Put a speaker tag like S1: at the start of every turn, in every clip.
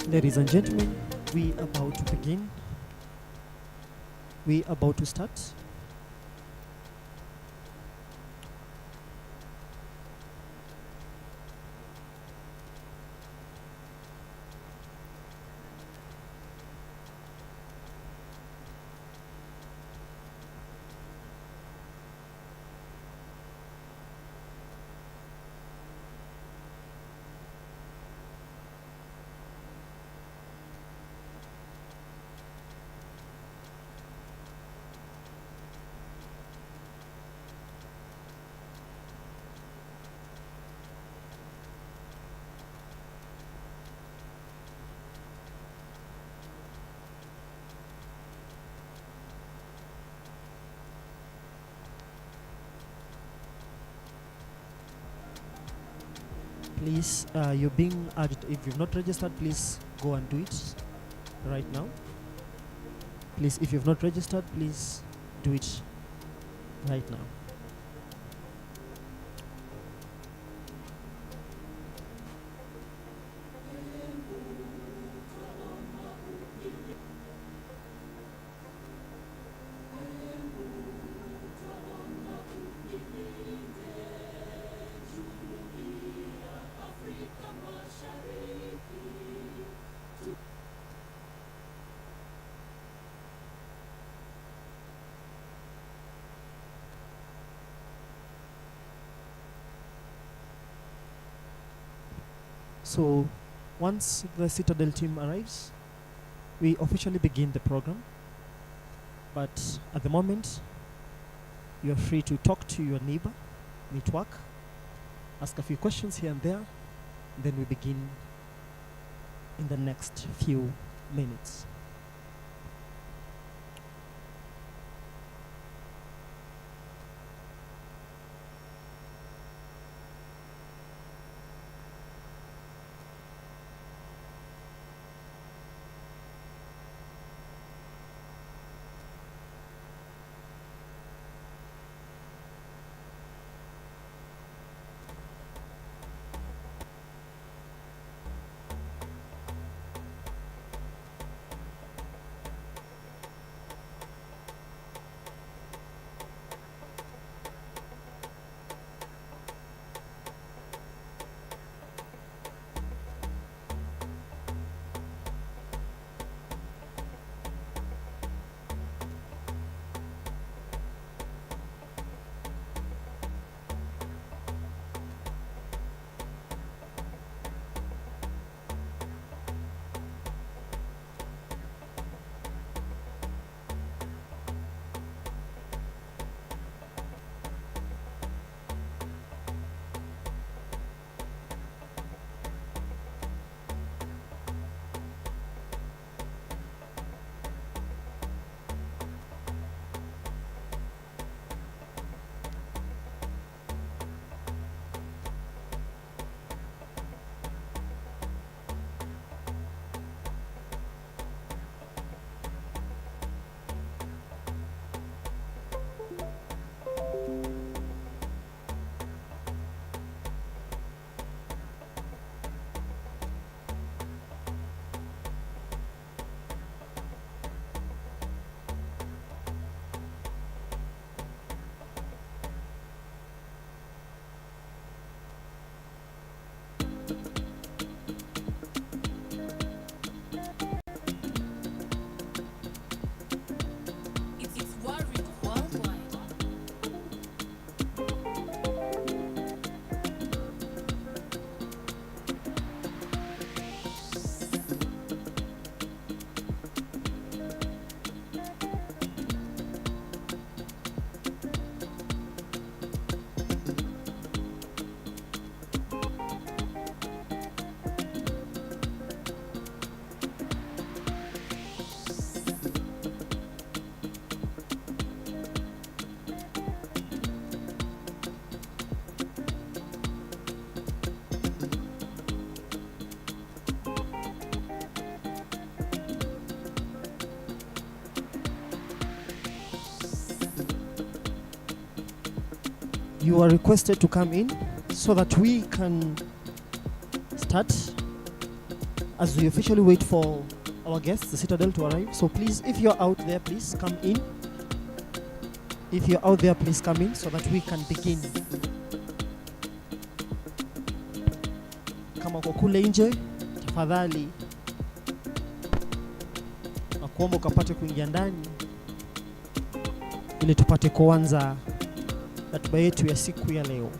S1: Ladies and gentlemen, we about to begin. We about to start. Please, you're being urged. If you've not registered, please go and do it right now. Please, if you've not registered, please do it right now. So once the Citadel team arrives, we officially begin the program. But at the moment, you're free to talk to your neighbor, network, ask a few questions here and there, then we begin in the next few minutes. You are requested to come in so that we can start as we officially wait for our guests, the Citadel, to arrive. So please, if you're out there, please come in. If you're out there, please come in so that we can begin. Kama uko kule nje, tafadhali nakuomba ukapate kuingia ndani ili tupate kuanza ratiba yetu ya siku ya leo.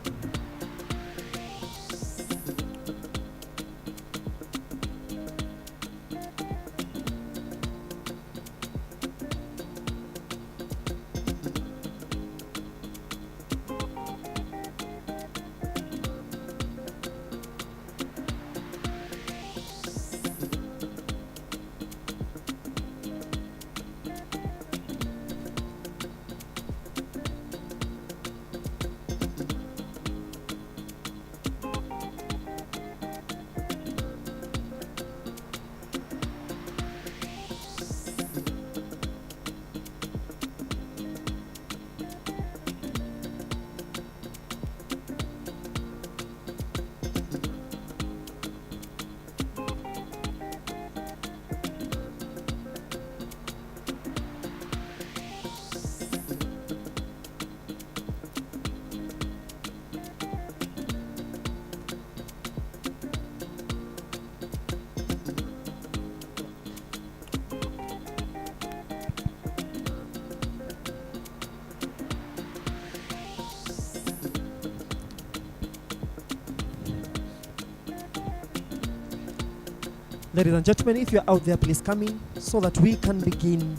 S1: Ladies and gentlemen, if you're out there, please come in so that we can begin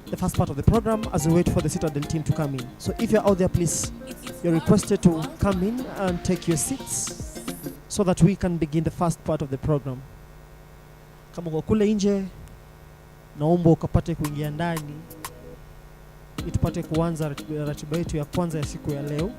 S1: the first part of the program as we wait for the Citadel team to come in. So if you're out there, please, you're requested to come in and take your seats so that we can begin the first part of the program. Kama uko kule nje, naomba ukapate kuingia ndani ili tupate kuanza ratiba yetu ya kwanza ya siku ya leo.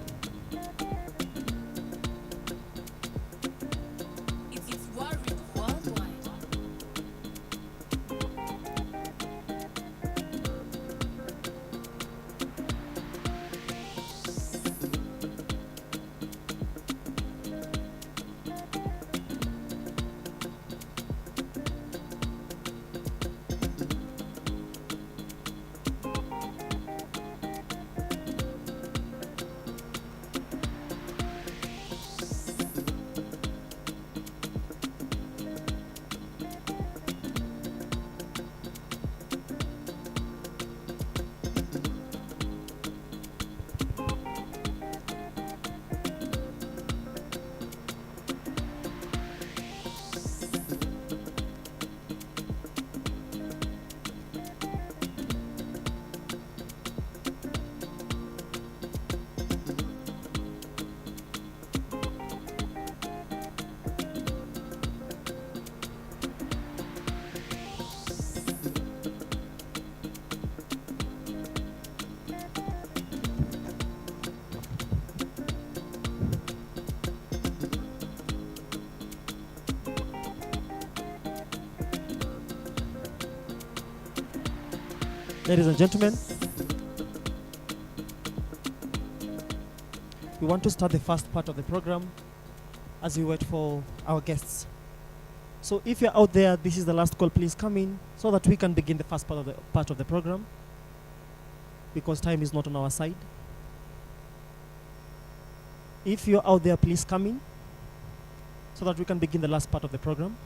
S1: Ladies and gentlemen, we want to start the first part of the program as we wait for our guests. So if you're out there, this is the last call, please come in so that we can begin the first part of the program, because time is not on our side. If you're out there, please come in so that we can begin the last part of the program.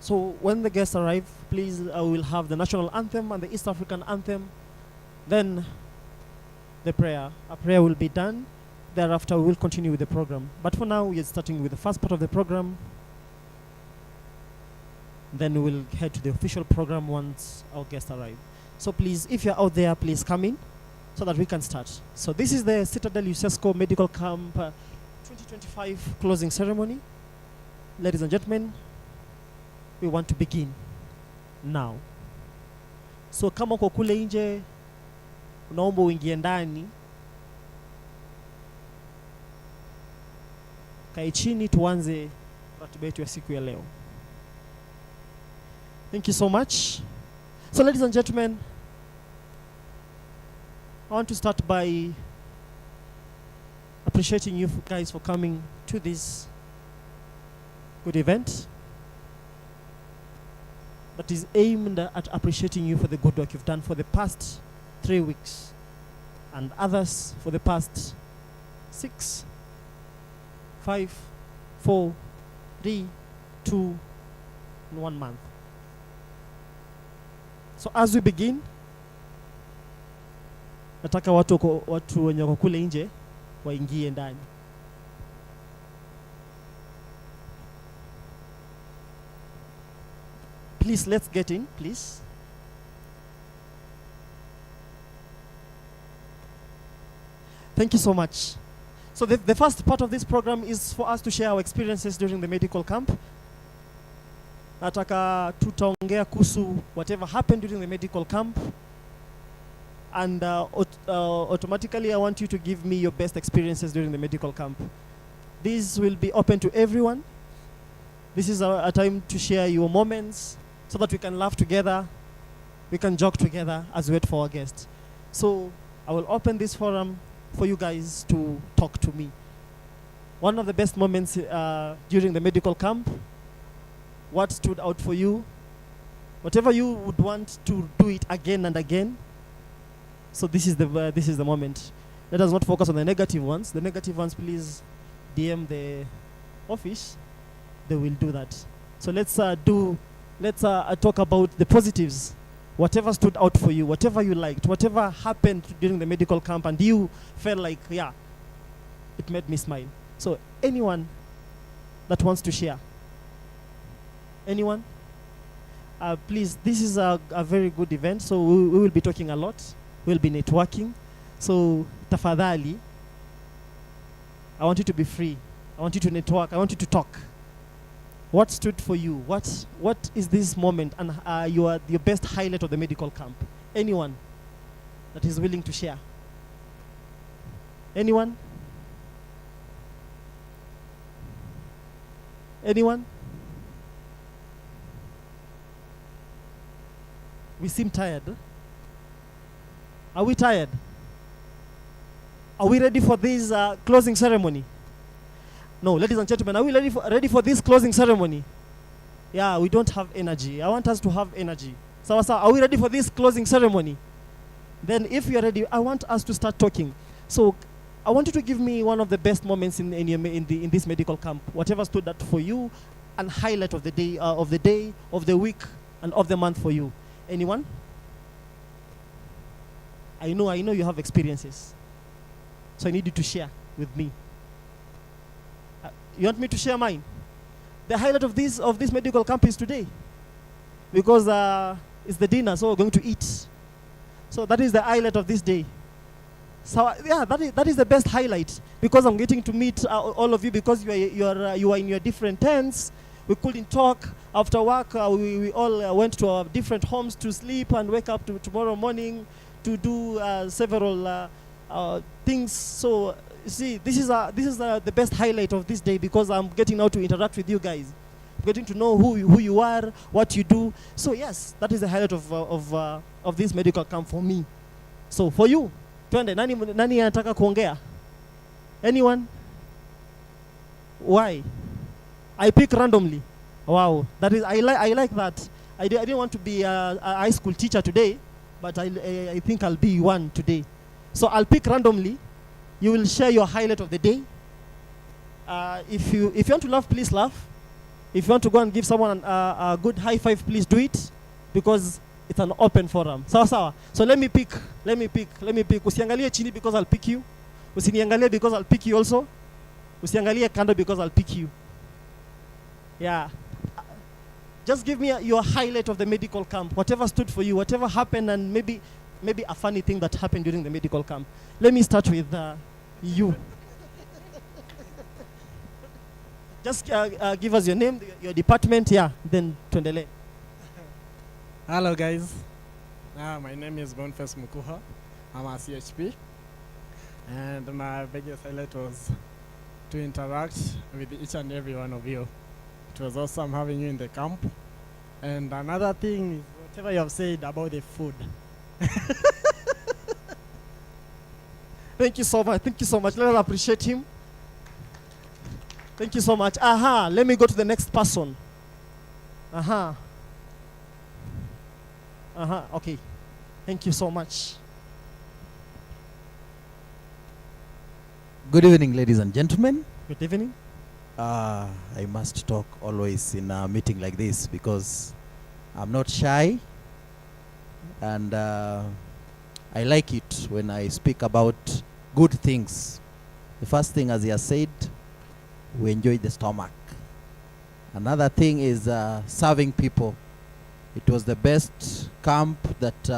S1: So when the guests arrive, please, we'll have the national anthem and the East African anthem. Then the prayer. A prayer will be done. Thereafter, we will continue with the program. But for now, we are starting with the first part of the program. Then we will head to the official program once our guests arrive. So please, if you're out there, please come in so that we can start. So this is the CITADEL-UCESCO Medical Camp 2025 closing ceremony. Ladies and gentlemen, we want to begin now. So kama uko kule nje, unaomba uingie ndani, kae chini tuanze ratiba yetu ya siku ya leo. Thank you so much. So ladies and gentlemen, I want to start by appreciating you guys for coming to this good event that is aimed at appreciating you for the good work you've done for the past 3 weeks, and others for the past 6, 5, 4, 3, 2, and 1 month. So as we begin, nataka watu wenye wako kule nje waingie ndani. Please, let's get in, please. Thank you so much. So the first part of this program is for us to share our experiences during the medical camp. Nataka tutaongea kuhusu whatever happened during the medical camp. And automatically I want you to give me your best experiences during the medical camp. This will be open to everyone. This is a time to share your moments so that we can laugh together, we can joke together as we wait for our guests. So I will open this forum for you guys to talk to me. One of the best moments during the medical camp, what stood out for you, whatever you would want to do it again and again. So this is the moment. Let us not focus on the negative ones. The negative ones, please DM the office. They will do that. So let's talk about the positives. Whatever stood out for you, whatever you liked, whatever happened during the medical camp, and you felt like, yeah, it made me smile. So anyone that wants to share? Anyone? Please, this is a very good event, so we will be talking a lot. We'll be networking. So tafadhali, I want you to be free. I want you to network. I want you to talk. What stood for you? What is this moment and your best highlight of the medical camp? Anyone that is willing to share? Anyone? Anyone? We seem tired. Are we tired? Are we ready for this closing ceremony? No, ladies and gentlemen, are we ready for this closing ceremony? Yeah, we don't have energy. I want us to have energy. So, are we ready for this closing ceremony? Then if you're ready, I want us to start talking. So I want you to give me one of the best moments in this medical camp, whatever stood out for you, and highlight of the day, of the week, and of the month for you. Anyone? I know you have experiences. So I need you to share with me. You want me to share mine? The highlight of this medical camp is today, because it's the dinner, so we're going to eat. So that is the highlight of this day. So yeah, that is the best highlight, because I'm getting to meet all of you, because you are in your different tents. We couldn't talk after work. We all went to our different homes to sleep and wake up to tomorrow morning to do several things. So you see, this is the best highlight of this day, because I'm getting now to interact with you guys, getting to know who you are, what you do. So yes, that is the highlight of this medical camp for me. So for you, twende, nani anataka kuongea? Anyone? Why? I pick randomly. Wow, that is I like that. I didn't want to be a high school teacher today, but I think I'll be one today. So I'll pick randomly. You will share your highlight of the day. If you want to laugh, please laugh. If you want to go and give someone a good high five, please do it, because it's an open forum. Sawa. So let me pick. Usiangalie chini, because I'll pick you. Usiniangalie, because I'll pick you also. Usiangalie kando, because I'll pick you. Yeah. Just give me your highlight of the medical camp, whatever stood for you, whatever happened, and maybe a funny thing that happened during the medical camp. Let me start with you. Just give us your name, your department, yeah, then tuendele.
S2: Hello guys, my name is Boniface Mukuha. I'm a CHP, and my biggest highlight was to interact with each and every one of you. It was awesome having you in the camp. And another thing is whatever you have said about the food.
S1: Thank you so much. Let us appreciate him. Thank you so much. Aha, let me go to the next person. Aha. Aha, okay. Thank you so much.
S3: Good evening, ladies and gentlemen.
S1: Good evening.
S3: I must talk always in a meeting like this because I'm not shy, and I like it when I speak about good things. The first thing, as he has said, we enjoy the stomach. Another thing is serving people. It was the best camp that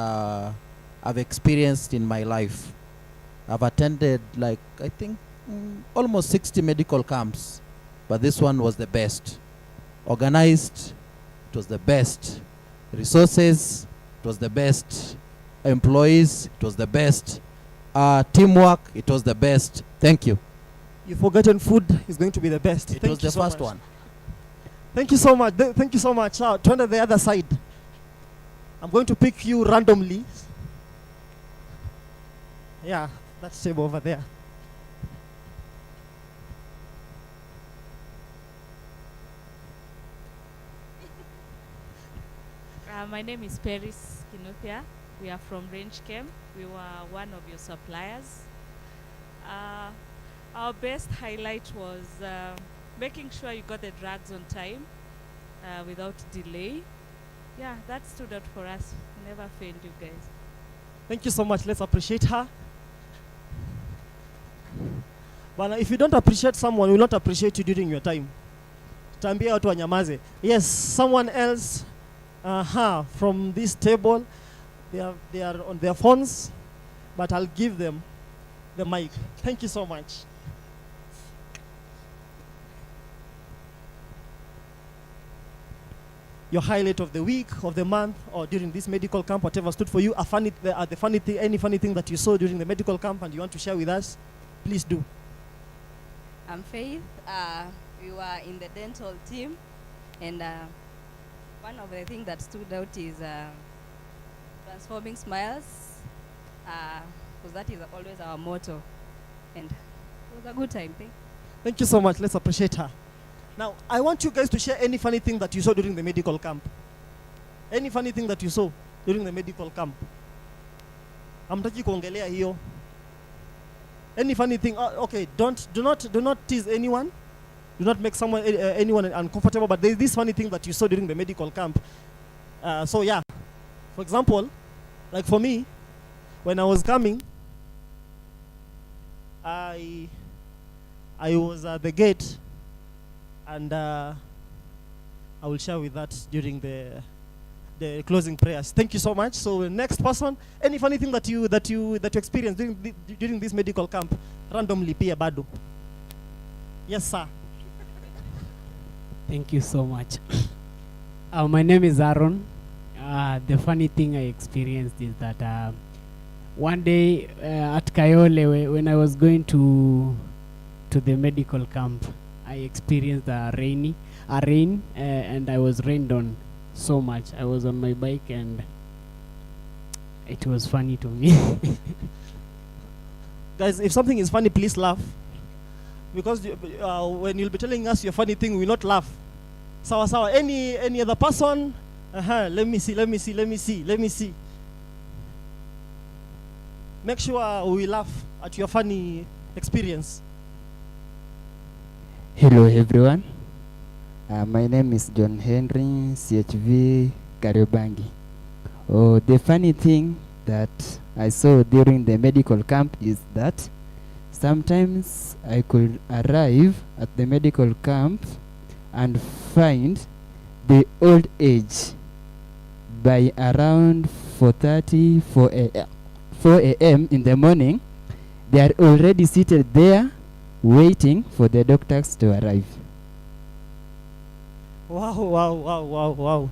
S3: I've experienced in my life. I've attended, like, I think almost 60 medical camps, but this one was the best. Organized, it was the best. Resources, it was the best. Employees, it was the best. Teamwork, it was the best. Thank you.
S1: You've forgotten food is going to be the best.
S3: It
S1: Thank
S3: was
S1: you
S3: the
S1: so
S3: first
S1: much.
S3: one.
S1: Thank you so much. Thank you so much. Now, turn to the other side. I'm going to pick you randomly. Yeah, that's table over there.
S4: My name is Paris Kinuthia. We are from Range Camp. We were one of your suppliers. Our best highlight was making sure you got the drugs on time without delay. Yeah, that stood out for us. Never failed you guys.
S1: Thank you so much. Let's appreciate her. But if you don't appreciate someone, we will not appreciate you during your time. Tambia watu wanyamaze. Yes, someone else from this table, they are on their phones, but I'll give them the mic. Thank you so much. Your highlight of the week, of the month, or during this medical camp, whatever stood for you, the funny thing, any funny thing that you saw during the medical camp and you want to share with us, please do.
S5: I'm Faith. We were in the dental team, and one of the things that stood out is transforming smiles, because that is always our motto, and it was a good time.
S1: Thank you so much. Let's appreciate her. Now, I want you guys to share any funny thing that you saw during the medical camp. Any funny thing that you saw during the medical camp. Hamtaki kuongelea hiyo. Any funny thing? Okay, do not tease anyone. Do not make anyone uncomfortable. But there is this funny thing that you saw during the medical camp. So yeah, for example, like for me, when I was coming, I was at the gate, and I will share with that during the closing prayers. Thank you so much. So next person, any funny thing that you experienced during this medical camp, randomly pia bado. Yes, sir.
S6: Thank you so much. My name is Aaron. The funny thing I experienced is that one day at Kayole, when I was going to the medical camp, I experienced a rain, and I was rained on so much. I was on my bike, and it was funny to me.
S1: Guys, if something is funny, please laugh. Because when you'll be telling us your funny thing, we will not laugh. Sawa sawa. Any other person? Let me see. Make sure we laugh at your funny experience.
S7: Hello everyone. My name is John Henry, CHV Kariobangi. Oh, the funny thing that I saw during the medical camp is that sometimes I could arrive at the medical camp and find the old age by around 4:30, 4 a.m. in the morning. They are already seated there waiting for the doctors to arrive.
S1: Wow.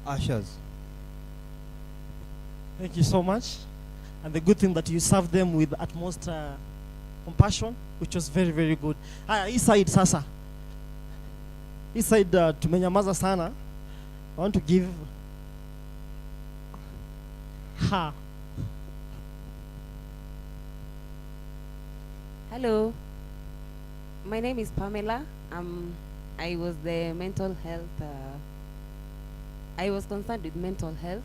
S8: ushers.
S1: Thank you so much. And the good thing that you served them with utmost compassion, which was very, very good. Hii side sasa. Hii side tumenyamaza sana. I want to give her.
S9: Hello, my name is Pamela. I was the mental health. I was concerned with mental health.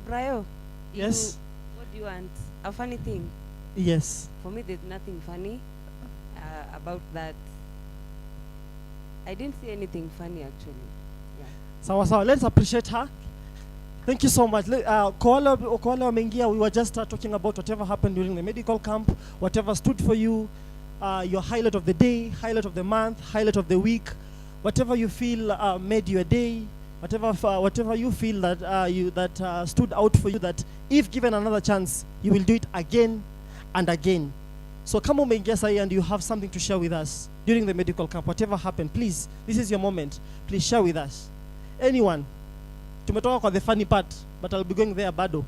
S9: Brayo,
S1: Yes.
S9: what do you want? A funny thing?
S1: Yes.
S9: For me, there's nothing funny about that. I didn't see anything funny actually.
S1: Sawa sawa. Let's appreciate her. Thank you so much. Kwa wale wameingia, we were just talking about whatever happened during the medical camp, whatever stood for you, your highlight of the day, highlight of the month, highlight of the week, whatever you feel made your day, whatever you feel that stood out for you, that if given another chance, you will do it again and again. So kama umeingia sahi and you have something to share with us during the medical camp, whatever happened, please, this is your moment. Please share with us. Anyone? Tumetoka kwa the funny part, but I'll be going there bado.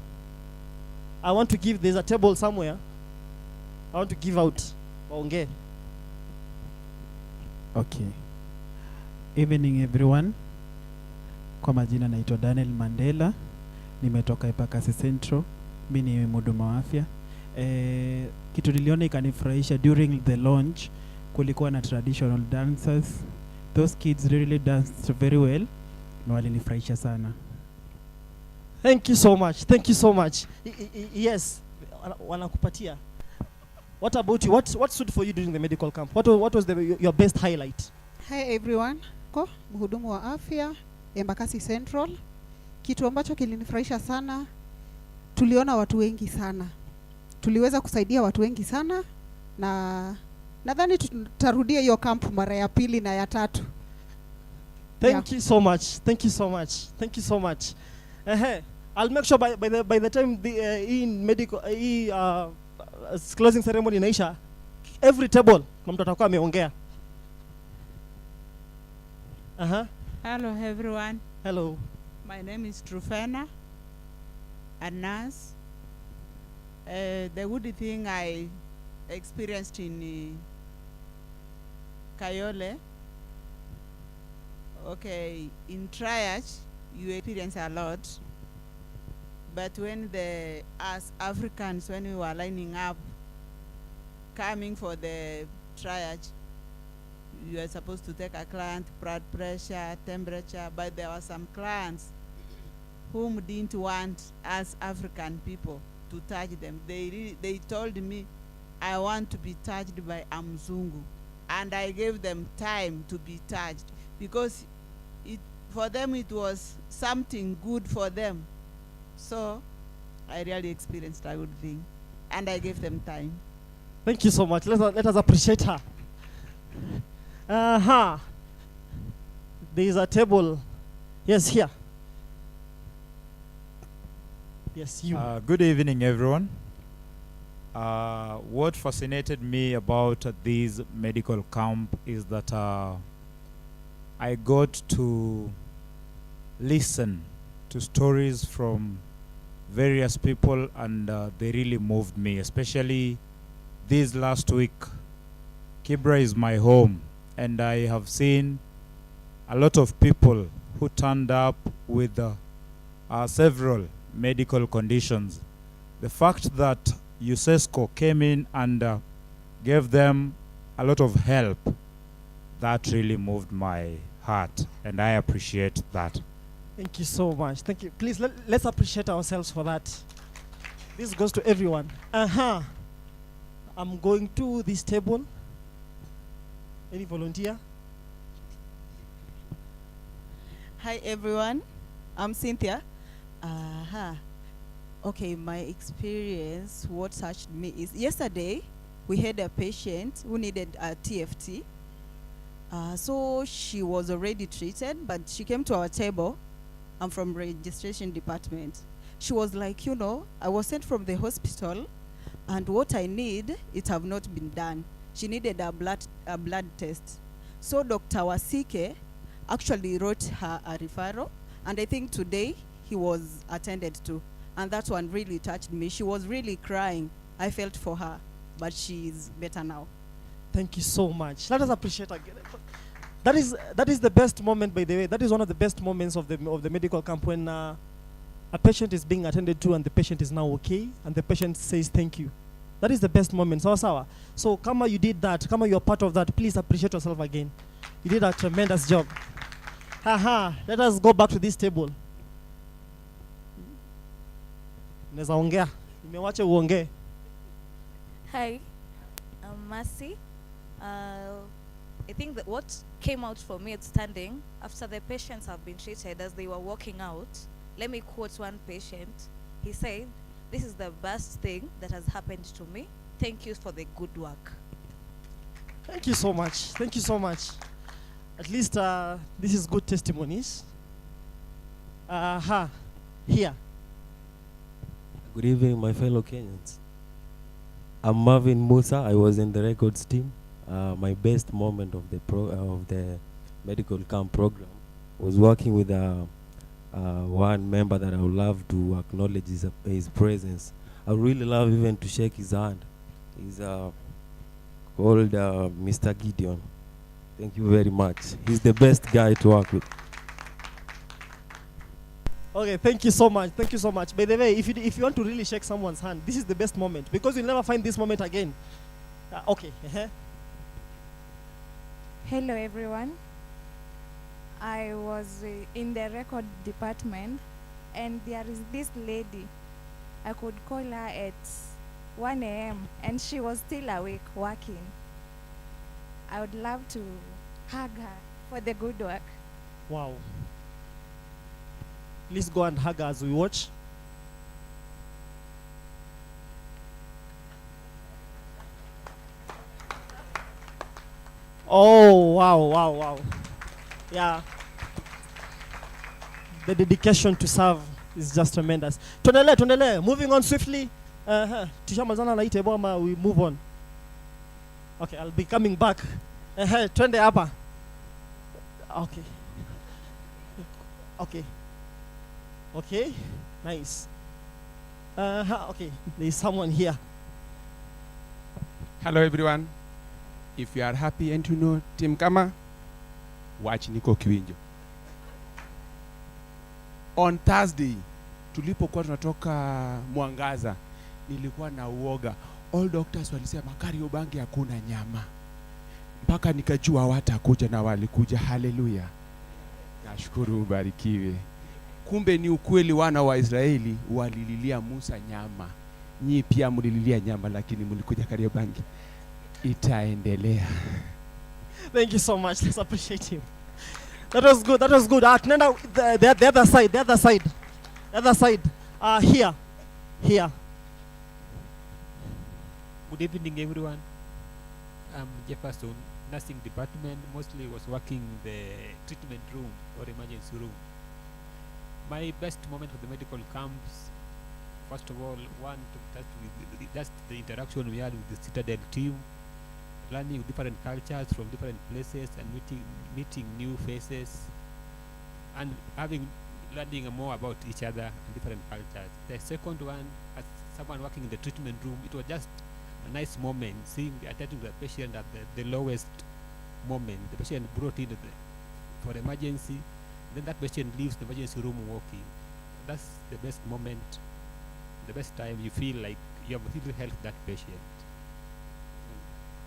S1: I want to give, there's a table somewhere. I want to give out. Waongee.
S10: Okay. Evening everyone. Kwa majina naitwa Daniel Mandela. Nimetoka Ipakasi Central. Mimi ni mhudumu wa afya. Kitu niliona ikanifurahisha during the launch, kulikuwa na traditional dancers. Those kids really danced very well. Na walinifurahisha sana.
S1: Thank you so much. Thank you so much. Yes. Wanakupatia. What about you? What stood for you during the medical camp? What was your best highlight?
S11: Hi everyone. Mhudumu wa afya Embakasi Central. Kitu ambacho kilinifurahisha sana, tuliona watu wengi sana. Tuliweza kusaidia watu wengi sana, na nadhani tutarudia hiyo camp mara ya pili na ya tatu.
S1: Thank you so much. Thank you so much. Thank you so much. I'll make sure by the time the in medical closing ceremony inaisha, every table kuna mtu atakuwa ameongea.
S12: Hello everyone.
S1: Hello.
S12: My name is Trufena, a nurse. The good thing I experienced in Kayole, okay, in triage you experience a lot, but when as Africans, when we were lining up coming for the triage, you are supposed to take a client blood pressure, temperature, but there were some clients whom didn't want us African people to touch them. They told me, I want to be touched by a Mzungu, and I gave them time to be touched because for them it was something good for them. So I really experienced a good thing, and I gave them time.
S1: Thank you so much. Let us appreciate her. There is a table. Yes, here. Yes, you.
S13: Good evening, everyone. What fascinated me about this medical camp is that I got to listen to stories from various people, and they really moved me, especially this last week. Kibra is my home, and I have seen a lot of people who turned up with several medical conditions. The fact that UCESCO came in and gave them a lot of help, that really moved my heart, and I appreciate that.
S1: Thank you so much. Thank you. Please, let's appreciate ourselves for that. This goes to everyone. I'm going to this table. Any volunteer?
S14: Hi everyone, I'm Cynthia. Okay, my experience, what touched me is yesterday we had a patient who needed a TFT. So she was already treated, but she came to our table. I'm from registration department. She was like, you know, I was sent from the hospital, and what I need, it have not been done. She needed a blood test. So Dr. Wasike actually wrote her a referral, and I think today he was attended to, and that one really touched me. She was really crying. I felt for her, but she's better now.
S1: Thank you so much. Let us appreciate again. That is the best moment, by the way. That is one of the best moments of the medical camp, when a patient is being attended to and the patient is now okay, and the patient says thank you. That is the best moment. Sawa. So kama you did that, kama you are part of that, please appreciate yourself again. You did a tremendous job. Let us go back to this table. Neza ongea. Nimewacha uongee.
S8: Hi, I'm Mercy. I think that what came out for me outstanding after the patients have been treated, as they were walking out, let me quote one patient. He said, "This is the best thing that has happened to me. Thank you for the good work."
S1: Thank you so much. Thank you so much. At least this is good testimonies. Here.
S15: Good evening, my fellow Kenyans. I'm Marvin Musa. I was in the records team. My best moment of the medical camp program was working with one member that I would love to acknowledge his presence. I would really love even to shake his hand. He's called Mr. Gideon. Thank you very much. He's the best guy to work with.
S1: Okay, thank you so much. Thank you so much. By the way, if you want to really shake someone's hand, this is the best moment, because you'll never find this moment again. Okay.
S16: Hello everyone. I was in the record department, and there is this lady. I could call her at 1 a.m. and she was still awake working. I would love to hug her for the good work.
S1: Wow. Please go and hug her as we watch. Oh, wow. Yeah. The dedication to serve is just tremendous. Tuendelee. Moving on swiftly. Tushamalizana na hii table ama we move on? Okay, I'll be coming back. Twende hapa. Okay. Nice. Okay, there is someone here.
S17: Hello everyone. If you are happy and you know Team Kama, watch Niko Kiwinjo. On Thursday, tulipokuwa tunatoka Mwangaza, nilikuwa na uoga. All doctors walisema Kariobangi hakuna nyama. Mpaka nikajua watakuja na walikuja. Haleluya. Nashukuru, ubarikiwe. Kumbe ni ukweli, wana wa Israeli walililia Musa nyama. Nyi pia mlililia nyama, lakini mlikuja Kariobangi. Itaendelea.
S1: Thank you so much. Let's appreciate him. That was good. Tunaenda the other side. Here.
S18: Good evening, everyone. I'm Jefferson, nursing department. Mostly was working the treatment room or emergency room. My best moment of the medical camps, first of all, just the interaction we had with the Citadel team, learning different cultures from different places and meeting new faces, and learning more about each other and different cultures. The second one, as someone working in the treatment room, it was just a nice moment, attending the patient at the lowest moment. The patient brought in for emergency, then that patient leaves the emergency room walking. That's the best moment, the best time you feel like you have really helped that patient.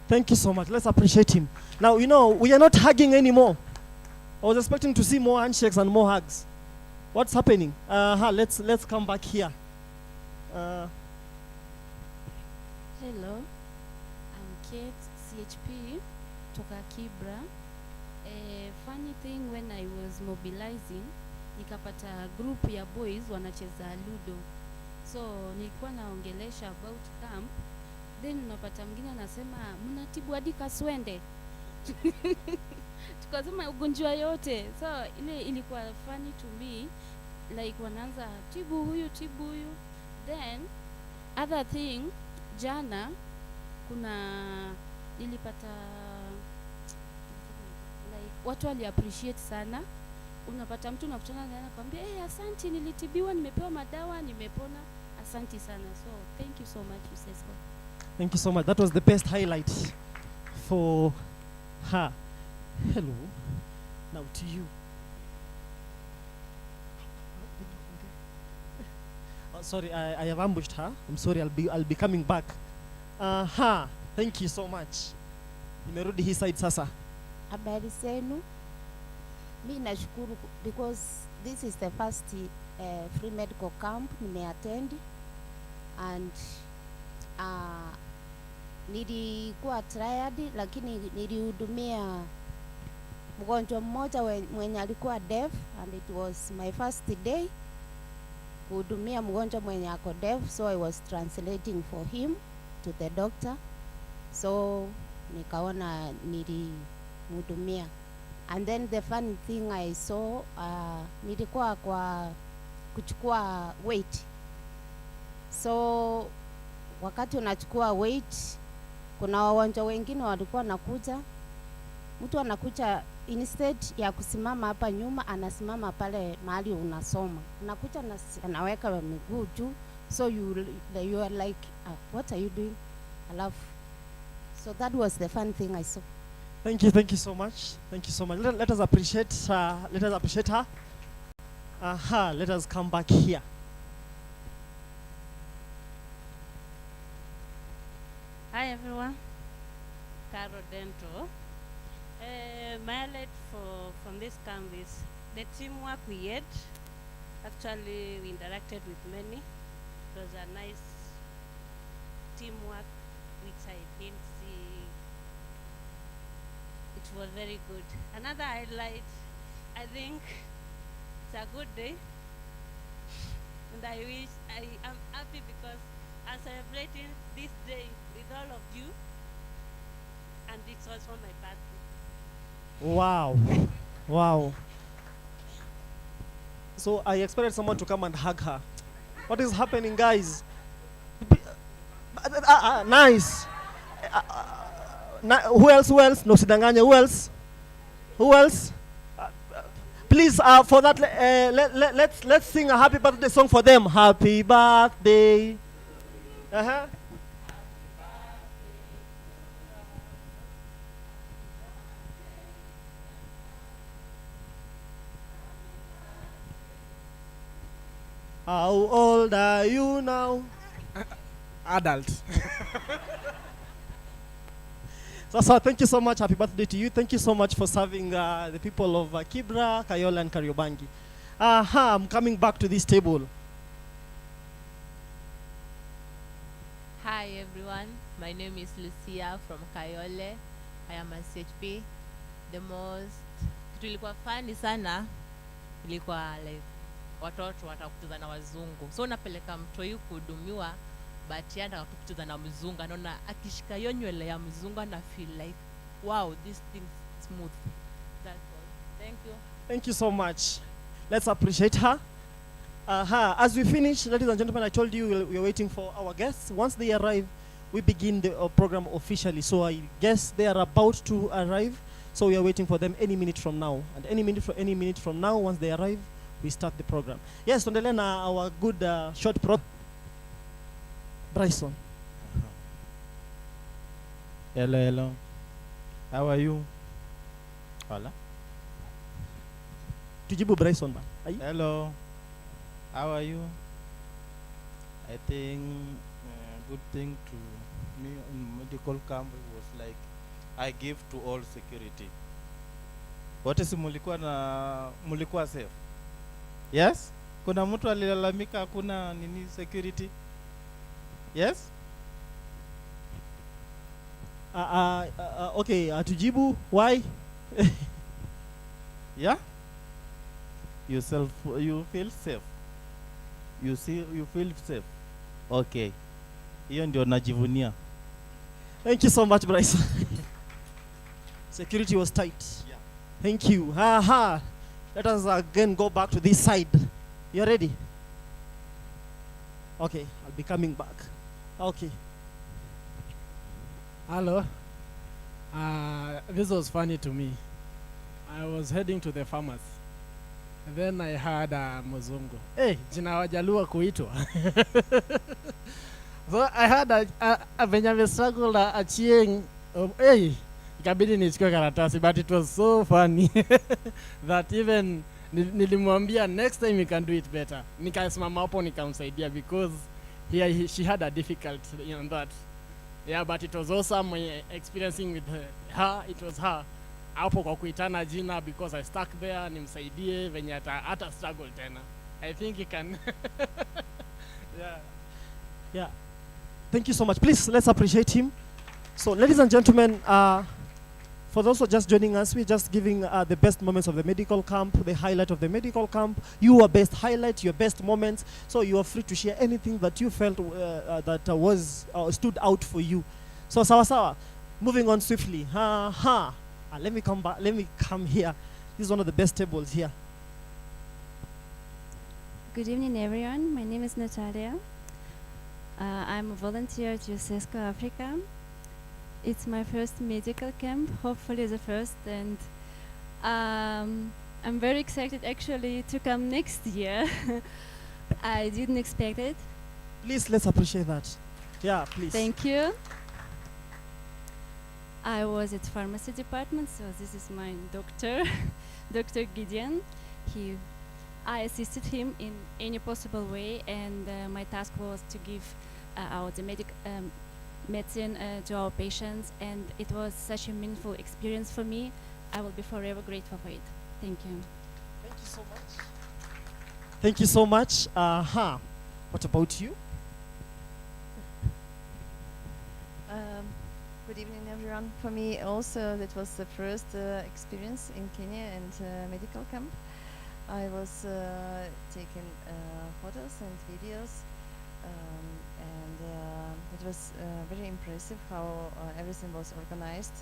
S1: Thank you so much. Let's appreciate him. Now, we are not hugging anymore. I was expecting to see more handshakes and more hugs. What's happening? Let's come back here.
S19: Hello, I'm Kate, CHP, toka Kibra. Funny thing, when I was mobilizing, nikapata group ya boys wanacheza ludo. So nilikuwa naongelesha about camp, then unapata mwingine anasema mnatibu hadi kaswende. Tukasema ugonjwa yote. So ile ilikuwa funny to me, like wanaanza tibu huyu. Then other thing, jana kuna nilipata like
S20: watu wali appreciate sana. Unapata mtu unakutana naye anakuambia asanti, nilitibiwa, nimepewa madawa, nimepona. Asanti sana. So thank you so much UCESCO.
S1: Thank you so much. That was the best highlight for her. Hello. Now to you. Oh, sorry, I have ambushed her. I'm sorry. I'll be coming back. Thank you so much. Nimerudi hii side sasa.
S21: Habari zenu. Mi nashukuru because this is the first free medical camp nimeattend, and nilikuwa triad, lakini nilihudumia mgonjwa mmoja mwenye alikuwa deaf, and it was my first day kuhudumia mgonjwa mwenye ako deaf, so I was translating for him to the doctor, so nikaona nilimhudumia. And then the funny thing I saw, nilikuwa kwa kuchukua weight. So wakati unachukua weight, kuna wagonjwa wengine walikuwa nakuja, mtu anakuja instead ya kusimama hapa nyuma, anasimama pale mahali unasoma. Anakuja anaweka miguu juu, so you are like, what are you doing? Alafu, so that was the fun thing I saw.
S1: Thank you so much. Thank you so much. Let us appreciate her. Let us come back here.
S4: Hi everyone. Caro Dento. My highlight from this camp is the teamwork we had. Actually, we interacted with many. It was a nice teamwork which I didn't see. It was very good. Another highlight, I think it's a good day. And I am happy because I'm celebrating this day with all of you. And it was for my birthday.
S1: Wow. Wow. So I expected someone to come and hug her. What is happening, guys? Nice. Who else? No, sidanganya. Who else? Please, for that, let's sing a happy birthday song for them. Happy birthday. How old are you now?
S2: Adult.
S1: So thank you so much. Happy birthday to you. Thank you so much for serving the people of Kibra, Kayole, and Kariobangi. I'm coming back to this table.
S22: Hi everyone, my name is Lucia from Kayole. I am a CHP. The most kitu ilikuwa funny sana ilikuwa like watoto watakucheza na wazungu, so unapeleka mtoi kuhudumiwa, but yeye anataka kucheza na mzungu, anaona akishika hiyo nywele ya mzungu ana feel like wow, this thing's smooth. That's all. Thank you.
S1: Thank you so much. Let's appreciate her. As we finish, ladies and gentlemen, I told you we are waiting for our guests. Once they arrive, we begin the program officially. So I guess they are about to arrive. So we are waiting for them any minute from now. And any minute from now, once they arrive, we start the program. Yes, tuendelee na our good short Bryson.
S23: Hello. How are you? Hola.
S1: Tujibu Bryson ba.
S23: Hello. How are you? I think good thing to me in medical camp was like I give to all security. What is mulikuwa safe? Yes? Kuna mtu alilalamika hakuna nini security? Yes?
S1: Okay, tujibu why?
S23: Yeah? You feel safe. You feel safe. Okay. Hiyo ndio najivunia.
S1: Thank you so much, Bryce. Security was tight.
S23: Yeah.
S1: Thank you. Let us again go back to this side. You ready? Okay, I'll be coming back. Okay.
S2: Hello. This was funny to me. I was heading to the pharmacy. And then I heard Muzungu. Hey, jina wajalua kuitwa. So I had a venye struggle achieng. Hey, ikabidi nichukue karatasi, but it was so funny that even nilimwambia next time you can do it better. Nikasimama hapo nikamsaidia because she had a difficulty in that. Yeah, but it was awesome experiencing with her. It was her. Hapo kwa kuitana jina because I stuck there nimsaidie venye hata struggle tena. I think he can. Yeah.
S1: Yeah. Thank you so much. Please, let's appreciate him. So, ladies and gentlemen, for those who are just joining us, we're just giving the best moments of the medical camp, the highlight of the medical camp, your best highlight, your best moments. So you are free to share anything that you felt that was stood out for you. So, sawa. Moving on swiftly. Let me come back. Let me come here. This is one of the best tables here.
S3: Good evening, everyone. My name is Natalia. I'm a volunteer at UCESCO Africa. It's my first medical camp, hopefully the first, and I'm very excited actually to come next year. I didn't expect it.
S1: Please, let's appreciate that. Yeah, please.
S3: Thank you. I was at pharmacy department, so this is my doctor, Dr. Gideon. I assisted him in any possible way, and my task was to give out the medicine to our patients, and it was such a meaningful experience for me. I will be forever grateful for it. Thank you.
S1: Thank you so much. Thank you so much. What about you?
S5: Good evening, everyone. For me also, that was the first experience in Kenya and medical camp. I was taking photos and videos, and it was very impressive how everything was organized,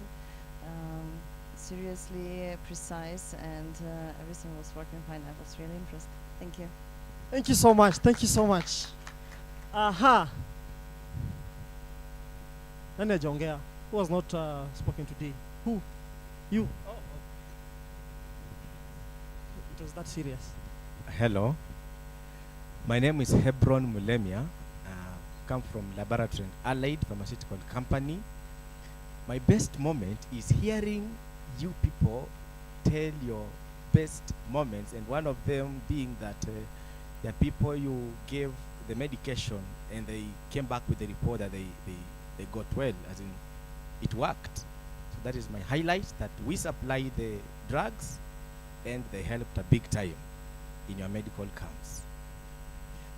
S5: seriously precise, and everything was working fine. I was really impressed. Thank you.
S1: Thank you so much. Thank you so much. Nani hajaongea? Who has not spoken today? Who? You? Oh. It was that serious.
S6: Hello. My name is Hebron Mulemia. Come from Laboratory and Allied Pharmaceutical Company. My best moment is hearing you people tell your best moments, and one of them being that the people you gave the medication and they came back with the report that they got well, as in it worked. So that is my highlight, that we supply the drugs and they helped a big time in your medical camps.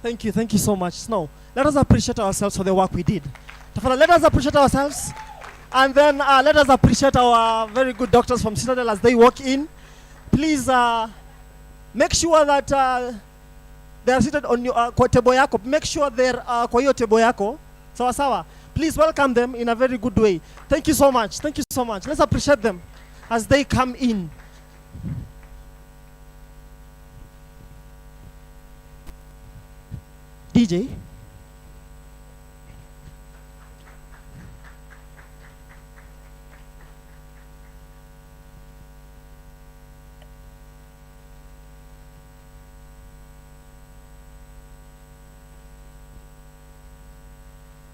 S1: Thank you so much. Now, let us appreciate ourselves for the work we did. Tafadhali, let us appreciate ourselves, and then let us appreciate our very good doctors from Citadel as they walk in. Please make sure that they are seated on your kwa table yako. Make sure they're kwa hiyo table yako. Sawa sawa. Please welcome them in a very good way. Thank you so much. Thank you so much. Let's appreciate them as they come in. DJ.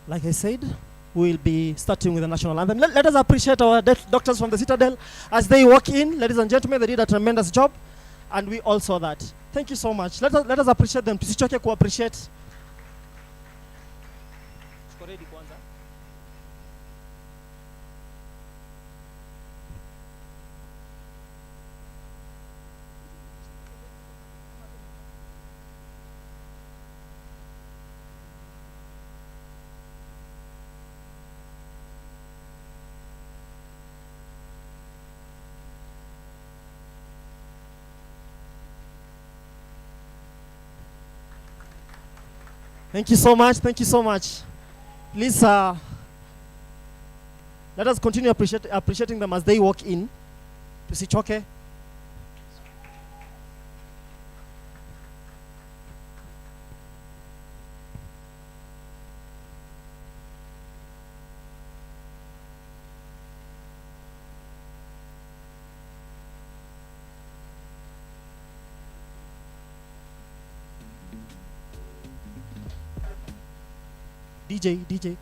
S1: Like I said, we'll be starting with the national anthem. Let us appreciate our doctors from the Citadel as they walk in. Ladies and gentlemen, they did a tremendous job, and we all saw that. Thank you so much. Let us appreciate them. Tusichoke ku appreciate. Thank you so much. Thank you so much. Please, let us continue appreciating them as they walk in. Tusichoke. DJ.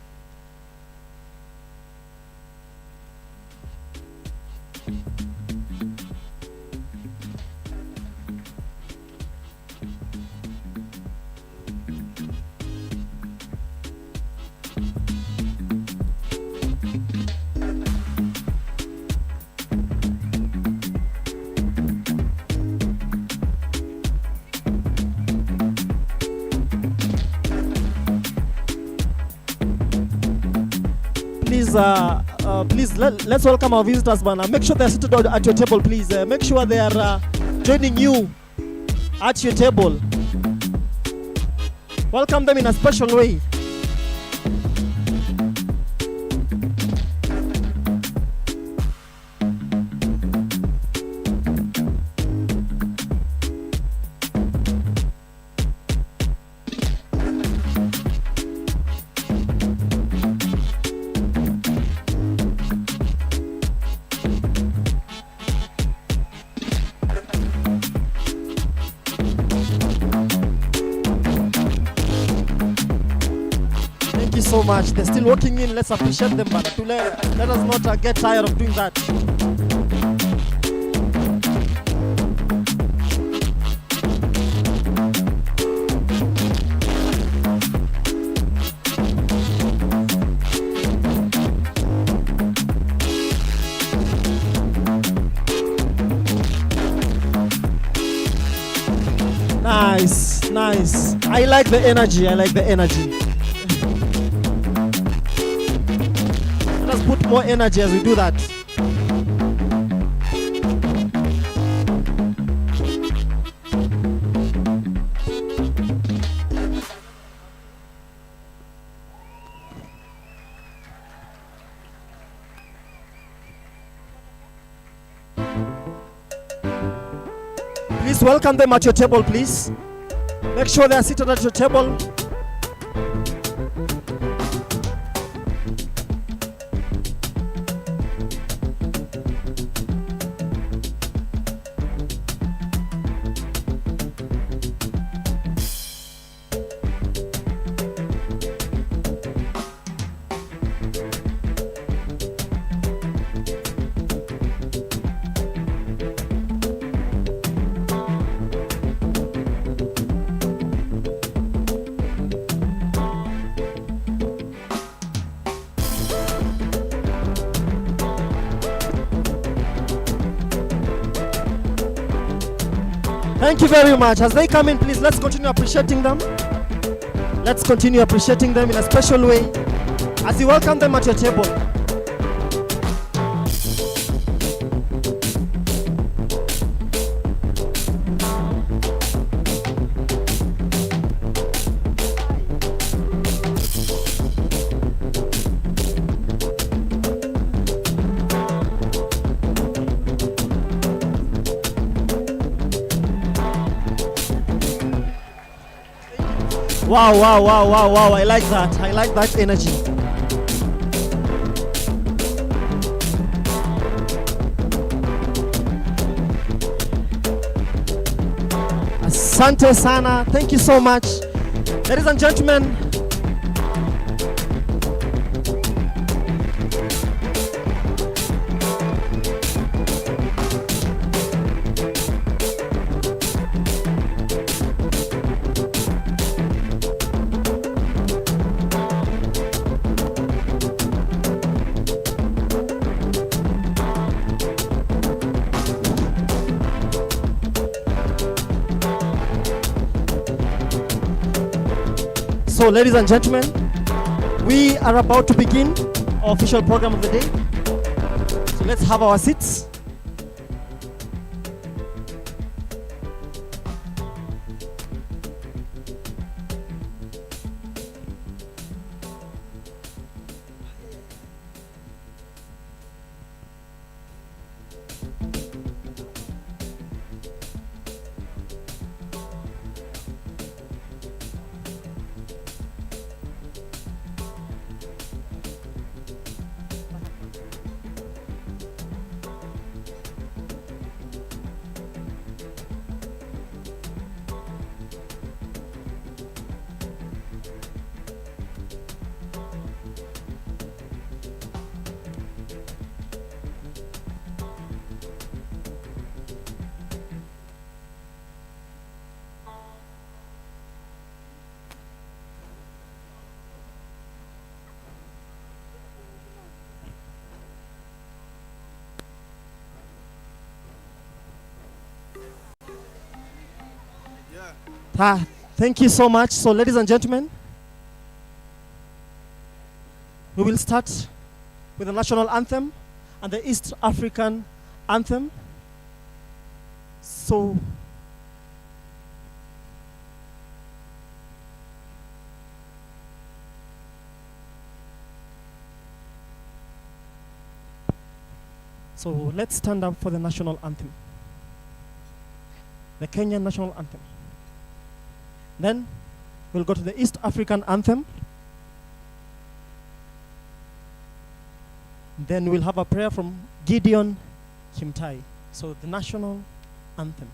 S1: Please let's welcome our visitors, man. Make sure they're seated at your table, please. Make sure they are joining you at your table. Welcome them in a special way. So much. They're still working in. Let's appreciate them, but let us not get tired of doing that. Nice. I like the energy. Put more energy as we do that. Please welcome them at your table, please. Make sure they are seated at your table. Thank you very much. As they come in, please, let's continue appreciating them. Let's continue appreciating them in a special way as you welcome them at your table. Wow. I like that energy. Asante sana. Thank you so much. Ladies and gentlemen, so, ladies and gentlemen, we are about to begin our official program of the day. So let's have our seats. Thank you so much. So, ladies and gentlemen, we will start with the national anthem and the East African anthem. So, let's stand up for the national anthem, the Kenyan national anthem. Then we'll go to the East African anthem. Then we'll have a prayer from Gideon Kimtai. So the national anthem.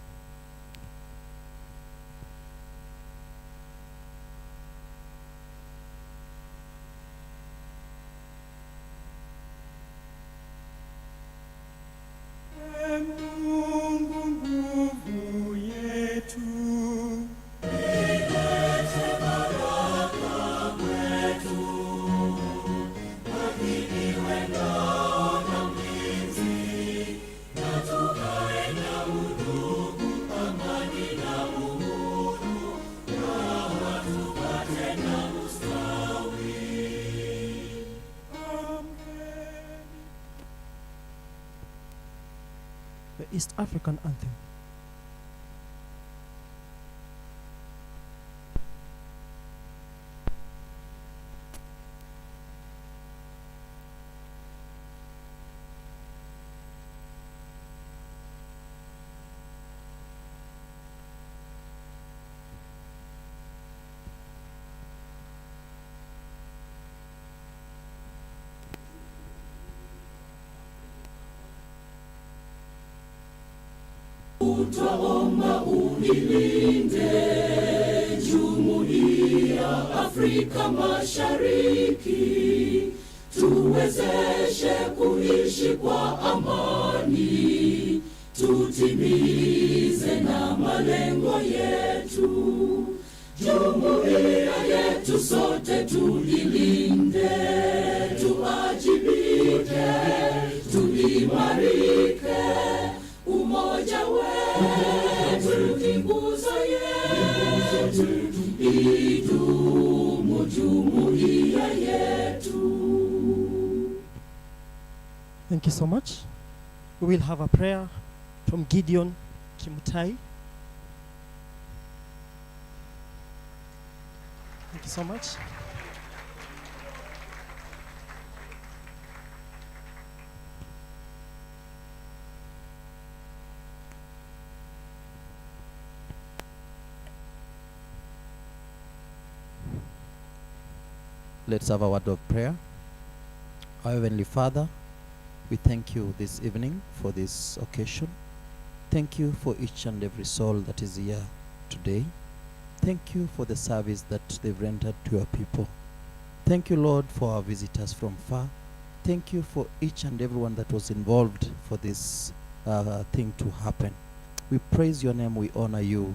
S1: The East African anthem.
S7: Twaomba ulilinde Jumuiya Afrika Mashariki, tuwezeshe kuishi kwa amani, tutimize na malengo yetu. Jumuiya yetu sote tuilinde, tuajibike, tuimarike. Umoja wetu ni nguzo yetu, idumu jumuiya yetu.
S1: Thank you so much. We will have a prayer from Gideon Kimtai. Thank you so much.
S9: Let's have a word of prayer. Our Heavenly Father, we thank you this evening for this occasion. Thank you for each and every soul that is here today. Thank you for the service that they've rendered to your people. Thank you, Lord, for our visitors from far. Thank you for each and everyone that was involved for this thing to happen. We praise your name, we honor you,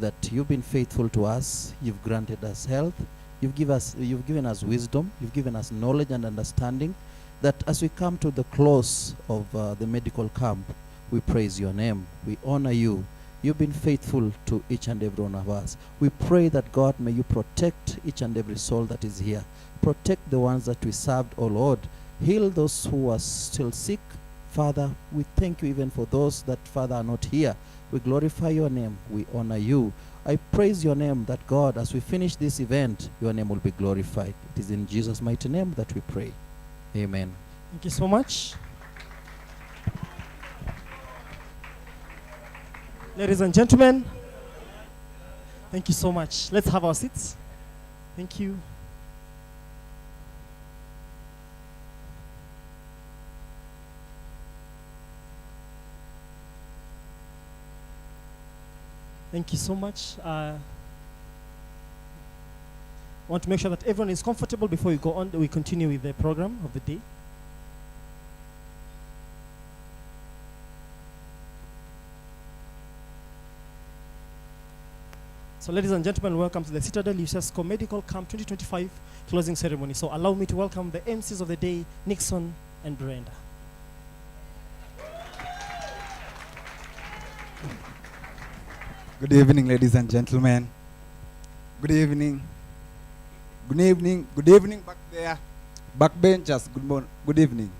S9: that you've been faithful to us, you've granted us health, you've given us wisdom, you've given us knowledge and understanding, that as we come to the close of the medical camp, we praise your name, we honor you. You've been faithful to each and every one of us. We pray that, God, may you protect each and every soul that is here. Protect the ones that we served, oh Lord. Heal those who are still sick. Father, we thank you even for those that, Father, are not here. We glorify your name. We honor you. I praise your name that, God, as we finish this event, your name will be glorified. It is in Jesus' mighty name that we pray. Amen.
S1: Thank you so much. Ladies and gentlemen, thank you so much. Let's have our seats. Thank you. Thank you so much. I want to make sure that everyone is comfortable before we go on. We continue with the program of the day. So, ladies and gentlemen, welcome to the CITADEL-UCESCO Medical Camp 2025 closing ceremony. So, allow me to welcome the MCs of the day, Nixon and Brenda.
S10: Good evening, ladies and gentlemen. Good evening. Good evening. Good evening back there. Backbenchers, good morning. Good evening.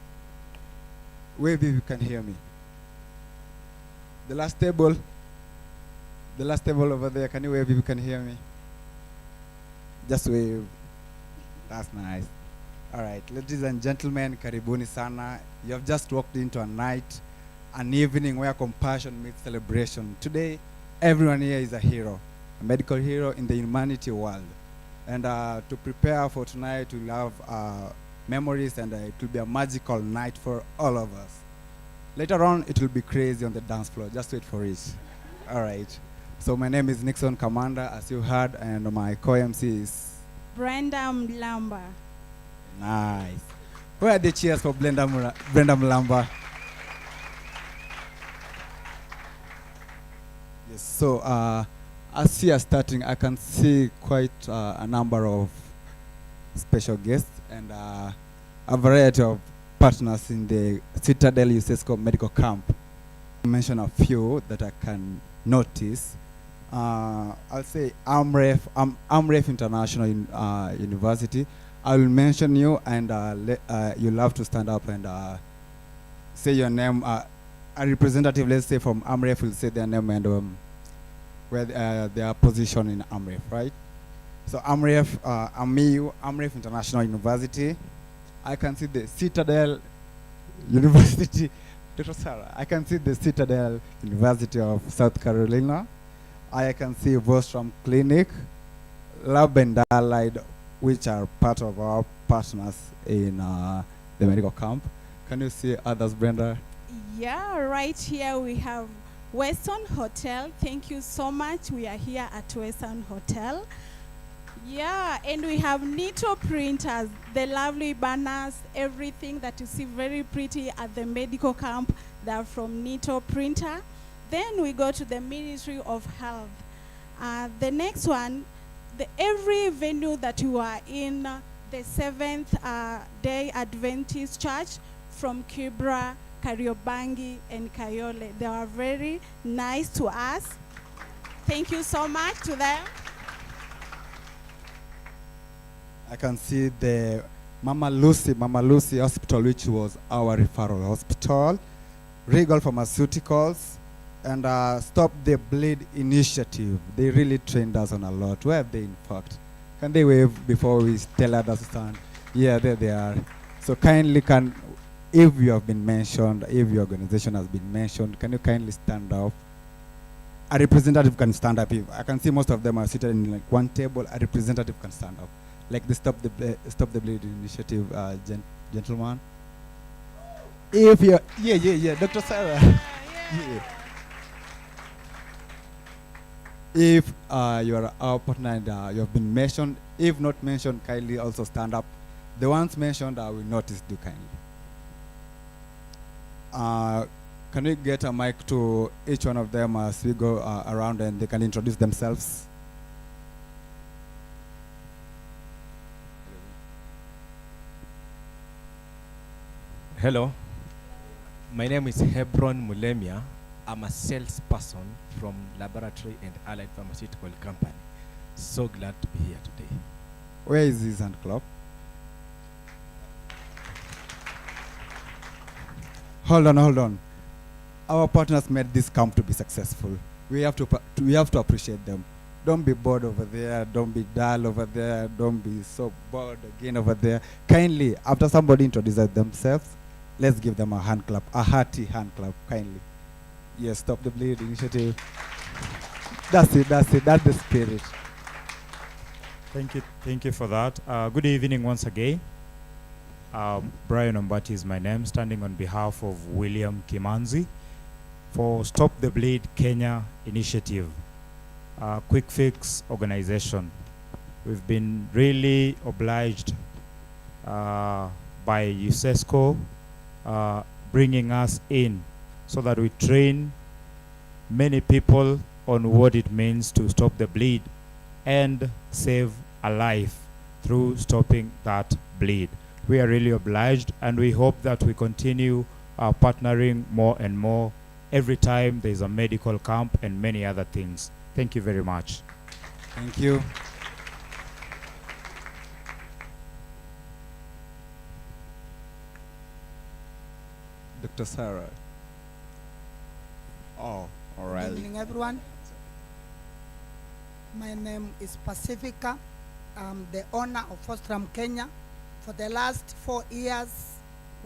S10: Wave if you can hear me. The last table over there, can you wave if you can hear me? Just wave. That's nice. All right, ladies and gentlemen, karibuni sana. You have just walked into a night, an evening where compassion meets celebration. Today, everyone here is a hero, a medical hero in the humanity world. And to prepare for tonight, we'll have memories, and it will be a magical night for all of us. Later on, it will be crazy on the dance floor. Just wait for it. All right. So my name is Nixon Commander, as you heard, and my co-MC is
S11: Brenda Mlamba.
S10: nice. Where are the cheers for Brenda Mlamba? Yes. So as we are starting, I can see quite a number of special guests and a variety of partners in the CITADEL-UCESCO medical camp. I'll mention a few that I can notice. I'll say AMREF International University. I will mention you, and you'll have to stand up and say your name. A representative, let's say from AMREF, will say their name and where their position in AMREF, right? So AMREF, AMREF International University. I can see the Citadel University. Dr. Sarah, I can see the Citadel University of South Carolina. I can see Vostrom Clinic, Lab and Allied, which are part of our partners in the medical camp. Can you see others, Brenda?
S11: Yeah, right here we have Western Hotel. Thank you so much. We are here at Western Hotel. Yeah, and we have Nito printers, the lovely banners, everything that you see very pretty at the medical camp. They're from Nito printer. Then we go to the Ministry of Health. The next one, every venue that you are in, the Seventh Day Adventist Church from Kibra, Kariobangi, and Kayole. They are very nice to us. Thank you so much to them.
S10: I can see the Mama Lucy Hospital, which was our referral hospital, Regal Pharmaceuticals, and Stop the Bleed Initiative. They really trained us on a lot. Where are they, in fact? Can they wave before we tell others to stand? Yeah, there they are. So kindly if you have been mentioned, if your organization has been mentioned, can you kindly stand up? A representative can stand up. I can see most of them are seated in like one table. A representative can stand up. Like the Stop the Bleed Initiative gentleman. If you're, yeah, Dr. Sarah. Yeah. If you are our partner and you have been mentioned, if not mentioned, kindly also stand up. The ones mentioned, I will notice, do kindly. Can we get a mic to each one of them as we go around and they can introduce themselves?
S6: Hello, my name is Hebron Mulemia. I'm a salesperson from Laboratory and Allied Pharmaceutical Company. So glad to be here today.
S10: Where is his hand club? Hold on. Our partners made this camp to be successful. We have to appreciate them. Don't be bored over there. Don't be dull over there. Don't be so bored again over there. Kindly, after somebody introduces themselves, let's give them a hand clap, a hearty hand clap, kindly. Yes, Stop the Bleed Initiative. That's it. That's the spirit.
S13: Thank you for that. Good evening once again. Brian Ombati is my name, standing on behalf of William Kimanzi for Stop the Bleed Kenya initiative, quick fix organization. We've been really obliged by UCESCO bringing us in so that we train many people on what it means to stop the bleed and save a life through stopping that bleed. We are really obliged, and we hope that we continue partnering more and more every time there's a medical camp and many other things. Thank you very much.
S10: Thank you. Dr. Sarah. Oh, all right.
S8: Good evening, everyone. My name is Pacifica. I'm the owner of Fostram Kenya. For the last 4 years,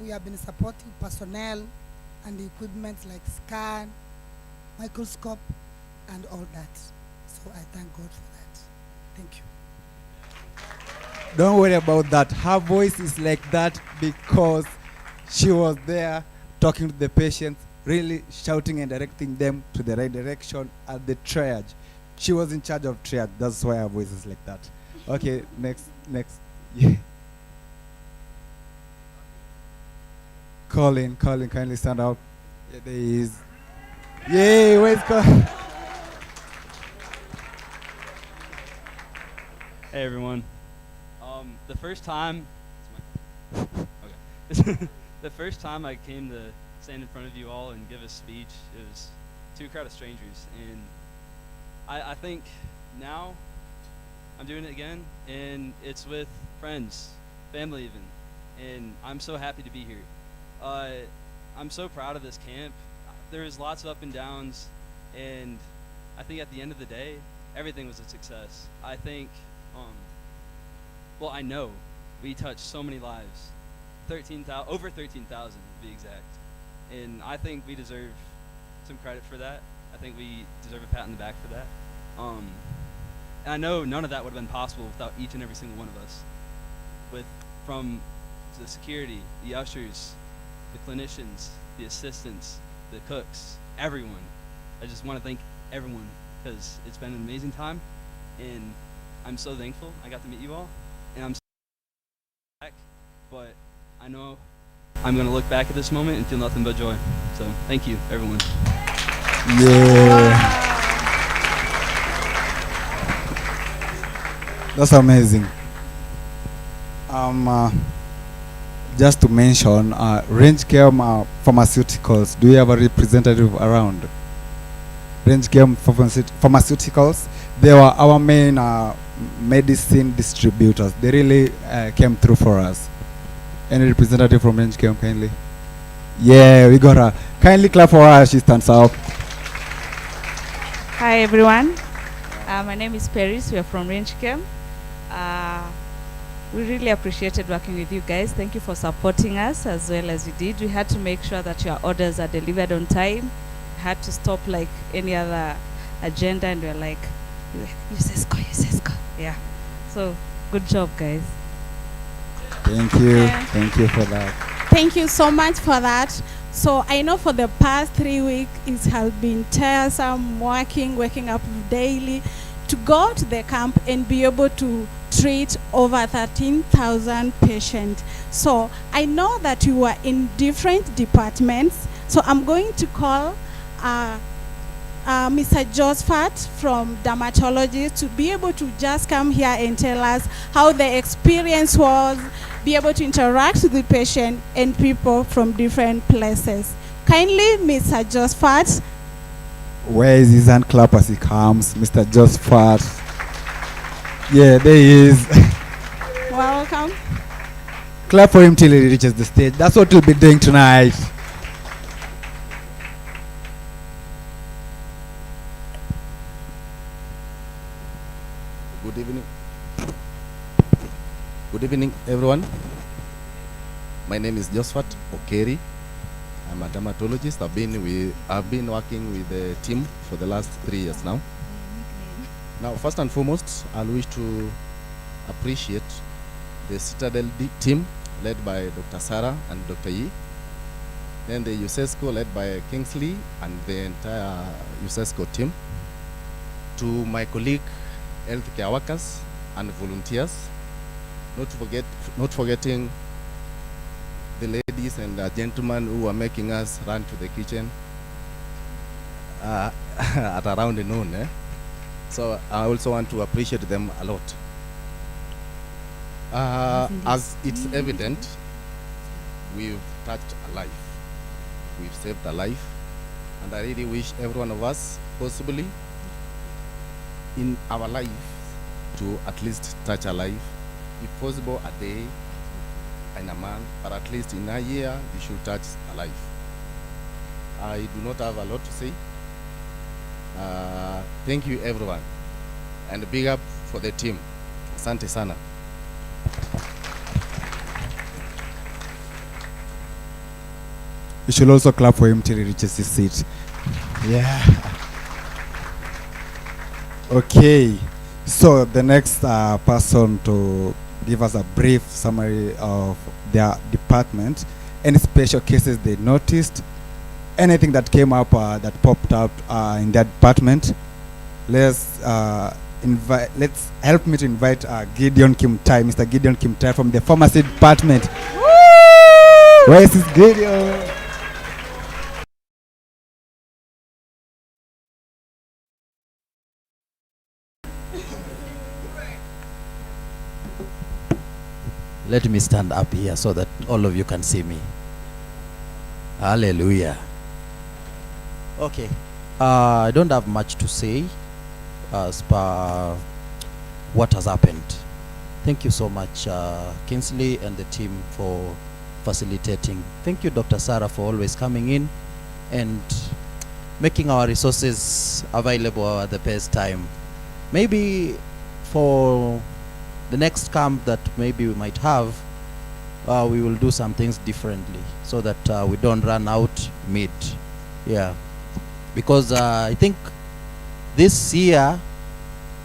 S8: we have been supporting personnel and equipment like scan, microscope, and all that. So I thank God for that. Thank you.
S10: Don't worry about that. Her voice is like that because she was there talking to the patients, really shouting and directing them to the right direction at the triage. She was in charge of triage. That's why her voice is like that. Okay, next. Yeah. Colin, kindly stand up. Yeah, there he is. Yay, where's Colin?
S12: Hey everyone. The first time, the first time I came to stand in front of you all and give a speech, it was to a crowd of strangers, and I think now I'm doing it again, and it's with friends, family even, and I'm so happy to be here. I'm so proud of this camp. There's lots of up and downs, and I think at the end of the day, everything was a success. I think, well, I know we touched so many lives, over 13,000 to be exact, and I think we deserve some credit for that. I think we deserve a pat on the back for that. And I know none of that would have been possible without each and every single one of us, from the security, the ushers, the clinicians, the assistants, the cooks, everyone. I just want to thank everyone because it's been an amazing time, and I'm so thankful I got to meet you all, and I'm so back, but I know I'm going to look back at this moment and feel nothing but joy. So thank you, everyone.
S10: Yeah. That's amazing. Just to mention, Range Chem Pharmaceuticals. Do you have a representative around? Range Chem Pharmaceuticals. They were our main medicine distributors. They really came through for us. Any representative from Range Chem, kindly? Yeah, we got her. Kindly clap for her. She stands up.
S14: Hi everyone. My name is Paris. We are from Range Chem. We really appreciated working with you guys. Thank you for supporting us as well as you did. We had to make sure that your orders are delivered on time. We had to stop like any other agenda, and we're like, UCESCO. Yeah. So good job, guys.
S10: Thank you. Thank you for that.
S11: Thank you so much for that. So I know for the past 3 weeks it has been tiresome waking up daily to go to the camp and be able to treat over 13,000 patients. So I know that you were in different departments. So I'm going to call Mr. Josephat from dermatology to be able to just come here and tell us how the experience was, be able to interact with the patient and people from different places. Kindly, Mr. Josephat.
S10: Where is his hand clap as he comes? Mr. Josephat. Yeah, there he is.
S11: Welcome.
S10: Clap for him till he reaches the stage. That's what we'll be doing tonight.
S24: Good evening. Good evening, everyone. My name is Josephat Okeri. I'm a dermatologist. I've been working with the team for the last 3 years now. Now, first and foremost, I wish to appreciate the Citadel team led by Dr. Sarah and Dr. Yi, then the UCESCO led by Kingsley and the entire UCESCO team, to my colleague healthcare workers and volunteers, not forgetting the ladies and the gentlemen who are making us run to the kitchen at around noon. So I also want to appreciate them a lot. As it's evident, we've touched a life. We've saved a life. And I really wish every one of us, possibly, in our life to at least touch a life, if possible a day, in a month, but at least in a year, we should touch a life. I do not have a lot to say. Thank you everyone, and big up for the team. Asante sana.
S10: You should also clap for him till he reaches his seat. Yeah. Okay. So the next person to give us a brief summary of their department, any special cases they noticed, anything that came up that popped up in their department. Let's help me to invite Gideon Kimtai, Mr. Gideon Kimtai from the pharmacy department. Where is Gideon?
S9: Let me stand up here so that all of you can see me. Hallelujah. Okay. I don't have much to say as per what has happened. Thank you so much, Kingsley and the team, for facilitating. Thank you, Dr. Sarah, for always coming in and making our resources available at the best time. Maybe for the next camp that maybe we might have, we will do some things differently so that we don't run out mid. Yeah, because I think this year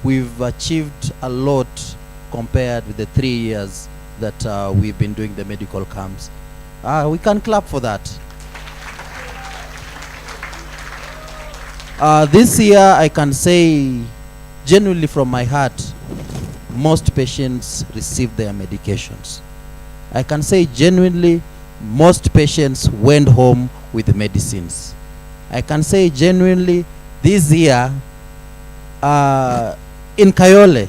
S9: we've achieved a lot compared with the 3 years that we've been doing the medical camps. We can clap for that. This year I can say genuinely from my heart, most patients receive their medications. I can say genuinely, most patients went home with medicines. I can say genuinely, this year, in Kayole,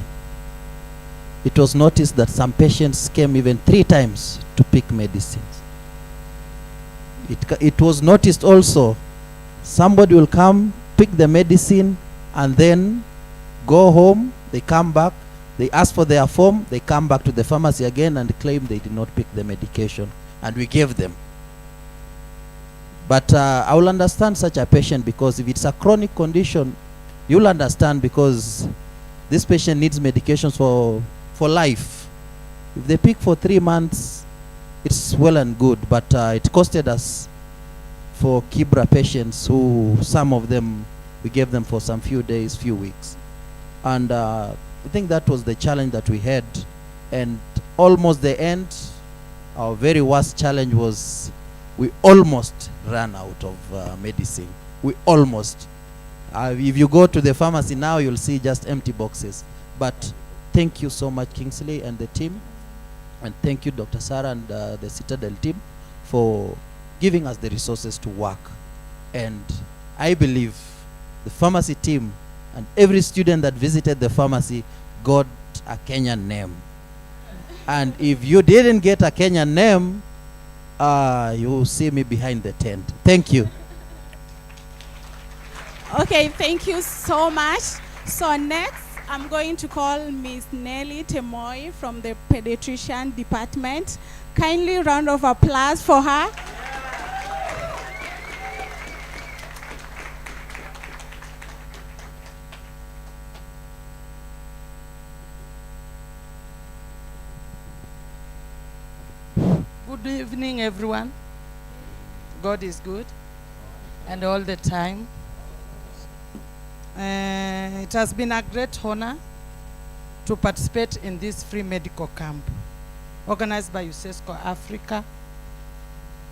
S9: it was noticed that some patients came even 3 times to pick medicines. It was noticed also, somebody will come, pick the medicine, and then go home, they come back, they ask for their form, they come back to the pharmacy again and claim they did not pick the medication, and we gave them. But I will understand such a patient, because if it's a chronic condition, you'll understand, because this patient needs medications for life. If they pick for 3 months, it's well and good, but it costed us for Kibra patients, who some of them, we gave them for some few days, few weeks. And I think that was the challenge that we had. And almost the end, our very worst challenge was we almost ran out of medicine. We almost. If you go to the pharmacy now, you'll see just empty boxes. But thank you so much, Kingsley and the team. And thank you, Dr. Sarah and the Citadel team, for giving us the resources to work. And I believe the pharmacy team and every student that visited the pharmacy got a Kenyan name. And if you didn't get a Kenyan name, you will see me behind the tent. Thank you.
S11: Okay, thank you so much. So next, I'm going to call Miss Nelly Temoy from the pediatrician department. Kindly round of applause for her.
S15: Good evening, everyone. God is good, and all the time. It has been a great honor to participate in this free medical camp organized by UCESCO Africa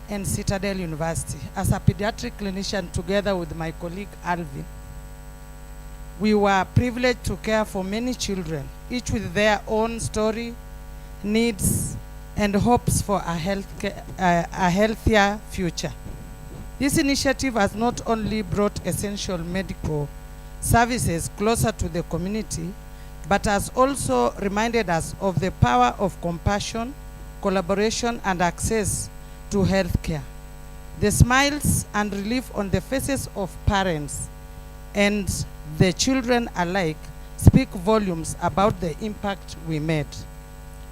S15: and Citadel University. As a pediatric clinician, together with my colleague Alvin, we were privileged to care for many children, each with their own story, needs, and hopes for a healthier future. This initiative has not only brought essential medical services closer to the community, but has also reminded us of the power of compassion, collaboration, and access to healthcare. The smiles and relief on the faces of parents and the children alike speak volumes about the impact we made.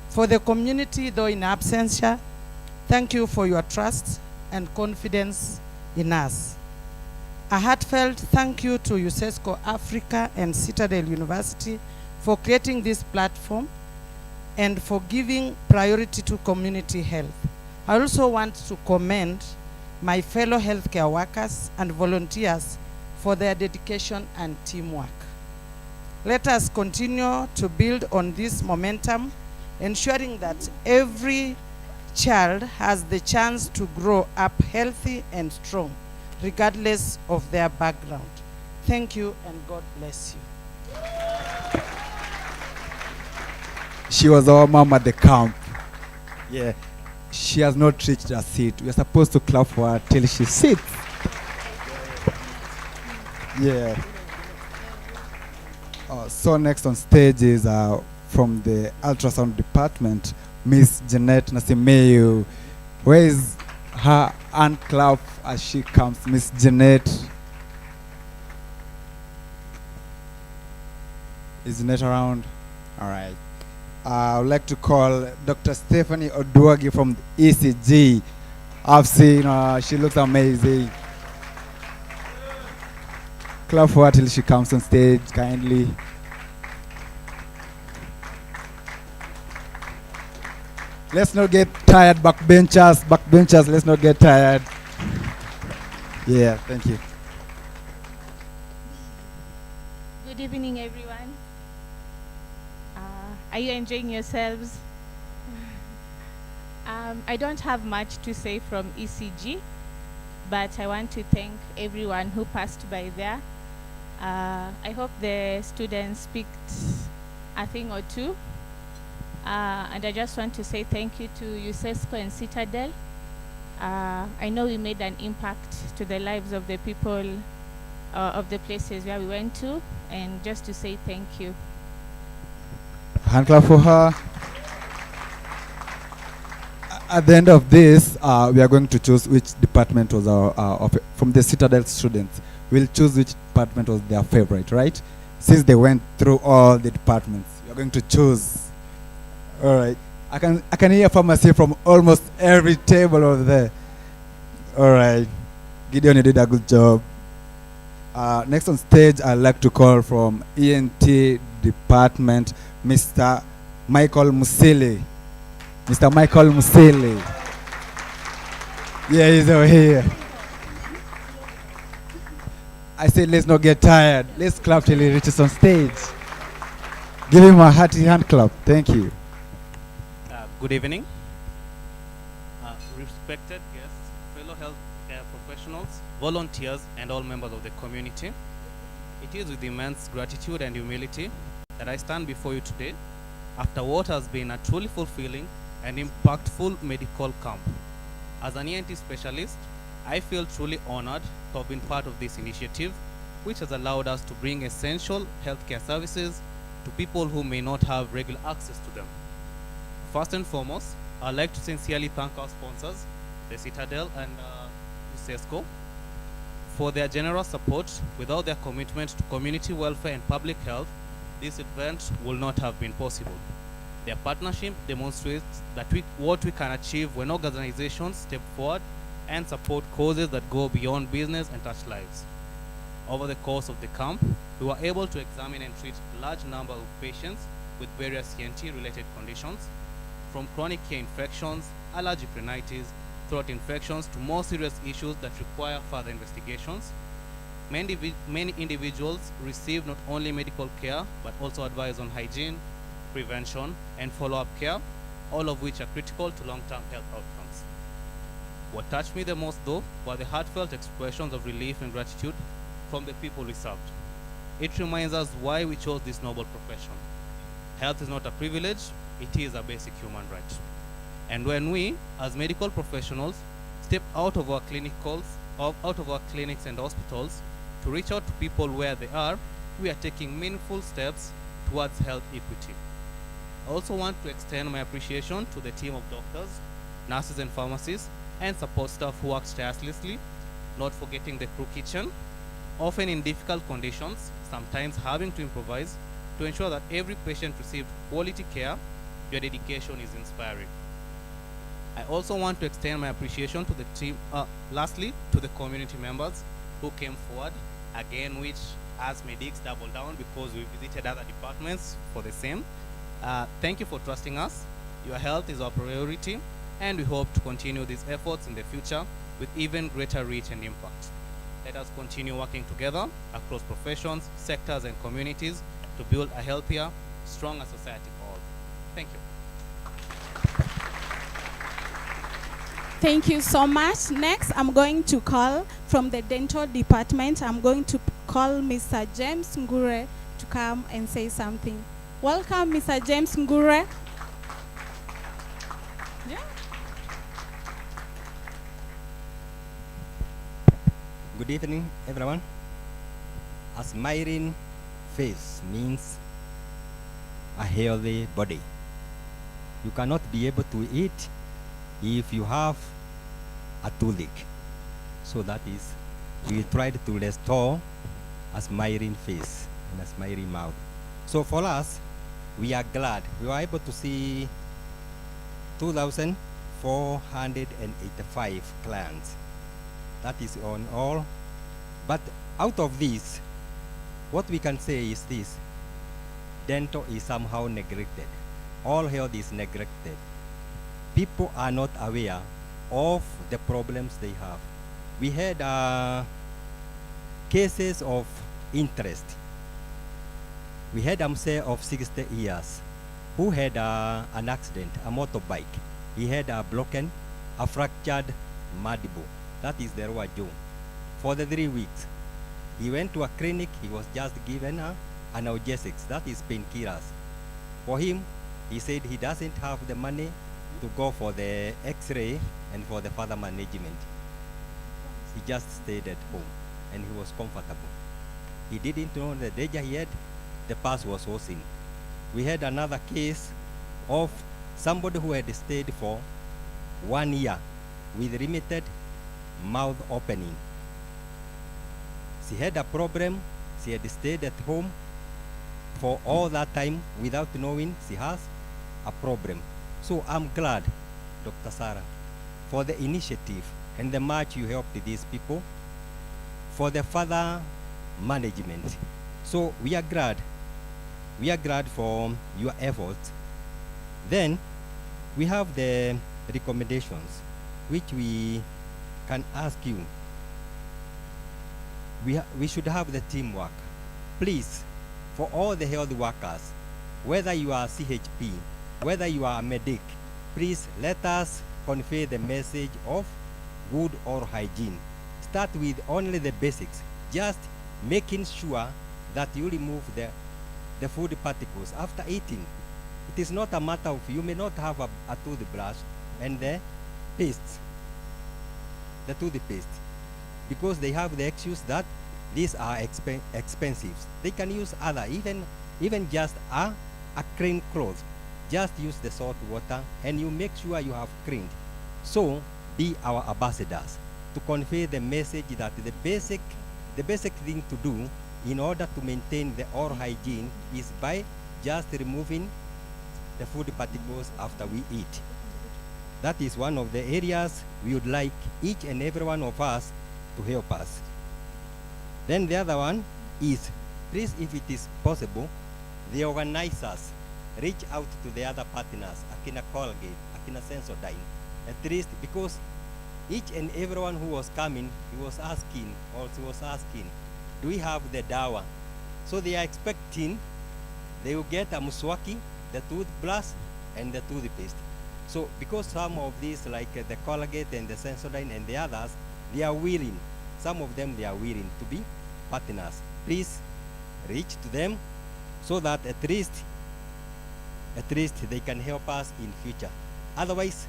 S15: For the community, though in absentia, thank you for your trust and confidence in us. A heartfelt thank you to UCESCO Africa and Citadel University for creating this platform and for giving priority to community health. I also want to commend my fellow healthcare workers and volunteers for their dedication and teamwork. Let us continue to build on this momentum, ensuring that every child has the chance to grow up healthy and strong, regardless of their background. Thank you and God bless you.
S10: She was our mom at the camp. Yeah. She has not reached her seat. We are supposed to clap for her till she sits. Yeah. So next on stage is from the ultrasound department, Miss Jeanette Nasimeyu. Where is her hand clap as she comes, Miss Jeanette? Is Jeanette around? All right. I would like to call Dr. Stephanie Oduagi from ECG. I've seen her, she looks amazing. Clap for her till she comes on stage, kindly. Let's not get tired, backbenchers. Backbenchers, let's not get tired. Yeah, thank you.
S16: Good evening, everyone. Are you enjoying yourselves? I don't have much to say from ECG, but I want to thank everyone who passed by there. I hope the students picked a thing or two. And I just want to say thank you to UCESCO and Citadel. I know we made an impact to the lives of the people of the places where we went to, and just to say thank you.
S10: Hand clap for her. At the end of this, we are going to choose which department was from the Citadel students. We'll choose which department was their favorite, right? Since they went through all the departments, we are going to choose. All right. I can hear pharmacy from almost every table over there. All right. Gideon, you did a good job. Next on stage, I'd like to call from ENT department, Mr. Michael Musili. Mr. Michael Musili. Yeah, he's over here. I said, let's not get tired. Let's clap till he reaches on stage. Give him a hearty hand clap. Thank you.
S17: Good evening. Respected guests, fellow healthcare professionals, volunteers, and all members of the community. It is with immense gratitude and humility that I stand before you today after what has been a truly fulfilling and impactful medical camp. As an ENT specialist, I feel truly honored to have been part of this initiative, which has allowed us to bring essential healthcare services to people who may not have regular access to them. First and foremost, I'd like to sincerely thank our sponsors, the Citadel and UCESCO, for their generous support. Without their commitment to community welfare and public health, this event will not have been possible. Their partnership demonstrates that what we can achieve when organizations step forward and support causes that go beyond business and touch lives. Over the course of the camp, we were able to examine and treat a large number of patients with various ENT-related conditions, from chronic ear infections, allergic rhinitis, throat infections, to more serious issues that require further investigations. Many individuals receive not only medical care, but also advice on hygiene, prevention, and follow-up care, all of which are critical to long-term health outcomes. What touched me the most, though, were the heartfelt expressions of relief and gratitude from the people we served. It reminds us why we chose this noble profession. Health is not a privilege, it is a basic human right. And when we, as medical professionals, step out of our clinics and hospitals to reach out to people where they are, we are taking meaningful steps towards health equity. I also want to extend my appreciation to the team of doctors, nurses and pharmacists, and support staff who worked tirelessly, not forgetting the crew kitchen, often in difficult conditions, sometimes having to improvise to ensure that every patient received quality care. Your dedication is inspiring. I also want to extend my appreciation to the team, lastly, to the community members who came forward, again, which as medics double down because we visited other departments for the same. Thank you for trusting us. Your health is our priority, and we hope to continue these efforts in the future with even greater reach and impact. Let us continue working together across professions, sectors, and communities to build a healthier, stronger society for all. Thank you.
S11: Thank you so much. Next, I'm going to call from the dental department. I'm going to call Mr. James Ngure to come and say something. Welcome, Mr. James Ngure. Yeah.
S18: Good evening, everyone. A smiling face means a healthy body. You cannot be able to eat if you have a toothache. So that is, we tried to restore a smiling face and a smiling mouth. So for us, we are glad we were able to see 2,485 clients. That is on all. But out of this, what we can say is this: dental is somehow neglected. All health is neglected. People are not aware of the problems they have. We had cases of interest. We had a mzee of 60 years who had an accident, a motorbike. He had a fractured mandible. That is the lower jaw. For the 3 weeks, he went to a clinic. He was just given analgesics, that is painkillers. For him, he said he doesn't have the money to go for the x-ray and for the further management. He just stayed at home and he was comfortable. He didn't know the danger he had. The past was worsening. We had another case of somebody who had stayed for 1 year with limited mouth opening. She had a problem. She had stayed at home for all that time without knowing she has a problem. So I'm glad, Dr. Sarah, for the initiative and the much you helped these people for the further management. So we are glad. We are glad for your efforts. Then we have the recommendations which we can ask you. We should have the teamwork. Please, for all the health workers, whether you are CHP, whether you are a medic, please let us convey the message of good oral hygiene. Start with only the basics, just making sure that you remove the food particles after eating. It is not a matter of, you may not have a toothbrush and the toothpaste, because they have the excuse that these are expensive. They can use other, even just a clean cloth. Just use the salt water and you make sure you have cleaned. So be our ambassadors to convey the message that the basic thing to do in order to maintain the oral hygiene is by just removing the food particles after we eat. That is one of the areas we would like each and every one of us to help us. Then the other one is, please, if it is possible, the organizers reach out to the other partners, Akina Colgate, Akina Sensodyne, at least, because each and everyone who was coming, he was asking, do we have the dawa? So they are expecting they will get a muswaki, the toothbrush, and the toothpaste. So because some of these, like the Colgate and the Sensodyne and the others, they are willing, some of them they are willing to be partners. Please reach to them so that at least they can help us in future. Otherwise,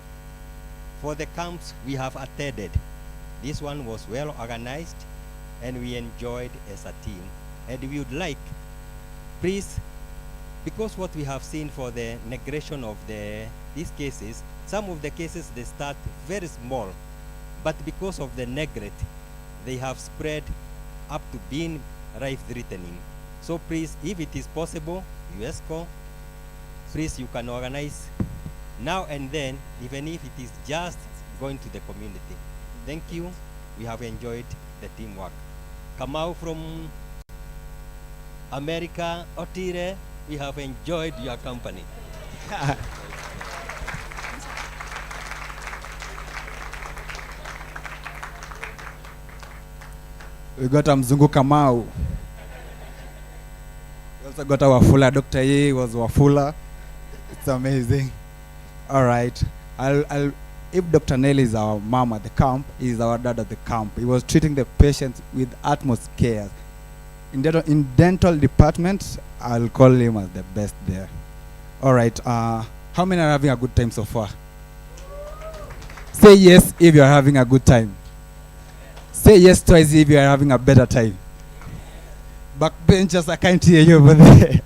S18: for the camps we have attended, this one was well organized and we enjoyed as a team. And we would like, please, because what we have seen for the negation of these cases, some of the cases they start very small, but because of the neglect, they have spread up to being life-threatening. So please, if it is possible, UCESCO, please you can organize now and then, even if it is just going to the community. Thank you. We have enjoyed the teamwork. Kamau from America, Otire, we have enjoyed your company.
S10: We got Mzungu Kamau. We also got our Wafula. Dr. Ye was Wafula. It's amazing. All right. If Dr. Nelly is our mom at the camp, he is our dad at the camp. He was treating the patients with utmost care. In dental department, I'll call him as the best there. All right. How many are having a good time so far? Say yes if you are having a good time. Say yes twice if you are having a better time. Backbenchers, I can't hear you over there.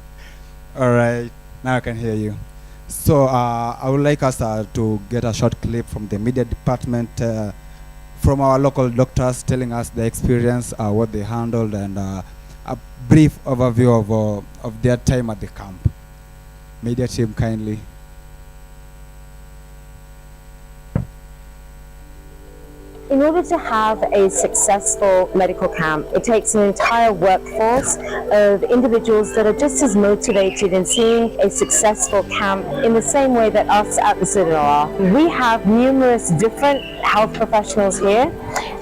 S10: All right. Now I can hear you. So I would like us to get a short clip from the media department, from our local doctors telling us the experience, what they handled, and a brief overview of their time at the camp. Media team, kindly.
S4: In order to have a successful medical camp, it takes an entire workforce of individuals that are just as motivated in seeing a successful camp in the same way that us at the Citadel are. We have numerous different health professionals here,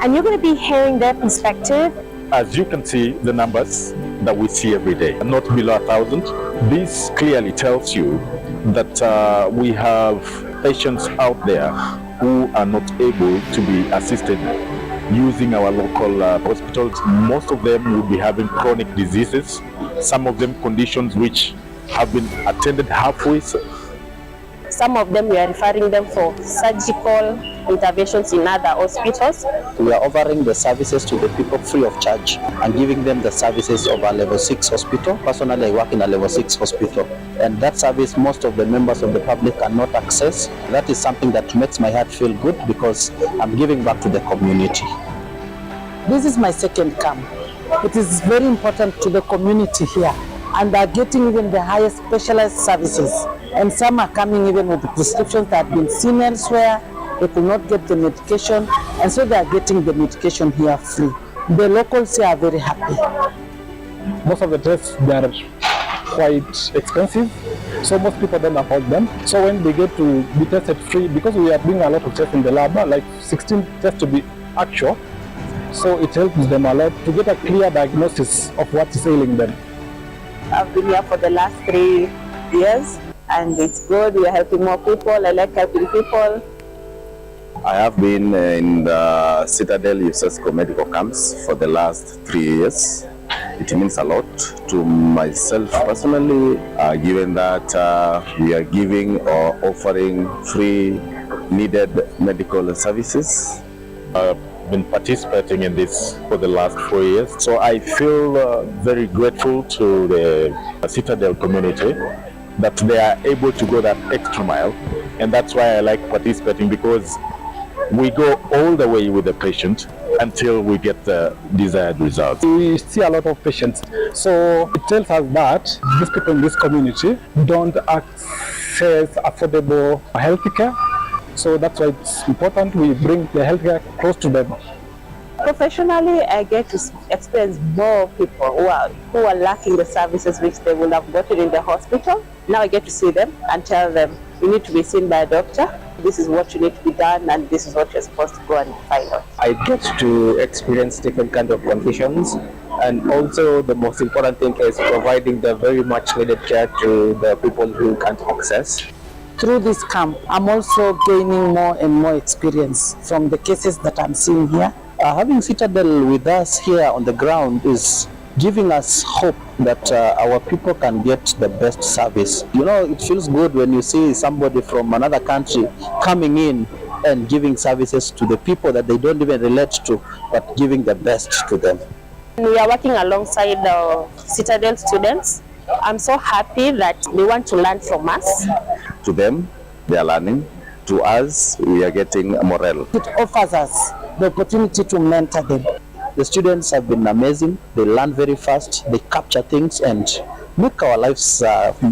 S4: and you're going to be hearing their perspective.
S19: As you can see, the numbers that we see every day are not below 1,000. This clearly tells you that we have patients out there who are not able to be assisted using our local hospitals. Most of them will be having chronic diseases, some of them conditions which have been attended halfway.
S4: Some of them we are referring them for surgical interventions in other hospitals.
S20: We are offering the services to the people free of charge and giving them the services of a level 6 hospital. Personally, I work in a level 6 hospital, and that service most of the members of the public cannot access. That is something that makes my heart feel good because I'm giving back to the community.
S21: This is my second camp. It is very important to the community here, and they are getting even the highest specialized services. And some are coming even with the prescriptions that have been seen elsewhere. They could not get the medication, and so they are getting the medication here free. The locals here are very happy.
S25: Most of the tests, they are quite expensive, so most people don't afford them. So when they get to be tested free, because we are doing a lot of tests in the lab, like 16 tests to be actual, so it helps them a lot to get a clear diagnosis of what is ailing them.
S4: I've been here for the last 3 years, and it's good. We are helping more people. I like helping people.
S24: I have been in the CITADEL-UCESCO medical camps for the last 3 years. It means a lot to myself personally, given that we are giving or offering free needed medical services.
S19: I've been participating in this for the last 4 years, so I feel very grateful to the Citadel community that they are able to go that extra mile, and that's why I like participating, because we go all the way with the patient until we get the desired results.
S25: We see a lot of patients, so it tells us that these people in this community don't access affordable healthcare. So that's why it's important we bring the healthcare close to them.
S4: Professionally, I get to experience more people who are lacking the services which they would have gotten in the hospital. Now I get to see them and tell them, you need to be seen by a doctor. This is what you need to be done, and this is what you're supposed to go and find out.
S20: I get to experience different kinds of conditions, and also the most important thing is providing the very much needed care to the people who can't access.
S21: Through this camp, I'm also gaining more and more experience from the cases that I'm seeing here.
S20: Having Citadel with us here on the ground is giving us hope that our people can get the best service. You know, it feels good when you see somebody from another country coming in and giving services to the people that they don't even relate to, but giving the best to them.
S4: We are working alongside the Citadel students. I'm so happy that they want to learn from us.
S24: To them, they are learning. To us, we are getting morale.
S21: It offers us the opportunity to mentor them.
S20: The students have been amazing. They learn very fast. They capture things and make our lives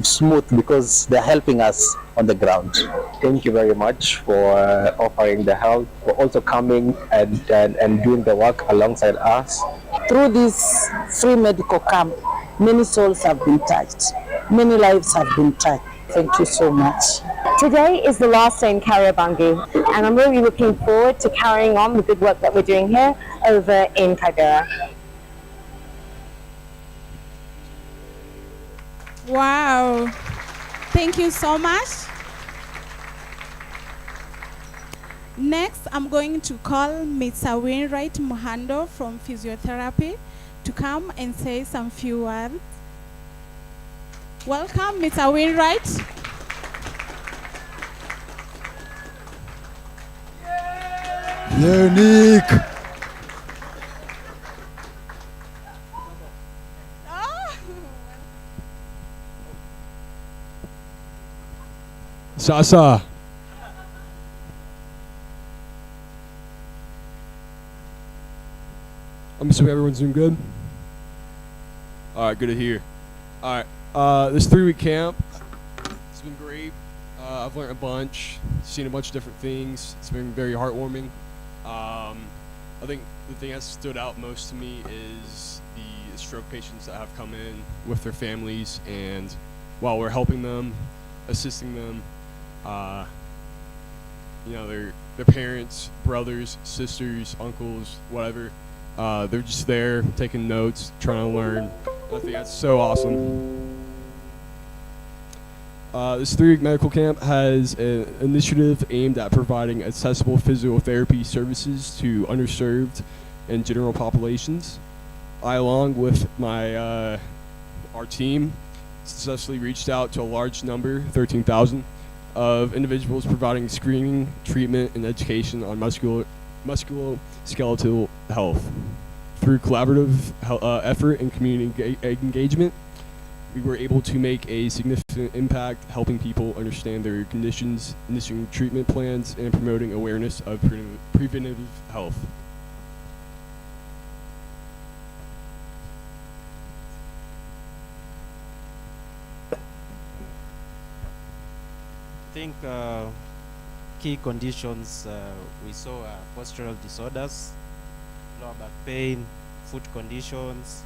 S20: smooth because they're helping us on the ground.
S2: Thank you very much for offering the help, for also coming and doing the work alongside us.
S21: Through this free medical camp, many souls have been touched. Many lives have been touched. Thank you so much.
S4: Today is the last day in Kariobangi, and I'm really looking forward to carrying on the good work that we're doing here over in Kagera.
S11: Wow. Thank you so much. Next, I'm going to call Mr. Wainwright Muhando from physiotherapy to come and say some few words. Welcome, Mr. Wainwright.
S3: Unique. Sasa. I'm assuming everyone's doing good. All right, good to hear. All right, this 3-week camp, it's been great. I've learned a bunch, seen a bunch of different things. It's been very heartwarming. I think the thing that stood out most to me is the stroke patients that have come in with their families, and while we're helping them, assisting them, you know, their parents, brothers, sisters, uncles, whatever, they're just there taking notes, trying to learn. I think that's so awesome. This 3-week medical camp has an initiative aimed at providing accessible physiotherapy services to underserved and general populations. I, along with our team, successfully reached out to a large number, 13,000, of individuals providing screening, treatment, and education on musculoskeletal health. Through collaborative effort and community engagement, we were able to make a significant impact helping people understand their conditions, initiating treatment plans, and promoting awareness of preventative health.
S5: I think key conditions we saw postural disorders, lower back pain, foot conditions,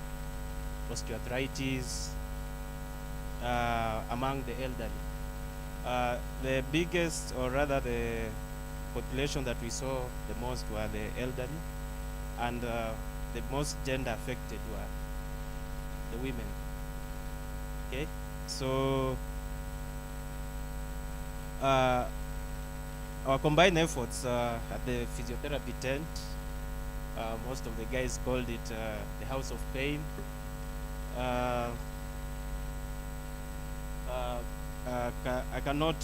S5: osteoarthritis, among the elderly. The biggest, or rather the population that we saw the most were the elderly, and the most gender affected were the women. Okay, so our combined efforts at the physiotherapy tent, most of the guys called it the house of pain. I cannot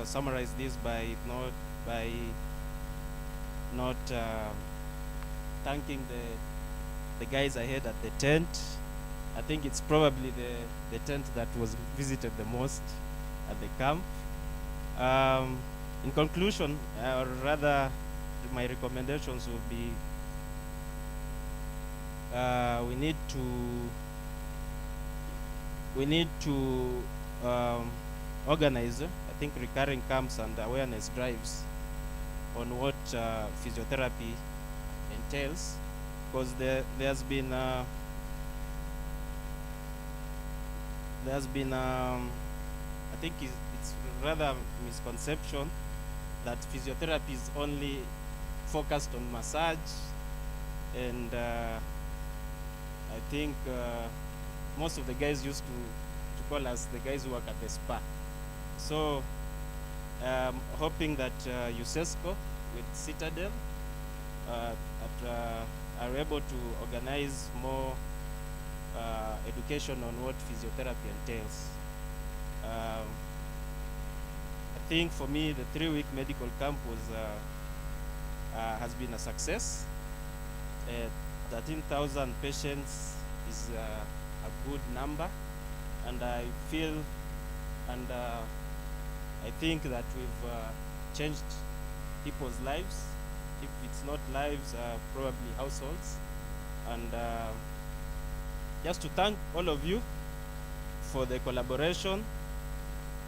S5: summarize this by not thanking the guys I had at the tent. I think it's probably the tent that was visited the most at the camp. In conclusion, or rather, my recommendations would be we need to organize, I think, recurring camps and awareness drives on what physiotherapy entails, because there's been I think it's rather misconception that physiotherapy is only focused on massage, and I think most of the guys used to call us the guys who work at the spa. So hoping that UCESCO with Citadel are able to organize more education on what physiotherapy entails. I think for me the 3-week medical camp has been a success. 13,000 patients is a good number, and I feel and I think that we've changed people's lives If it's not lives, probably households. And just to thank all of you for the collaboration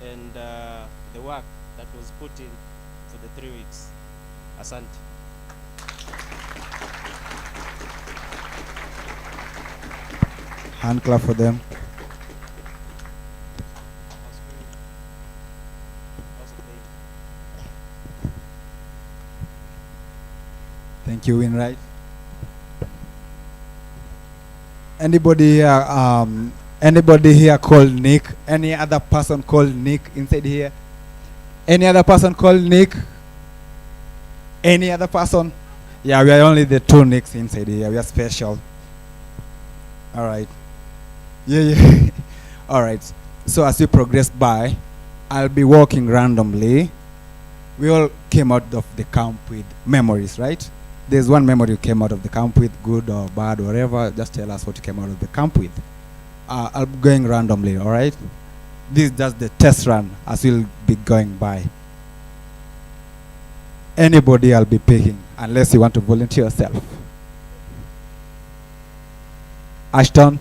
S5: and the work that was put in for the 3 weeks. Asante.
S10: Hand clap for them. Thank you, Winright. Anybody here called Nick? Any other person called Nick inside here? Any other person called Nick? Any other person? Yeah, we are only the 2 Nicks inside here. We are special. All right. Yeah. All right. So as we progress by, I'll be walking randomly. We all came out of the camp with memories, right? There's one memory you came out of the camp with, good or bad, whatever. Just tell us what you came out of the camp with. I'll be going randomly, all right? This is just the test run as we'll be going by. Anybody I'll be picking, unless you want to volunteer yourself. Ashton,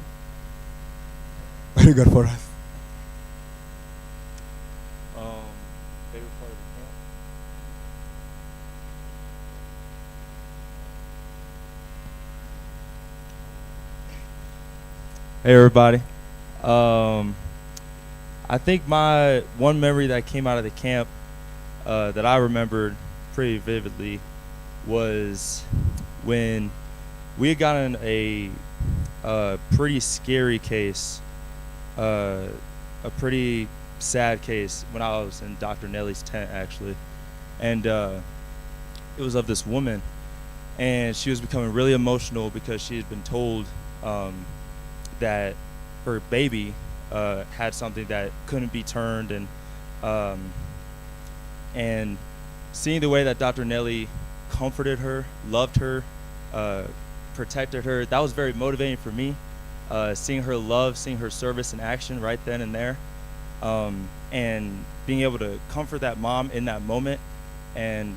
S10: what do you got for us?
S1: Favorite part of the camp? Hey everybody. I think my one memory that came out of the camp that I remembered pretty vividly was when we had gotten a pretty scary case, a pretty sad case when I was in Dr. Nelly's tent actually, and it was of this woman, and she was becoming really emotional because she had been told that her baby had something that couldn't be turned, and seeing the way that Dr. Nelly comforted her, loved her, protected her, that was very motivating for me. Seeing her love, seeing her service in action right then and there, and being able to comfort that mom in that moment and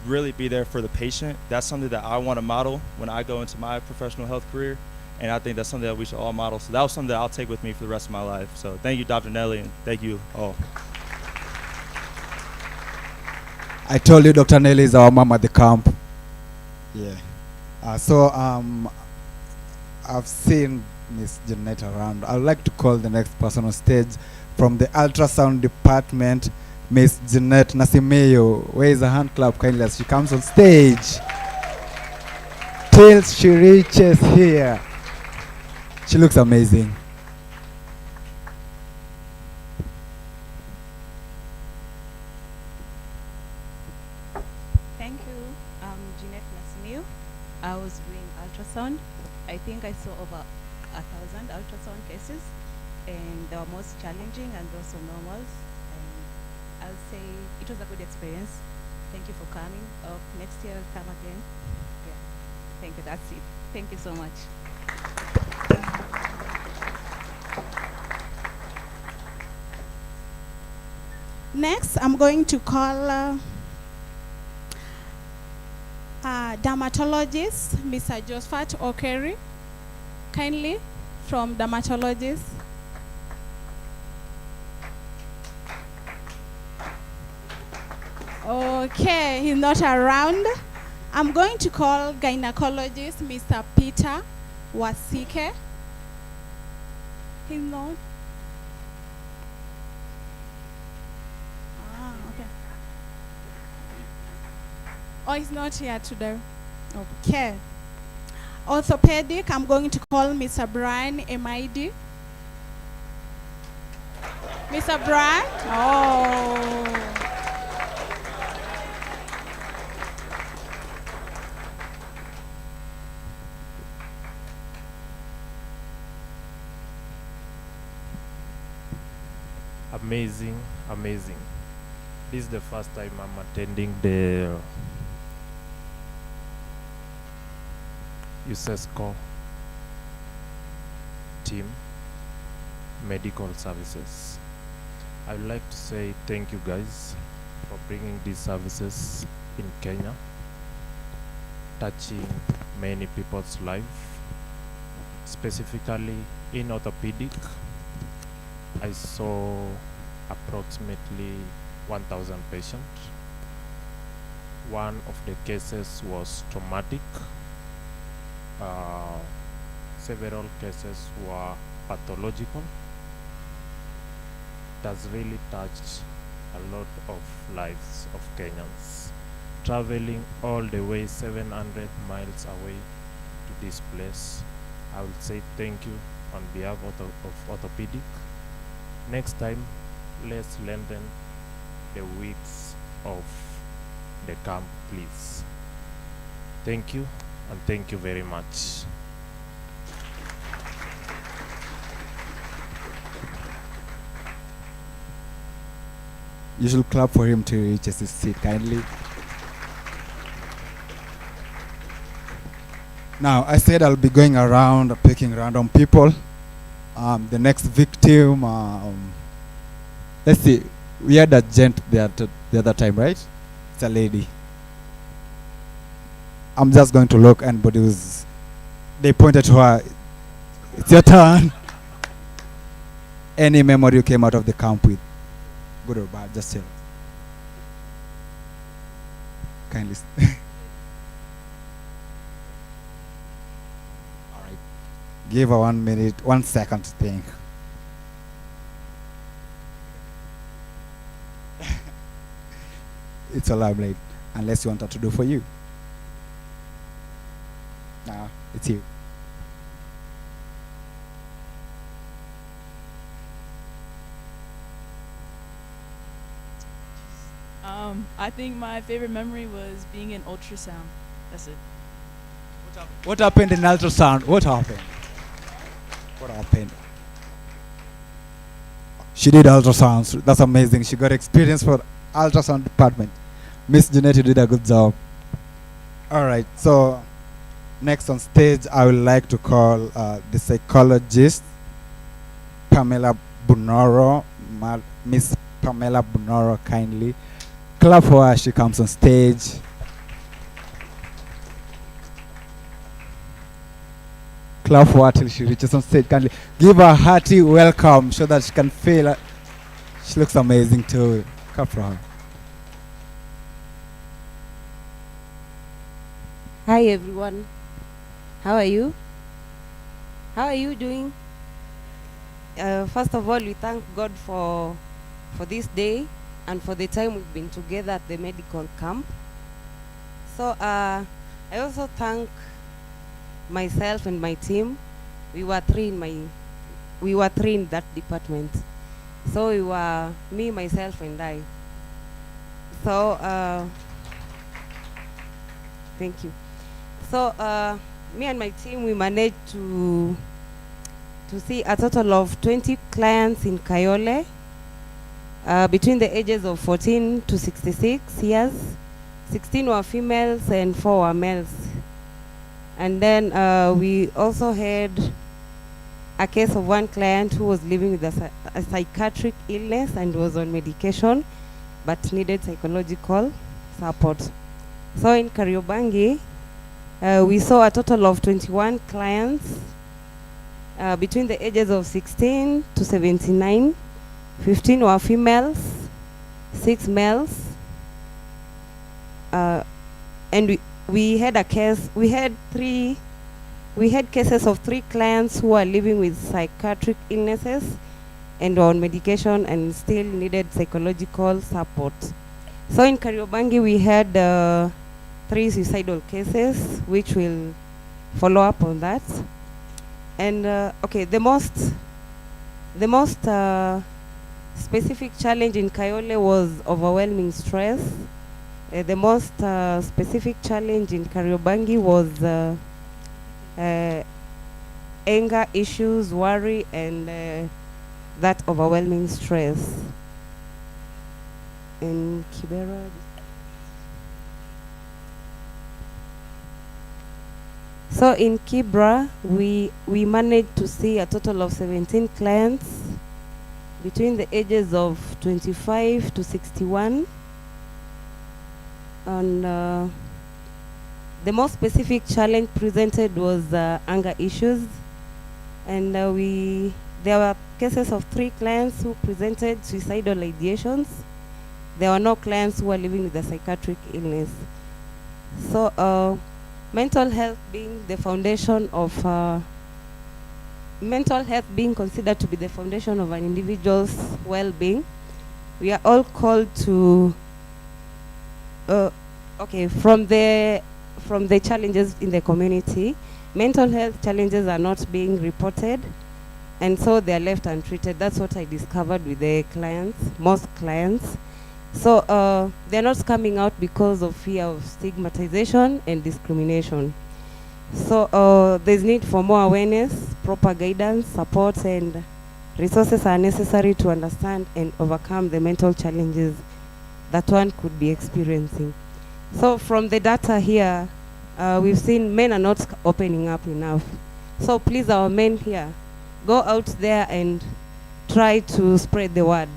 S1: really be there for the patient, that's something that I want to model when I go into my professional health career. And I think that's something that we should all model. So that was something that I'll take with me for the rest of my life. So thank you, Dr. Nelly, and thank you all.
S10: I told you Dr. Nelly is our mom at the camp. Yeah. I've seen Miss Jeanette around. I'd like to call the next person on stage from the ultrasound department, Miss Jeanette Nasimeo. Where is a hand clap kindly as she comes on stage? Till she reaches here. She looks amazing.
S14: Thank you. I'm Jeanette Nasimio. I was doing ultrasound. I think I saw over 1,000 ultrasound cases, and they were most challenging and also normals. And I'll say it was a good experience. Thank you for coming. Next year I'll come again. Yeah. Thank you. That's it. Thank you so much.
S11: Next, I'm going to call dermatologist, Mr. Josephat Okeri, kindly from dermatologist. Okay, he's not around. I'm going to call gynecologist, Mr. Peter Wasike. He's not. Okay. Oh, he's not here today. Okay. Orthopedic, I'm going to call Mr. Brian Emaidi. Mr. Brian? Oh.
S6: Amazing, amazing. This is the first time I'm attending the UCESCO team medical services. I would like to say thank you guys for bringing these services in Kenya. touching many people's life. Specifically in orthopedic, I saw approximately 1,000 patients. One of the cases was traumatic. Several cases were pathological. It has really touched a lot of lives of Kenyans, traveling all the way 700 miles away to this place. I will say thank you on behalf of orthopedic. Next time, let's lengthen the weeks of the camp, please. Thank you, and thank you very much.
S10: You should clap for him to reach his seat kindly. Now, I said I'll be going around picking random people. The next victim, let's see, we had a gent there the other time, right? It's a lady. I'm just going to look, and but they pointed to her. It's your turn. Any memory you came out of the camp with, good or bad, just tell. Kindly. All right. Give her 1 minute, 1 second to think. It's a lab late, unless you want her to do for you. Nah, it's you.
S7: I think my favorite memory was being in ultrasound. That's it.
S10: What happened in ultrasound? What happened? What happened? She did ultrasounds. That's amazing. She got experience for ultrasound department. Miss Jeanette, you did a good job. All right. So next on stage, I would like to call the psychologist, Pamela Bunoro. Miss Pamela Bunoro, kindly. Clap for her as she comes on stage. Clap for her till she reaches on stage. Kindly give her a hearty welcome so that she can feel it. She looks amazing too. Clap for her.
S8: Hi everyone. How are you? How are you doing? First of all, we thank God for this day and for the time we've been together at the medical camp. So I also thank myself and my team. We were three in that department. So we were me, myself, and I. So thank you. So me and my team, we managed to see a total of 20 clients in Kayole between the ages of 14 to 66 years. 16 were females and 4 were males. And then we also had a case of one client who was living with a psychiatric illness and was on medication but needed psychological support. So in Kariobangi, we saw a total of 21 clients between the ages of 16 to 79. 15 were females, 6 males, and we had cases of 3 clients who are living with psychiatric illnesses and on medication and still needed psychological support. So in Kariobangi, we had 3 suicidal cases, which will follow up on that. And okay, the most specific challenge in Kayole was overwhelming stress. The most specific challenge in Kariobangi was anger issues, worry, and that overwhelming stress. In Kibera, so in Kibra, we managed to see a total of 17 clients between the ages of 25 to 61. And The most specific challenge presented was anger issues, and there were cases of 3 clients who presented suicidal ideations. There were no clients who were living with a psychiatric illness. So mental health being the foundation of mental health being considered to be the foundation of an individual's well-being, we are all called to from the challenges in the community. Mental health challenges are not being reported, and so they are left untreated. That's what I discovered with the clients, most clients. So they're not coming out because of fear of stigmatization and discrimination. So there's need for more awareness, proper guidance, support, and resources are necessary to understand and overcome the mental challenges that one could be experiencing. So from the data here, we've seen men are not opening up enough. So please, our men here, go out there and try to spread the word.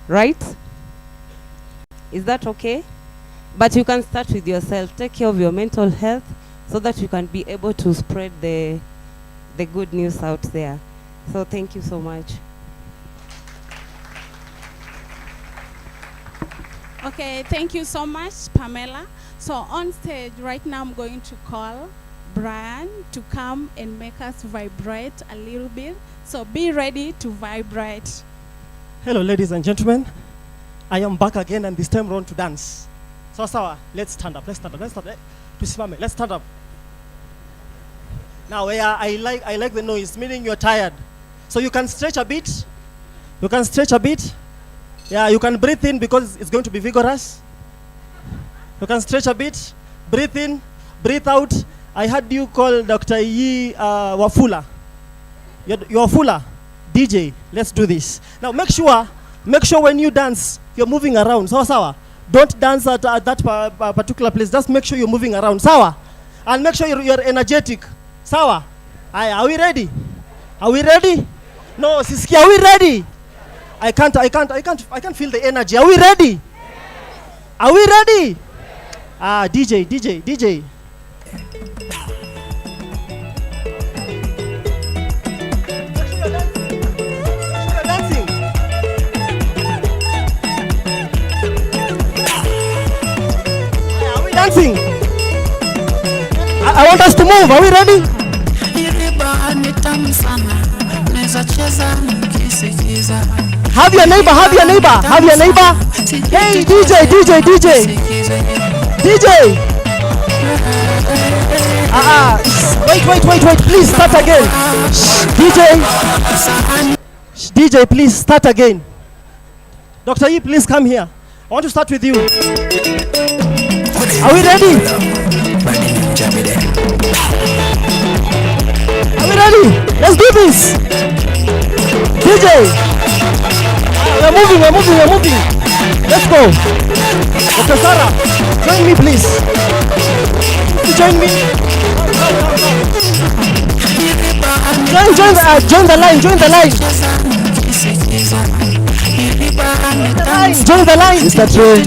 S8: Right? Is that okay? But you can start with yourself. Take care of your mental health so that you can be able to spread the good news out there. So thank you so much.
S11: Okay, thank you so much, Pamela. So on stage right now, I'm going to call Brian to come and make us vibrate a little bit. So be ready to vibrate.
S9: Hello, ladies and gentlemen. I am back again, and this time round to dance. So, sawa, let's stand up. Let's stand up. Let's stand up. Let's stand up. Now, I like the noise, meaning you're tired. So you can stretch a bit. You can stretch a bit. Yeah, you can breathe in because it's going to be vigorous. You can stretch a bit. Breathe in, breathe out. I heard you call Dr. Yi Wafula. You're Wafula. DJ, let's do this. Now, make sure when you dance, you're moving around. Sawa. Don't dance at that particular place. Just make sure you're moving around. Sawa. And make sure you're energetic. Sawa. Are we ready? Are we ready? No, Siski, are we ready? I can't feel the energy. Are we ready? Are we ready? DJ. Dancing. I want us to move. Are we ready? Have your neighbor. Hey, DJ. Wait. Please start again. DJ, please start again. Dr. E, please come here. I want to start with you. Are we ready? Are we ready? Let's do this. DJ. We're moving. Let's go. Dr. Sarah, join me, please. Join me. Join the line. Join the line.
S12: It's the train.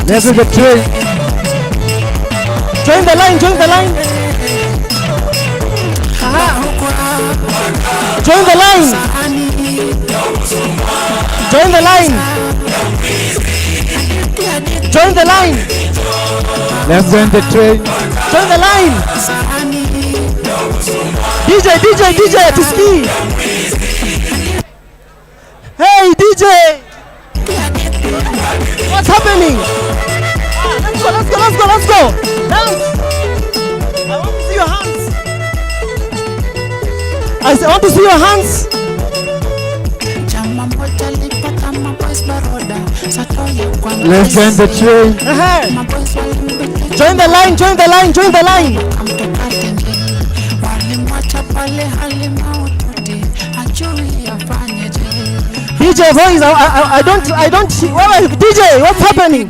S12: There's the train.
S9: Join the line. Join the line.
S12: Let's join the train.
S9: Join the line. DJ to ski. Hey, DJ. What's happening? Let's go. Dance. I want to see your hands. I want to see your hands.
S12: Let's join the train.
S9: Join the line. DJ voice, I don't see. DJ, what's happening?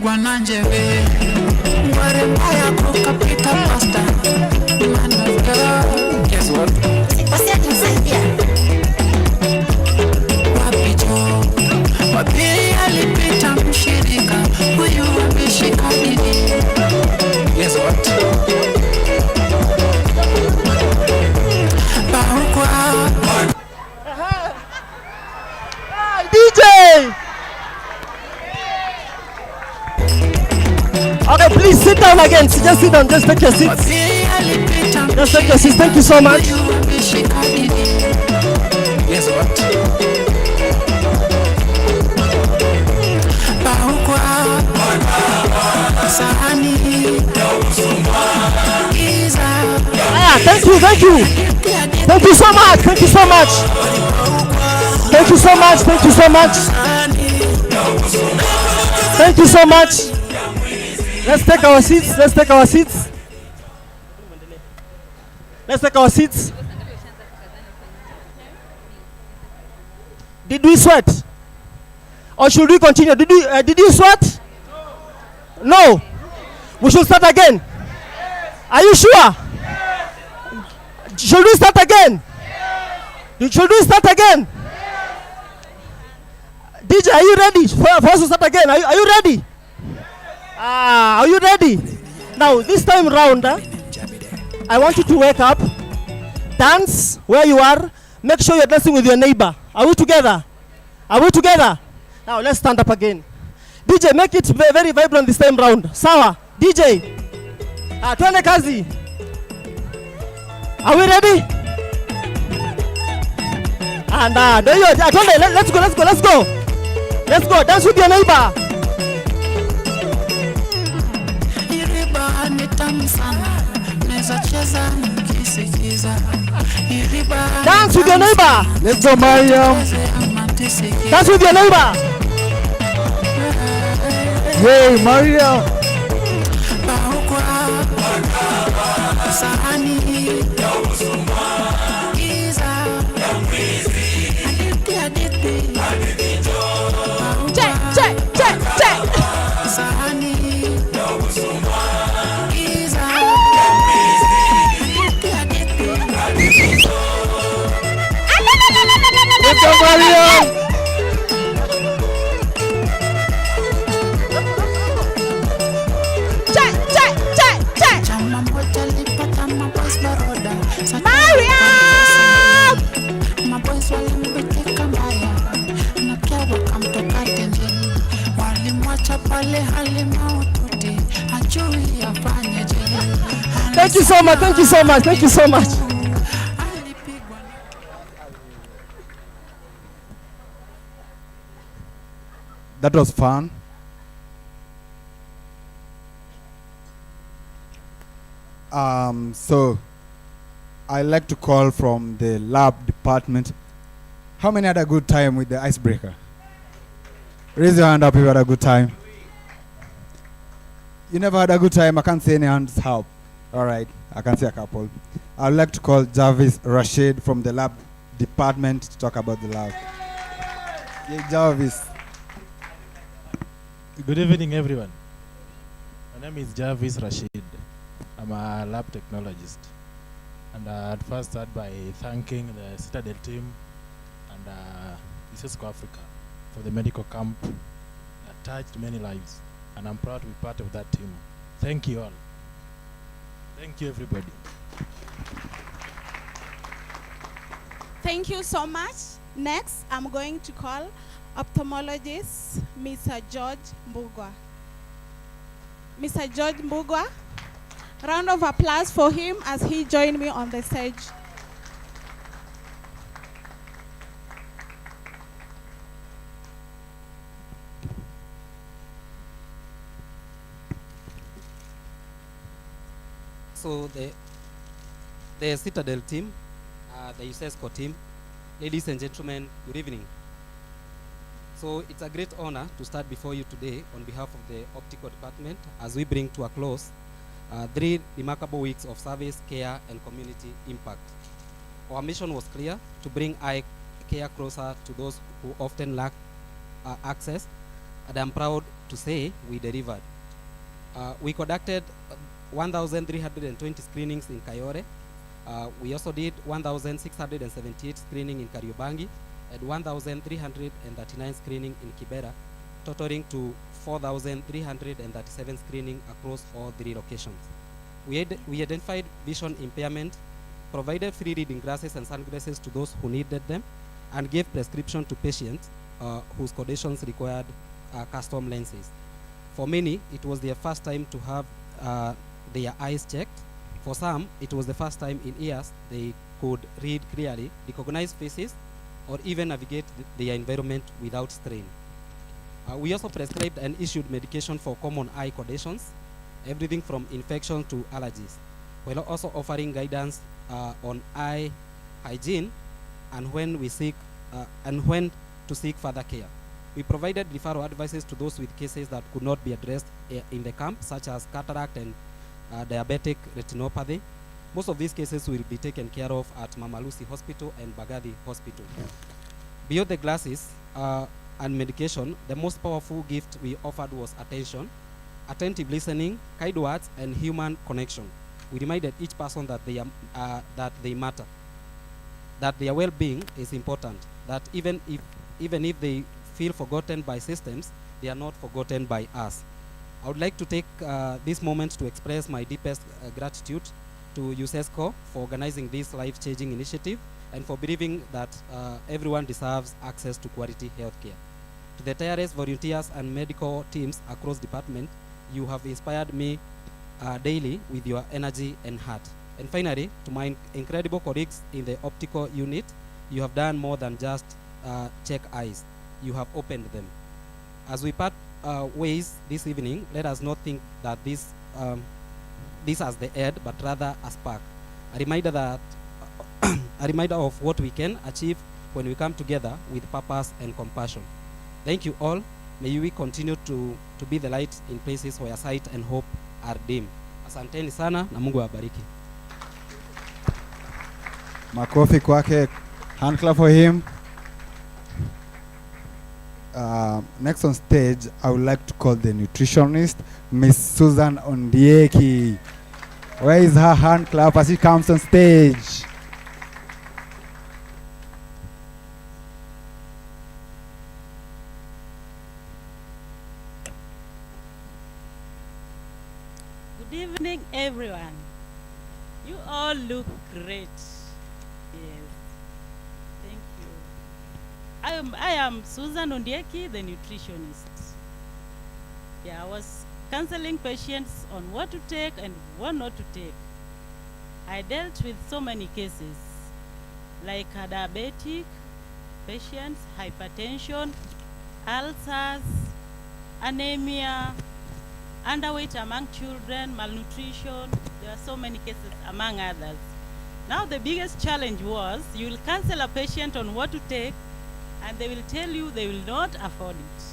S13: Guess what? Guess what?
S9: Please sit down again. Just sit down. Just take your seats. Just take your seats. Thank you so much.
S13: Guess what?
S9: Thank you. Thank you. Thank you so much. Thank you so much. Thank you so much. Thank you so much. Thank you so much. Let's take our seats. Let's take our seats. Let's take our seats. Did we sweat? Or should we continue? Did you sweat? No. We should start again. Are you sure? Should we start again? Should we start again? DJ, are you ready for us to start again? Are you ready? Are you ready? Now, this time round, I want you to wake up, dance where you are, make sure you're dancing with your neighbor. Are we together? Are we together? Now, let's stand up again. DJ, make it very vibrant this time round. Sawa, DJ. Twende kazi. Are we ready? And let's go. Let's go. Dance with your neighbor. Dance with your neighbor.
S12: Let's go, Mariam.
S9: Dance with your neighbor.
S12: Yay, Mariam. Let's go, Mariam.
S9: Thank you so much. Thank you so much. Thank you so much.
S10: That was fun. So I like to call from the lab department. How many had a good time with the icebreaker? Raise your hand up if you had a good time. You never had a good time? I can't see any hands up. All right, I can see a couple. I'd like to call Jarvis Rashid from the lab department to talk about the lab. Yeah, Jarvis.
S15: Good evening, everyone. My name is Jarvis Rashid. I'm a lab technologist. And I'd first start by thanking the Citadel team and UCESCO Africa for the medical camp that touched many lives. And I'm proud to be part of that team. Thank you all. Thank you, everybody.
S11: Thank you so much. Next, I'm going to call ophthalmologist Mr. George Mbugwa. Mr. George Mbugwa, round of applause for him as he joined me on the stage.
S16: So the Citadel team, the UCESCO team, ladies and gentlemen, good evening. So it's a great honor to start before you today on behalf of the optical department as we bring to a close 3 remarkable weeks of service, care, and community impact. Our mission was clear: to bring eye care closer to those who often lack access, and I'm proud to say we delivered. We conducted 1,320 screenings in Kayore. We also did 1,678 screening in Kariobangi and 1,339 screening in Kibera, totaling to 4,337 screening across all 3 locations. We identified vision impairment, provided free reading glasses and sunglasses to those who needed them, and gave prescription to patients whose conditions required custom lenses. For many, it was their first time to have their eyes checked. For some, it was the first time in years they could read clearly, recognize faces, or even navigate their environment without strain. We also prescribed and issued medication for common eye conditions, everything from infection to allergies, while also offering guidance on eye hygiene and when to seek further care. We provided referral advices to those with cases that could not be addressed in the camp, such as cataract and diabetic retinopathy. Most of these cases will be taken care of at Mama Lucy Hospital and Bagathi Hospital. Beyond the glasses and medication, the most powerful gift we offered was attention, attentive listening, kind words, and human connection. We reminded each person that they matter, that their well-being is important, that even if they feel forgotten by systems, they are not forgotten by us. I would like to take this moment to express my deepest gratitude to UCESCO for organizing this life-changing initiative and for believing that everyone deserves access to quality healthcare. To the tireless volunteers and medical teams across department, you have inspired me daily with your energy and heart. And finally, to my incredible colleagues in the optical unit, you have done more than just check eyes. You have opened them. As we part ways this evening, let us not think that this as the end, but rather a spark. A reminder that a reminder of what we can achieve when we come together with purpose and compassion. Thank you all. May we continue to be the light in places where sight and hope are dim. Asanteni sana na Mungu awabariki.
S10: Makofi kwake. Hand clap for him. Next on stage, I would like to call the nutritionist, Miss Susan Ondieki. Where is her hand clap as she comes on stage?
S13: Good evening, everyone. You all look great. Yes. Thank you. I am Susan Ondieki, the nutritionist. Yeah, I was counseling patients on what to take and what not to take. I dealt with so many cases, like diabetic patients, hypertension, ulcers, anemia, underweight among children, malnutrition. There are so many cases among others. Now the biggest challenge was you will counsel a patient on what to take and they will tell you they will not afford it.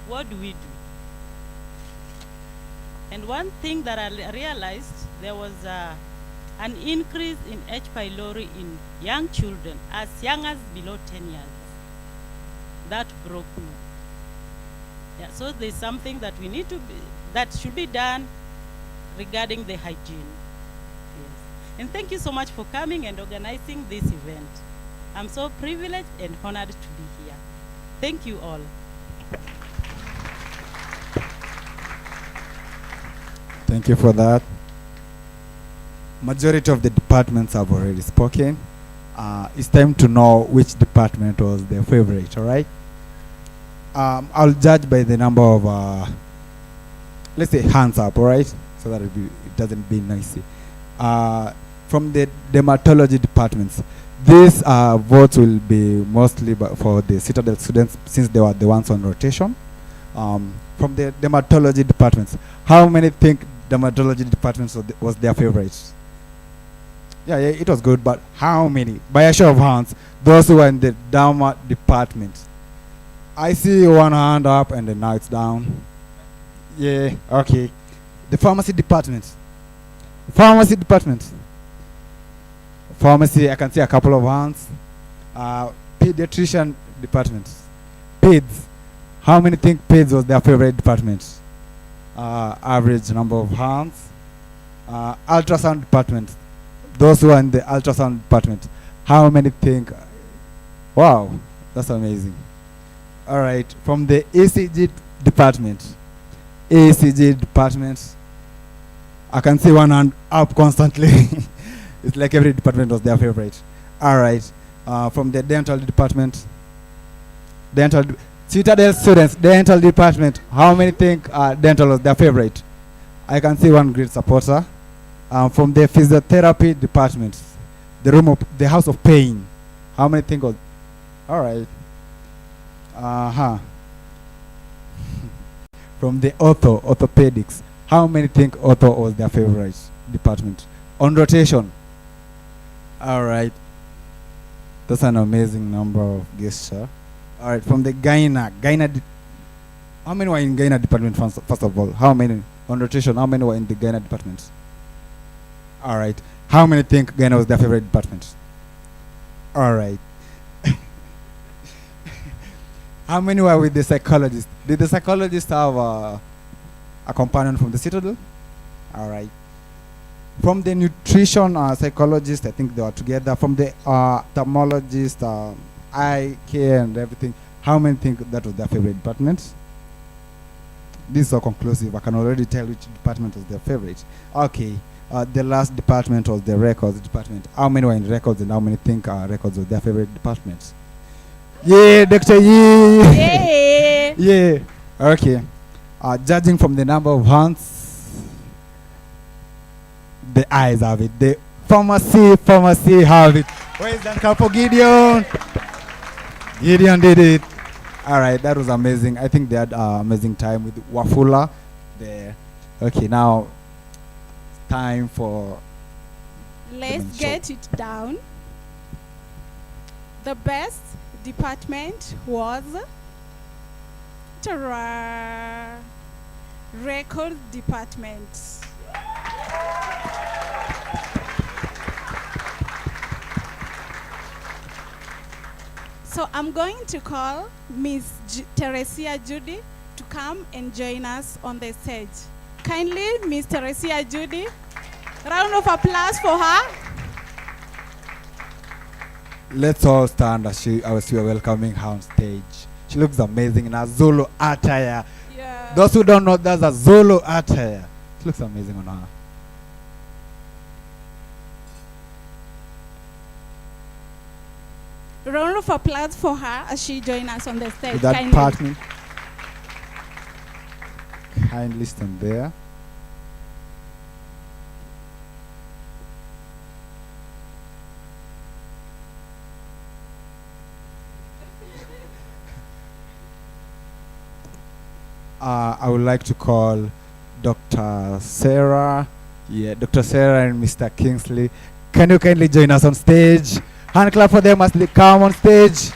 S13: What do we do? And one thing that I realized, there was an increase in H. pylori in young children as young as below 10 years. That broke me. Yeah, so there's something that we need to be, that should be done regarding the hygiene. Yes. And thank you so much for coming and organizing this event. I'm so privileged and honored to be here. Thank you all.
S10: Thank you for that. Majority of the departments have already spoken. It's time to know which department was their favorite, all right? I'll judge by the number of, let's say, hands up, all right? So that it doesn't be noisy. From the dermatology departments, these votes will be mostly for the Citadel students since they were the ones on rotation. From the dermatology departments, how many think dermatology departments was their favorite? Yeah, it was good, but how many? By a show of hands, those who are in the derma department. I see one hand up and then now it's down. Yeah, okay. The pharmacy department. Pharmacy department. Pharmacy, I can see a couple of hands. Pediatrician department. Peds. How many think peds was their favorite department? Average number of hands. Ultrasound department. Those who are in the ultrasound department, how many think? Wow, that's amazing. All right, from the ECG department. ECG department. I can see one hand up constantly. It's like every department was their favorite. All right, from the dental department. Citadel students, dental department. How many think dental was their favorite? I can see one great supporter. From the physiotherapy department, the house of pain. How many think of? All right. From the orthopedics, how many think ortho was their favorite department? On rotation. All right. That's an amazing number of guests, sir. All right, from the Gyna. How many were in Gyna department first of all? How many? On rotation, how many were in the Gyna department? All right. How many think Gyna was their favorite department? All right. How many were with the psychologist? Did the psychologist have a companion from the Citadel? All right. From the nutrition psychologist, I think they were together. From the ophthalmologist, eye care and everything, how many think that was their favorite department? This is so conclusive. I can already tell which department was their favorite. Okay. The last department was the records department. How many were in records and how many think records was their favorite department? Yeah, Dr. Yeah. Yeah. Okay. Judging from the number of hands, the eyes have it. The pharmacy have it. Where is that for Gideon? Gideon did it. All right, that was amazing. I think they had amazing time with Wafula there. Okay, now time for.
S11: Let's get it down. The best department was record department. So I'm going to call Miss Teresia Judy to come and join us on the stage. Kindly, Miss Teresia Judy, round of applause for her.
S10: Let's all stand as we are welcoming her on stage. She looks amazing in a Zulu attire.
S11: Yeah.
S10: Those who don't know, that's a Zulu attire. She looks amazing on her.
S11: Round of applause for her as she joins us on the stage.
S10: With that
S11: Kindly.
S10: department. Kindly stand there. I would like to call Dr. Sarah. Yeah, Dr. Sarah and Mr. Kingsley. Can you kindly join us on stage? Hand clap for them as they come on stage.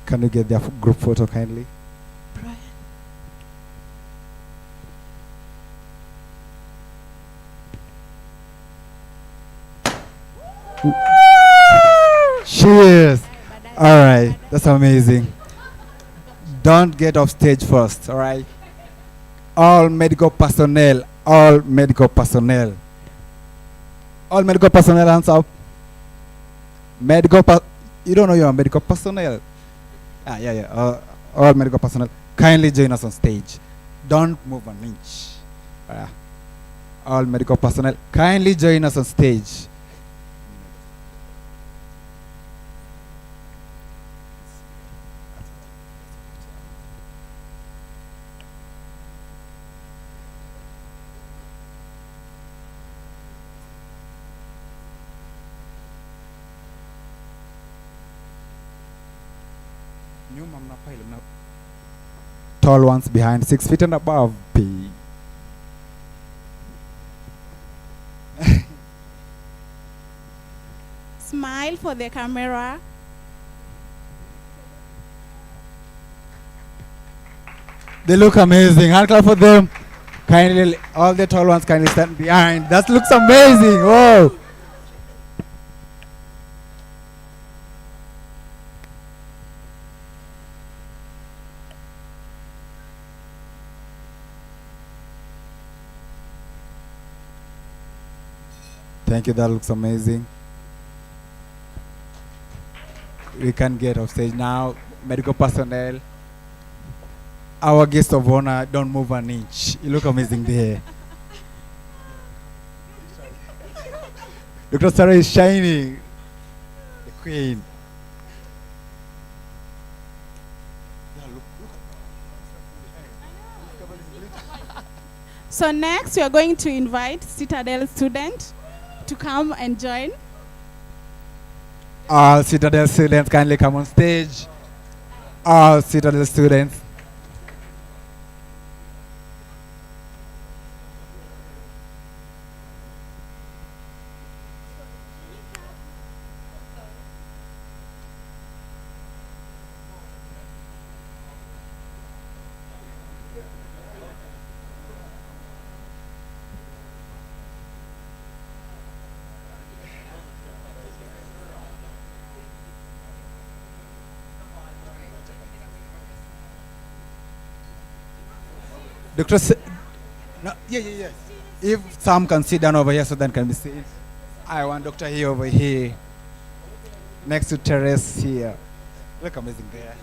S10: Can you get their group photo kindly? Cheers. All right, that's amazing. Don't get off stage first, all right? All medical personnel, all medical personnel. All medical personnel, hands up. You don't know you're a medical personnel. Yeah. All medical personnel, kindly join us on stage. Don't move an inch. All medical personnel, kindly join us on stage. Tall ones behind, 6 feet and above.
S11: Smile for the camera.
S10: They look amazing. Hand clap for them. Kindly, all the tall ones kindly stand behind. That looks amazing. Whoa. Thank you, that looks amazing. we can get off stage now. Medical personnel. Our guest of honor, don't move an inch. You look amazing there. Dr. Sarah is shining. The queen.
S11: So next, we are going to invite Citadel student to come and join.
S10: All Citadel students kindly come on stage. All Citadel students. Dr. No, yeah. If some can sit down over here so then can be seen. I want Dr. here over here. Next to Terrace here. Look amazing there.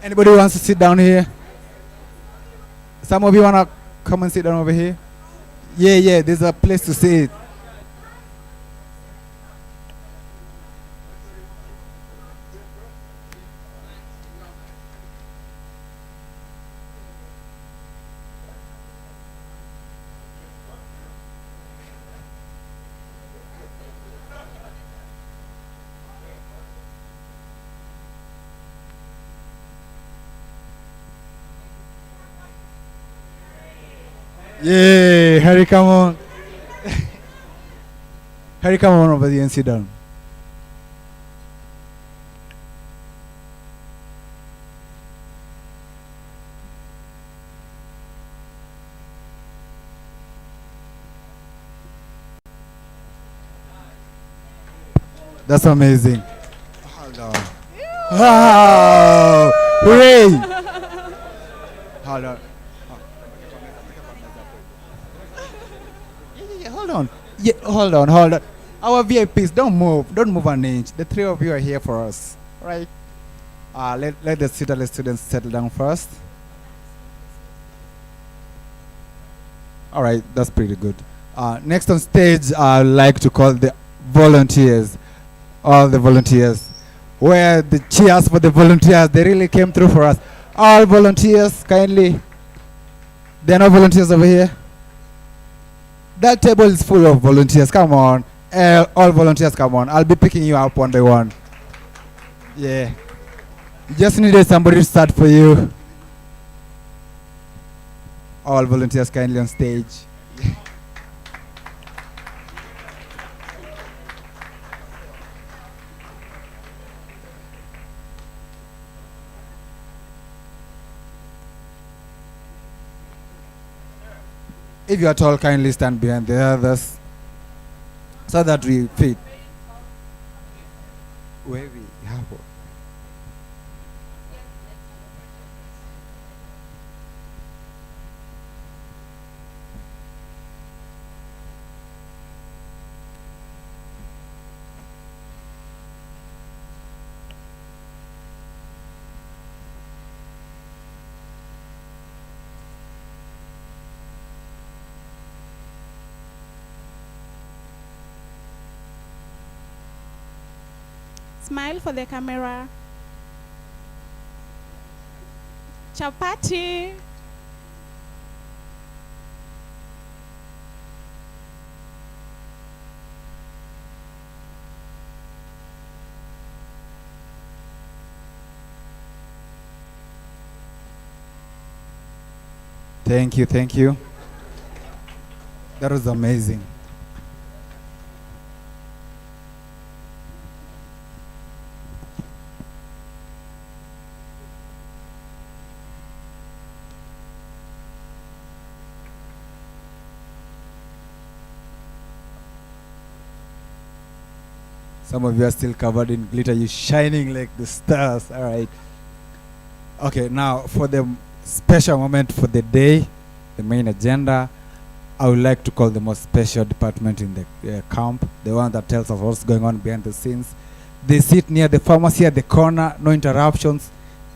S10: Anybody wants to sit down here? Some of you want to come and sit down over here? Yeah, there's a place to sit. Yeah, Harry, come on. Harry, come on over there and sit down. That's amazing. Hold on. Wow! Hooray! Hold on. Hold on. Our VIPs, don't move an inch. The three of you are here for us, right? Let the Citadel students settle down first. All right, that's pretty good. Next on stage, I'd like to call the volunteers, all the volunteers. Where the cheers for the volunteers, they really came through for us. All volunteers, kindly. There are no volunteers over here. That table is full of volunteers. Come on. All volunteers, come on. I'll be picking you up one by one. Yeah. You just needed somebody to start for you. All volunteers kindly on stage. If you are tall, kindly stand behind the others so that we fit. Where we have.
S11: Smile for the camera. Chapati.
S10: Thank you. That was amazing. Some of you are still covered in glitter. You're shining like the stars. All right. Okay, now for the special moment for the day, the main agenda, I would like to call the most special department in the camp, the one that tells us what's going on behind the scenes, They sit near the pharmacy at the corner, no interruptions.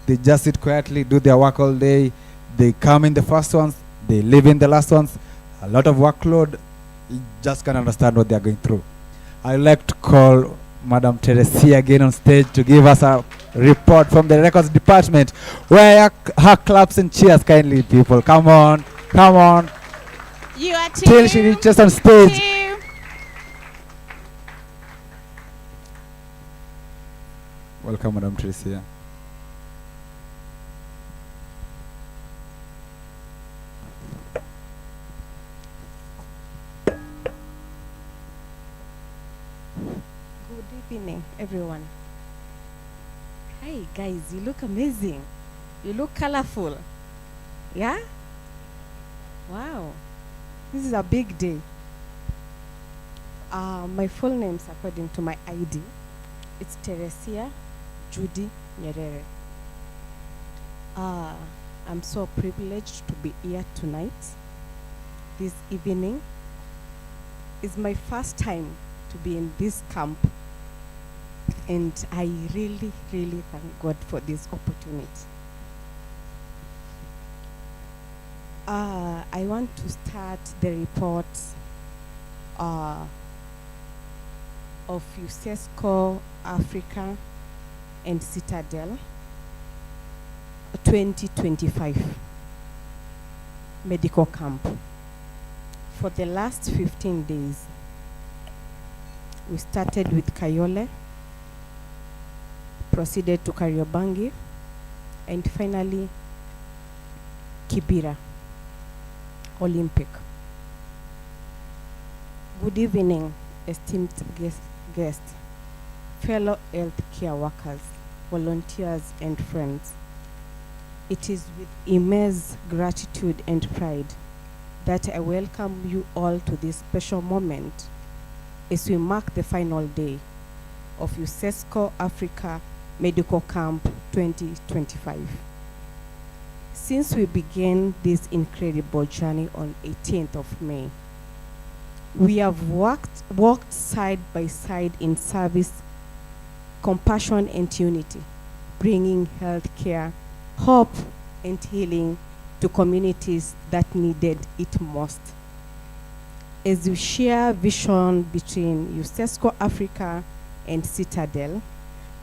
S10: They just sit quietly, do their work all day. They come in the first ones, they leave in the last ones. A lot of workload. You just can't understand what they're going through. I'd like to call Madam Teresia again on stage to give us a report from the records department. Where her claps and cheers kindly, people. Come on, come on.
S11: You are
S10: Till she reaches on stage. Welcome, Madam Teresia.
S17: Good evening, everyone. Hi, guys. You look amazing. You look colorful. Yeah? Wow. This is a big day. My full names, according to my ID, it's Teresia Judy Nyerere. I'm so privileged to be here tonight. This evening is my first time to be in this camp, and I really, really thank God for this opportunity. I want to start the report of UCESCO Africa and Citadel 2025 medical camp. For the last 15 days, we started with Kayole, proceeded to Kariobangi, and finally Kibera, Olympic. Good evening, esteemed guests, fellow healthcare workers, volunteers, and friends. It is with immense gratitude and pride that I welcome you all to this special moment as we mark the final day of UCESCO Africa Medical Camp 2025. Since we began this incredible journey on 18th of May, we have walked side by side in service, compassion, and unity, bringing healthcare, hope, and healing to communities that needed it most. As we share vision between UCESCO Africa and Citadel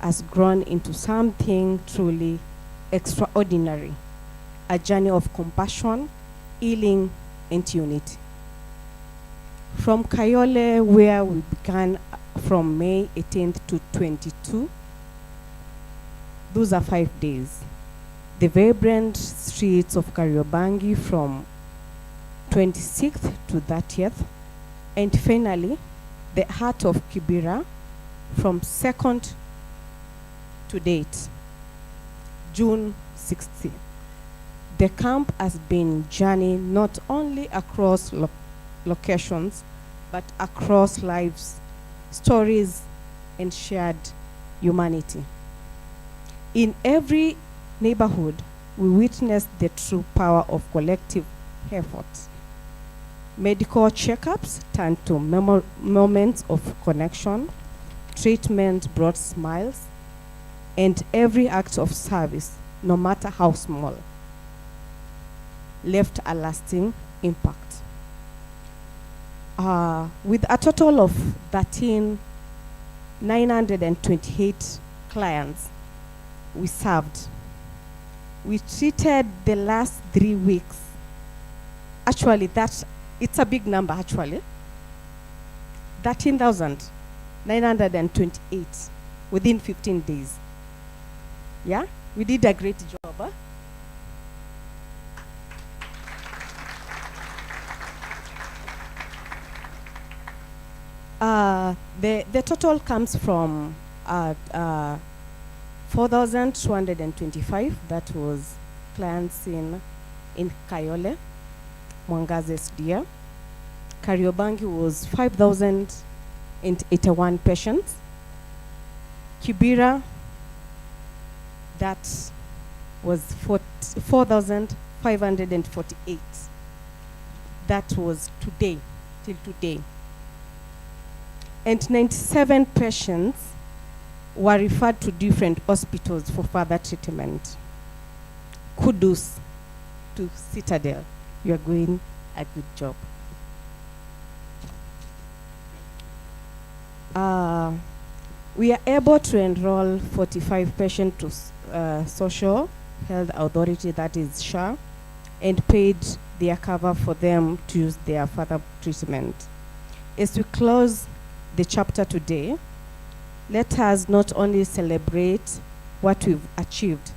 S17: has grown into something truly extraordinary, a journey of compassion, healing, and unity. From Kayole, where we began from May 18th to 22, those are 5 days. The vibrant streets of Kariobangi from 26th to 30th, and finally, the heart of Kibera from 2nd to date, June 16th. The camp has been journeying not only across locations, but across lives, stories, and shared humanity. In every neighborhood, we witness the true power of collective effort. Medical checkups turned to moments of connection, treatment brought smiles, and every act of service, no matter how small, left a lasting impact. With a total of 13,928 clients we served, we treated the last 3 weeks. Actually, it's a big number, actually. 13,928 within 15 days. Yeah, we did a great job. The total comes from 4,225. That was clients in Kayole, Mwangaza SDA. Kariobangi was 5,081 patients. Kibera, that was 4,548. That was today, till today. And 97 patients were referred to different hospitals for further treatment. Kudos to Citadel. You are doing a good job. We are able to enroll 45 patients to Social Health Authority, that is SHA, and paid their cover for them to use their further treatment. As we close the chapter today, let us not only celebrate what we've achieved,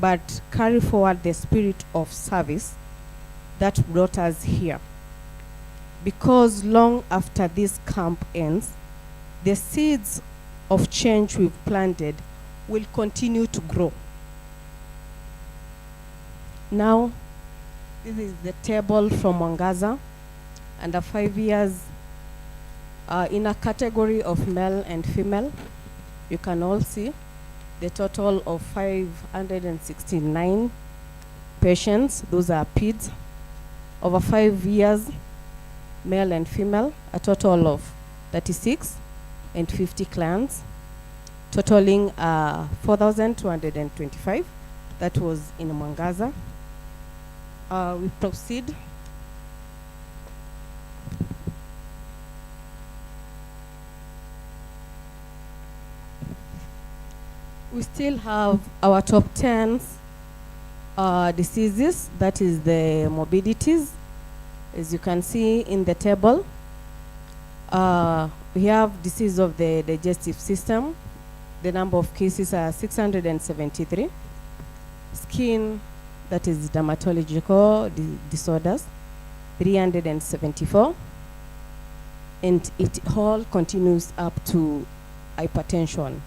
S17: but carry forward the spirit of service that brought us here. Because long after this camp ends, the seeds of change we've planted will continue to grow. Now, this is the table from Mwangaza. Under 5 years, in a category of male and female, you can all see the total of 569 patients. Those are PIDs. Over 5 years, male and female, a total of 36 and 50 clients, totaling 4,225. That was in Mwangaza. We proceed. We still have our top 10 diseases, that is the morbidities. As you can see in the table, we have disease of the digestive system. The number of cases are 673. Skin, that is dermatological disorders, 374. And it all continues up to hypertension,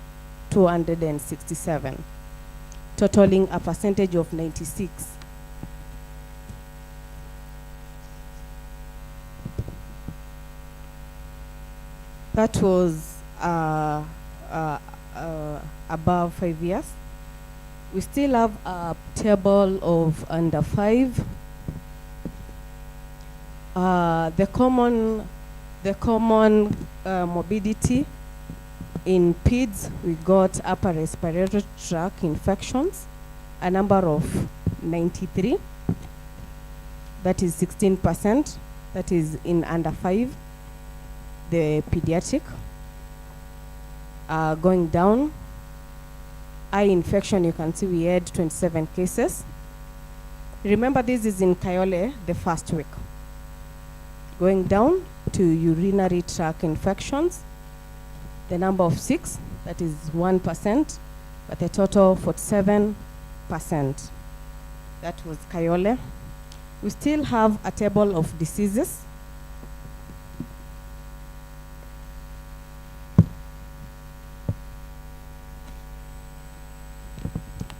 S17: 267, totaling a percentage of 96. That was above 5 years. We still have a table of under 5. The common morbidity in PIDs, we got upper respiratory tract infections, a number of 93. That is 16%. That is in under 5. The pediatric. Going down, eye infection, you can see we had 27 cases. Remember, this is in Kayole, the first week. Going down to urinary tract infections, the number of 6, that is 1%, but a total 47%. That was Kayole. We still have a table of diseases.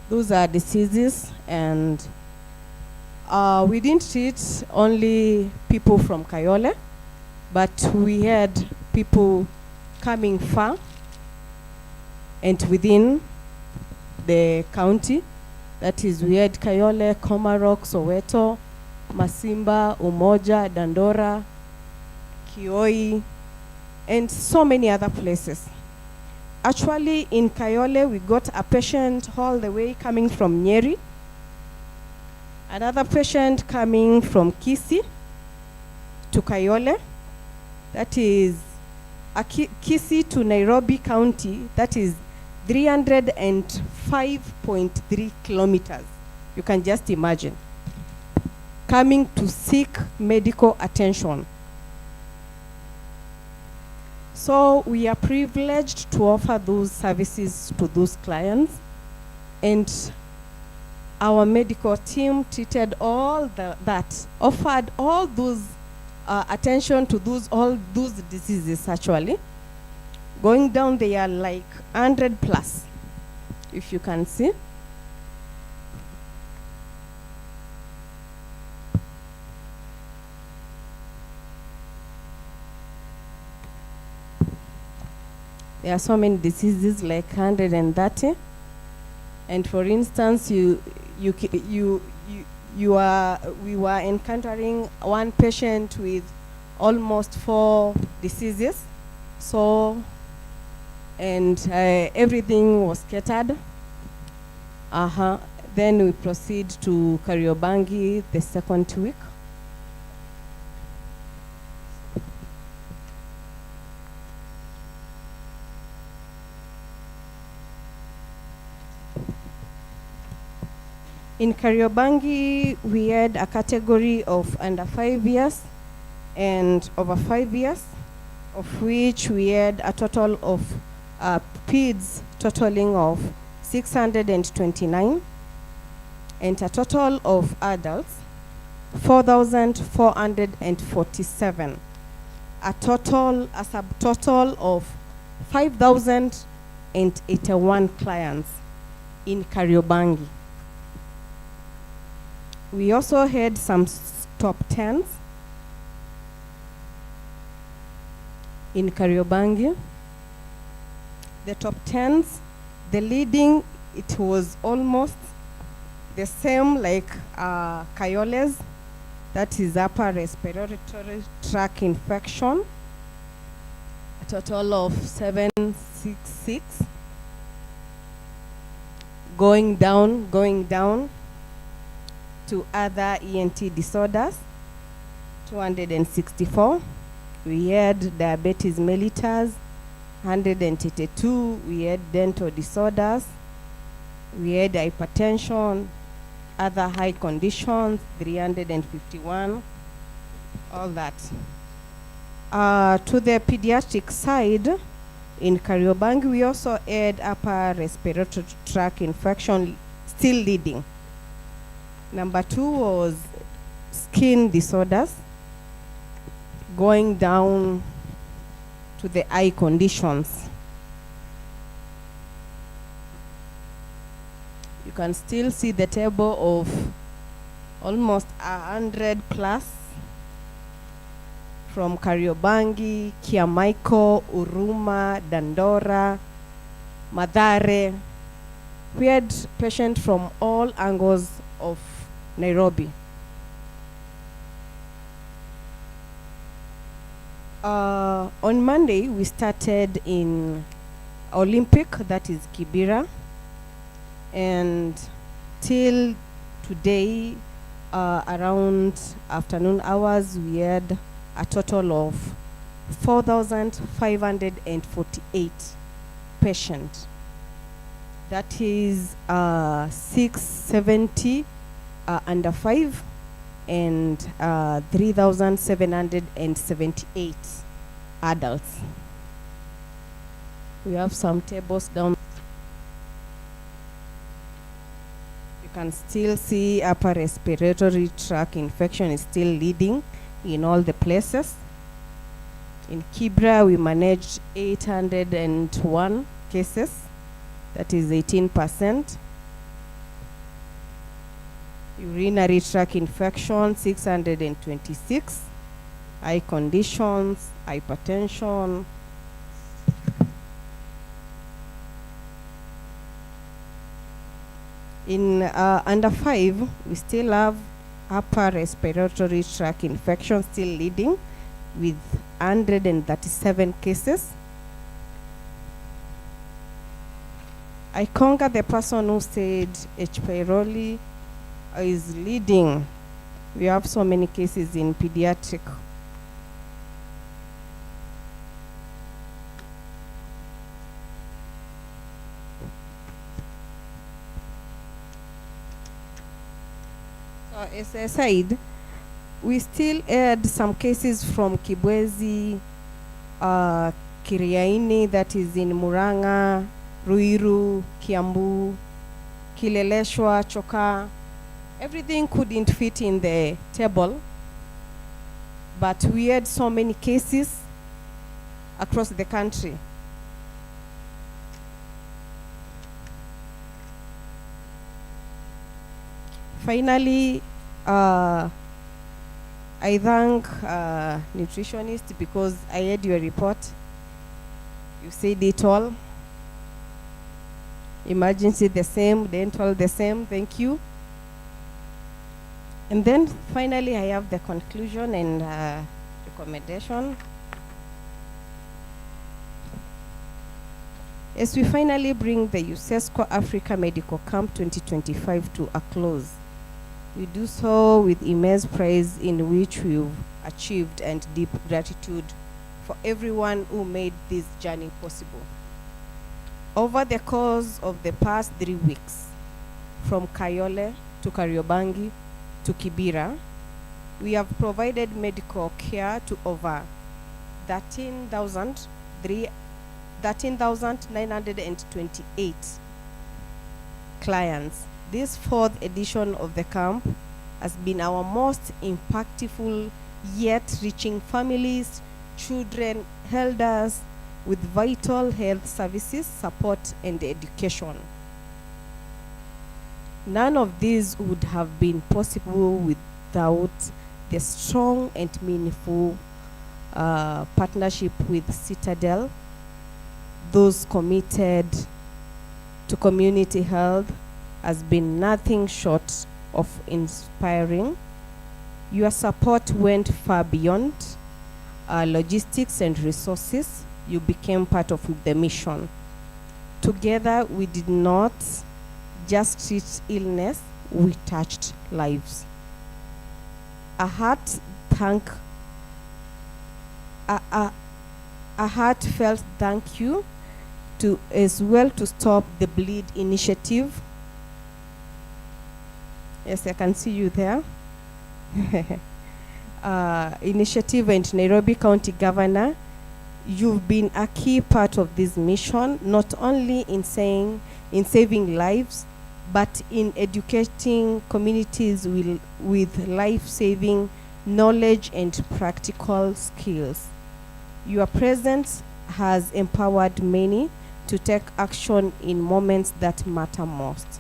S17: Those are diseases, and we didn't treat only people from Kayole, but we had people coming far and within the county. That is, we had Kayole, Komarok, Soweto, Masimba, Umoja, Dandora, Kioi, and so many other places. Actually, in Kayole, we got a patient all the way coming from Nyeri, another patient coming from Kisii to Kayole. That is Kisii to Nairobi County. That is 305.3 kilometers. You can just imagine. Coming to seek medical attention. So we are privileged to offer those services to those clients, and our medical team treated all that, offered all those attention to all those diseases actually. Going down, they are like 100 plus, if you can see. There are so many diseases, like 130. And for instance, we were encountering one patient with almost 4 diseases. So and everything was scattered. Then we proceed to Kariobangi the second week. In Kariobangi, we had a category of under 5 years and over 5 years, of which we had a total of PIDs totaling of 629 and a total of adults 4,447. A subtotal of 5,081 clients in Kariobangi. We also had some top 10s in Kariobangi. The top 10s, the leading, it was almost the same like Kayole's, that is upper respiratory tract infection, a total of 766. Going down to other ENT disorders, 264. We had diabetes mellitus, 182. We had dental disorders. We had hypertension, other high conditions, 351. All that. To the pediatric side, in Kariobangi, we also had upper respiratory tract infection still leading. Number 2 was skin disorders, going down to the eye conditions. You can still see the table of almost 100 plus from Kariobangi, Kiamaiko, Uruma, Dandora, Mathare. We had patients from all angles of Nairobi. On Monday, we started in Olympic, that is Kibera, and till today, around afternoon hours, we had a total of 4,548 patients. That is 670 under 5 and 3,778 adults. We have some tables down. You can still see upper respiratory tract infection is still leading in all the places. In Kibra, we managed 801 cases. That is 18%. Urinary tract infection, 626. Eye conditions, hypertension. In under 5, we still have upper respiratory tract infection still leading with 137 cases. I conquer the person who said H. pylori is leading. We have so many cases in pediatric. As I said, we still had some cases from Kibwezi, Kiriaini, that is in Muranga, Ruiru, Kiambu, Kileleshwa, Choka. Everything couldn't fit in the table, but we had so many cases across the country. Finally, I thank nutritionists because I read your report. You said it all. Emergency the same, dental the same. Thank you. And then finally, I have the conclusion and recommendation. As we finally bring the UCESCO Africa Medical Camp 2025 to a close, we do so with immense praise in which we've achieved and deep gratitude for everyone who made this journey possible. Over the course of the past 3 weeks, from Kayole to Kariobangi to Kibera, we have provided medical care to over 13,928 clients. This 4th edition of the camp has been our most impactful yet, reaching families, children, elders with vital health services, support, and education. None of these would have been possible without the strong and meaningful partnership with Citadel, those committed to community health has been nothing short of inspiring. Your support went far beyond logistics and resources. You became part of the mission. Together, we did not just treat illness, we touched lives. A heartfelt thank you to as well to Stop the Bleed initiative. Yes, I can see you there. Initiative and Nairobi County Governor, you've been a key part of this mission, not only in saving lives, but in educating communities with life-saving knowledge and practical skills. Your presence has empowered many to take action in moments that matter most.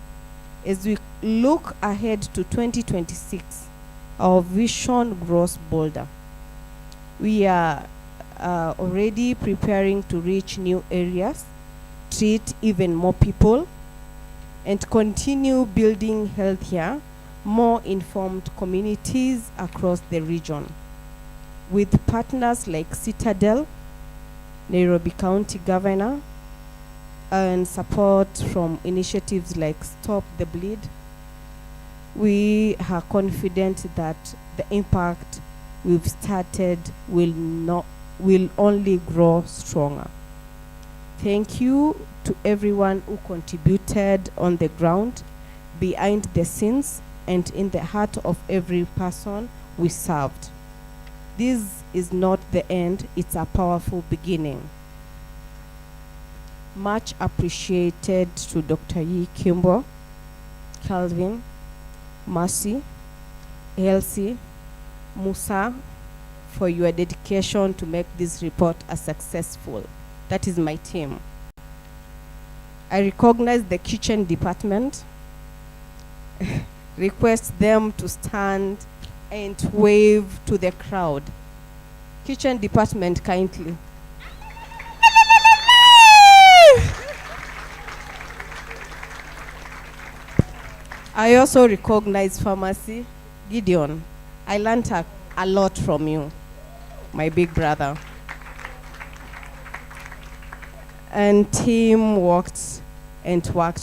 S17: As we look ahead to 2026, our vision grows bolder. We are already preparing to reach new areas, treat even more people, and continue building healthier, more informed communities across the region. With partners like Citadel, Nairobi County Governor, and support from initiatives like Stop the Bleed, we are confident that the impact we've started will only grow stronger. Thank you to everyone who contributed on the ground, behind the scenes, and in the heart of every person we served. This is not the end, it's a powerful beginning. Much appreciated to Dr. Yi Kimbo, Calvin, Mercy, Elsie, Musa, for your dedication to make this report a successful. That is my team. I recognize the kitchen department. Request them to stand and wave to the crowd. Kitchen department, kindly. I also recognize pharmacy. Gideon, I learned a lot from you, my big brother. And team worked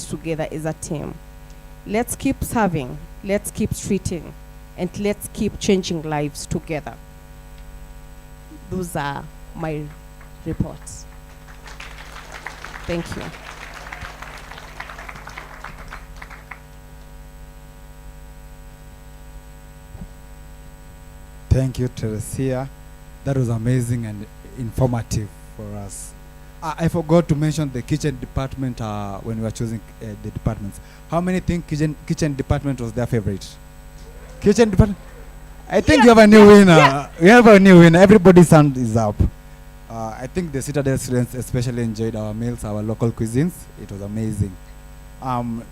S17: together as a team. Let's keep serving, let's keep treating, and let's keep changing lives together. Those are my reports. Thank you.
S10: Thank you, Teresia. That was amazing and informative for us. I forgot to mention the kitchen department when we were choosing the departments. How many think kitchen department was their favorite? Kitchen department? I think you have a new winner. Yeah. We have a new winner. Everybody's hand is up. I think the Citadel students especially enjoyed our meals, our local cuisines. It was amazing.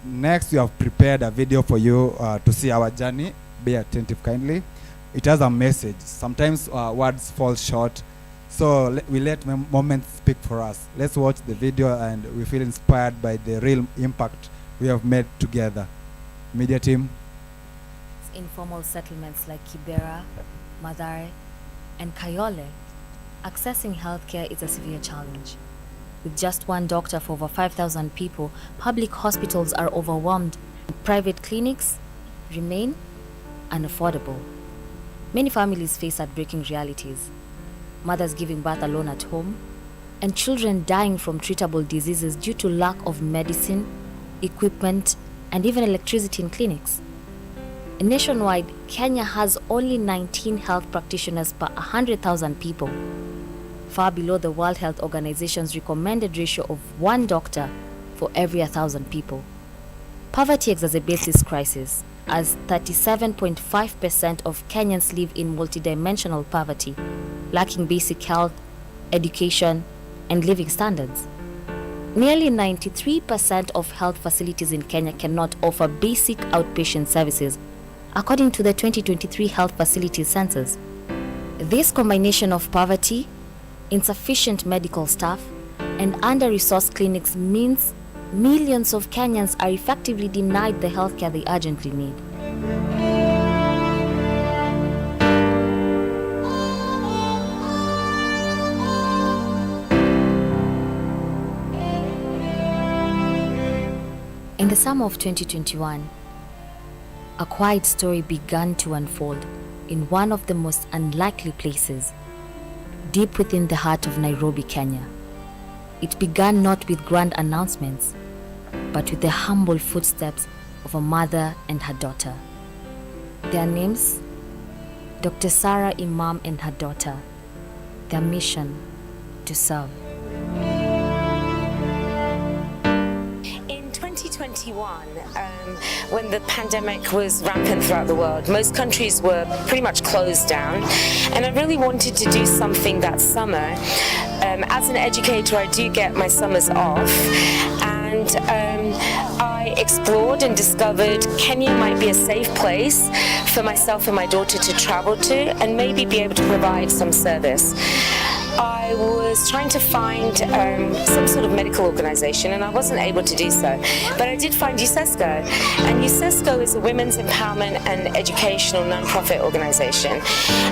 S10: Next, we have prepared a video for you to see our journey. Be attentive kindly. It has a message. Sometimes words fall short. So we let moments speak for us. Let's watch the video and we feel inspired by the real impact we have made together. Media team.
S18: Informal settlements like Kibera, Mathare, and Kayole, accessing healthcare is a severe challenge. With just one doctor for over 5,000 people, public hospitals are overwhelmed. Private clinics remain unaffordable. Many families face heartbreaking realities. Mothers giving birth alone at home, and children dying from treatable diseases due to lack of medicine, equipment, and even electricity in clinics. Nationwide, Kenya has only 19 health practitioners per 100,000 people, far below the World Health Organization's recommended ratio of 1 doctor for every 1,000 people. Poverty exacerbates this crisis, as 37.5% of Kenyans live in multidimensional poverty, lacking basic health, education, and living standards. Nearly 93% of health facilities in Kenya cannot offer basic outpatient services, according to the 2023 Health Facilities Census. This combination of poverty, insufficient medical staff, and under-resourced clinics means millions of Kenyans are effectively denied the healthcare they urgently need. In the summer of 2021, a quiet story began to unfold in one of the most unlikely places, deep within the heart of Nairobi, Kenya. It began not with grand announcements, but with the humble footsteps of a mother and her daughter. Their names, Dr. Sarah Imam and her daughter. Their mission, to serve.
S4: In 2021, when the pandemic was rampant throughout the world, most countries were pretty much closed down, and I really wanted to do something that summer. As an educator, I do get my summers off, and I explored and discovered Kenya might be a safe place for myself and my daughter to travel to and maybe be able to provide some service. I was trying to find some sort of medical organization, and I wasn't able to do so. But I did find UCESCO, and UCESCO is a women's empowerment and educational non-profit organization.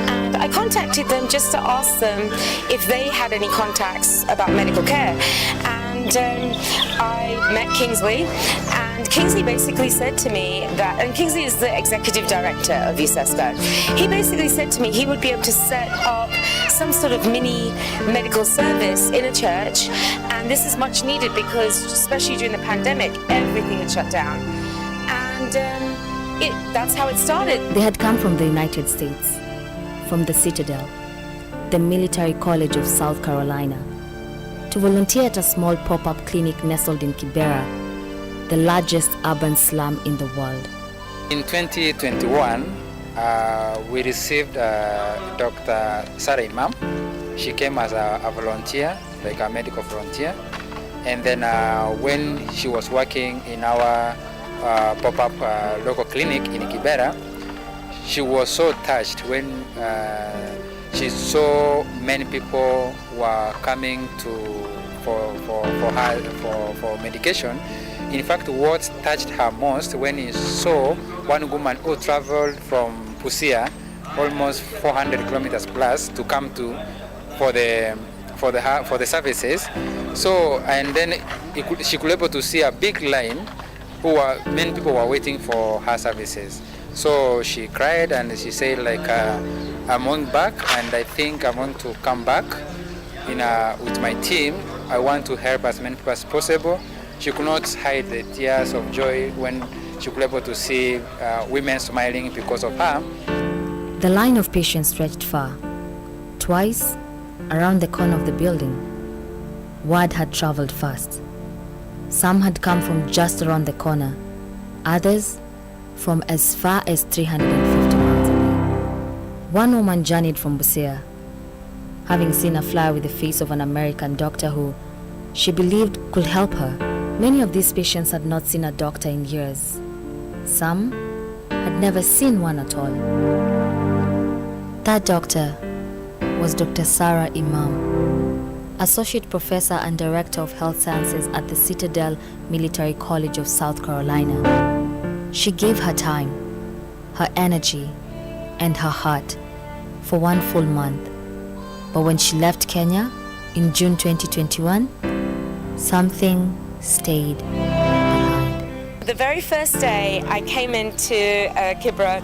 S4: And I contacted them just to ask them if they had any contacts about medical care. And I met Kingsley, and Kingsley basically said to me that, and Kingsley is the executive director of UCESCO, he basically said to me he would be able to set up some sort of mini medical service in a church, and this is much needed because, especially during the pandemic, everything had shut down. And that's how it started.
S18: They had come from the United States, from the Citadel, the military college of South Carolina, to volunteer at a small pop-up clinic nestled in Kibera, the largest urban slum in the world.
S19: In 2021, we received Dr. Sarah Imam. She came as a volunteer, like a medical volunteer. And then when she was working in our pop-up local clinic in Kibera, she was so touched when she saw many people were coming for medication. In fact, what touched her most when he saw one woman who traveled from Busia, almost 400 kilometers plus, to come for the services. So, and then she could be able to see a big line. Many people were waiting for her services. So she cried and she said, like, I'm going back, and I think I'm going to come back with my team. I want to help as many people as possible. She could not hide the tears of joy when she could be able to see women smiling because of her.
S18: The line of patients stretched far. Twice, around the corner of the building, word had traveled fast. Some had come from just around the corner, others from as far as 350 miles away. One woman journeyed from Busia, having seen a flyer with the face of an American doctor who she believed could help her. Many of these patients had not seen a doctor in years. Some had never seen one at all. That doctor was Dr. Sarah Imam, Associate Professor and Director of Health Sciences at the Citadel Military College of South Carolina. She gave her time, her energy, and her heart for 1 full month. But when she left Kenya in June 2021, something stayed behind.
S4: The very first day I came into Kibra,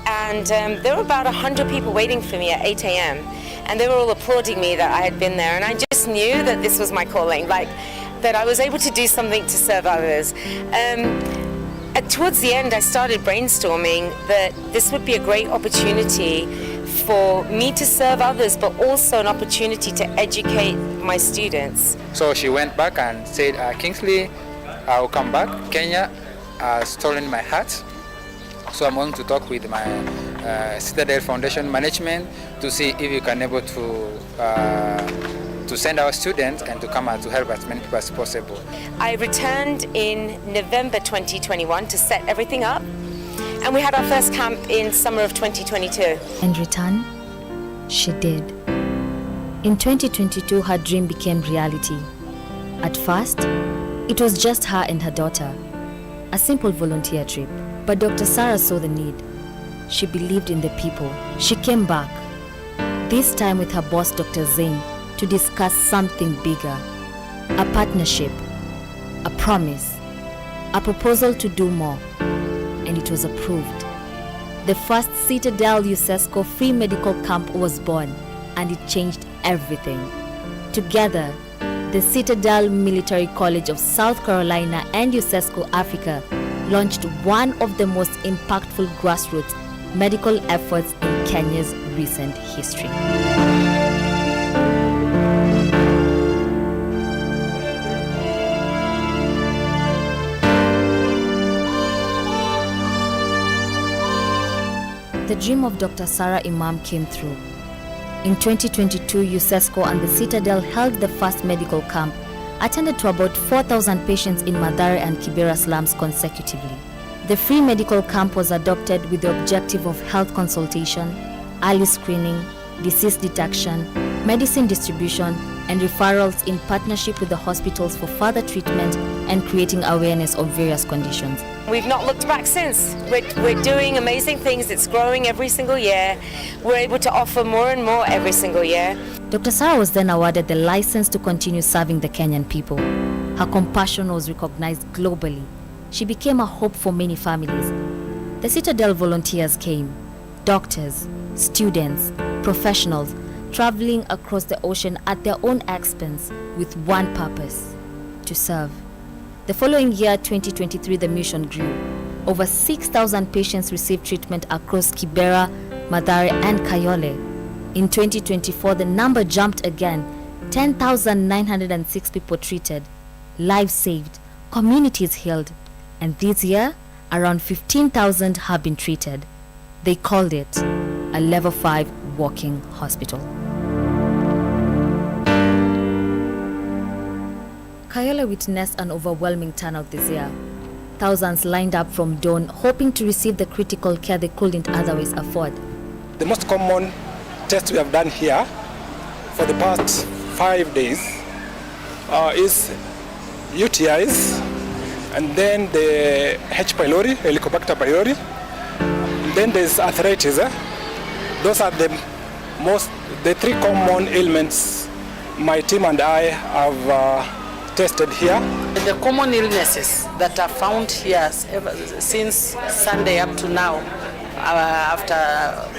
S4: and there were about 100 people waiting for me at 8 a.m. and they were all applauding me that I had been there, and I just knew that this was my calling, like that I was able to do something to serve others. Towards the end I started brainstorming that this would be a great opportunity for me to serve others, but also an opportunity to educate my students.
S19: So she went back and said, Kingsley, I'll come back. Kenya has stolen my heart. So I'm going to talk with my Citadel Foundation management to see if we can able to send our students and to come out to help as many people as possible.
S4: I returned in November 2021 to set everything up, and we had our first camp in summer of 2022.
S18: And return, she did. In 2022, her dream became reality. At first, it was just her and her daughter, a simple volunteer trip. But Dr. Sarah saw the need. She believed in the people. She came back, this time with her boss, Dr. Zain, to discuss something bigger, a partnership, a promise, a proposal to do more, and it was approved. The first CITADEL-UCESCO free medical camp was born, and it changed everything. Together, the Citadel Military College of South Carolina and UCESCO Africa launched one of the most impactful grassroots medical efforts in Kenya's recent history. The dream of Dr. Sarah Imam came through. In 2022, UCESCO and the Citadel held the first medical camp, attended to about 4,000 patients in Mathare and Kibera slums consecutively. The free medical camp was adopted with the objective of health consultation, early screening, disease detection, medicine distribution, and referrals in partnership with the hospitals for further treatment and creating awareness of various conditions.
S4: We've not looked back since. We're doing amazing things. It's growing every single year. We're able to offer more and more every single year.
S18: Dr. Sarah was then awarded the license to continue serving the Kenyan people. Her compassion was recognized globally. She became a hope for many families. The Citadel volunteers came, doctors, students, professionals, traveling across the ocean at their own expense with one purpose: to serve. The following year, 2023, the mission grew. Over 6,000 patients received treatment across Kibera, Mathare, and Kayole. In 2024, the number jumped again. 10,906 people treated, lives saved, communities healed. And this year, around 15,000 have been treated. They called it a level 5 walking hospital. Kayole witnessed an overwhelming turnout this year. Thousands lined up from dawn, hoping to receive the critical care they couldn't otherwise afford.
S20: The most common test we have done here for the past 5 days is UTIs, and then the H. pylori, Helicobacter pylori, and then there's arthritis. Those are the three common ailments my team and I have tested here.
S21: The common illnesses that are found here since Sunday up to now,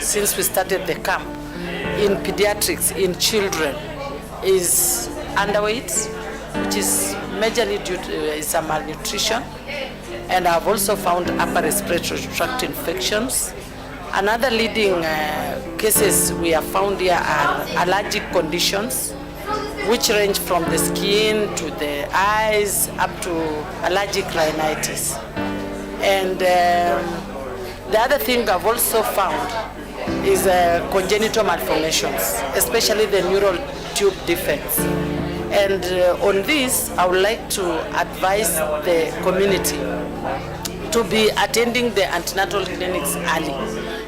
S21: since we started the camp, in pediatrics, in children, is underweight, which is majorly due to malnutrition, and I've also found upper respiratory tract infections. Another leading cases we have found here are allergic conditions, which range from the skin to the eyes up to allergic rhinitis. And the other thing I've also found is congenital malformations, especially the neural tube defects. And on this, I would like to advise the community to be attending the antenatal clinics early,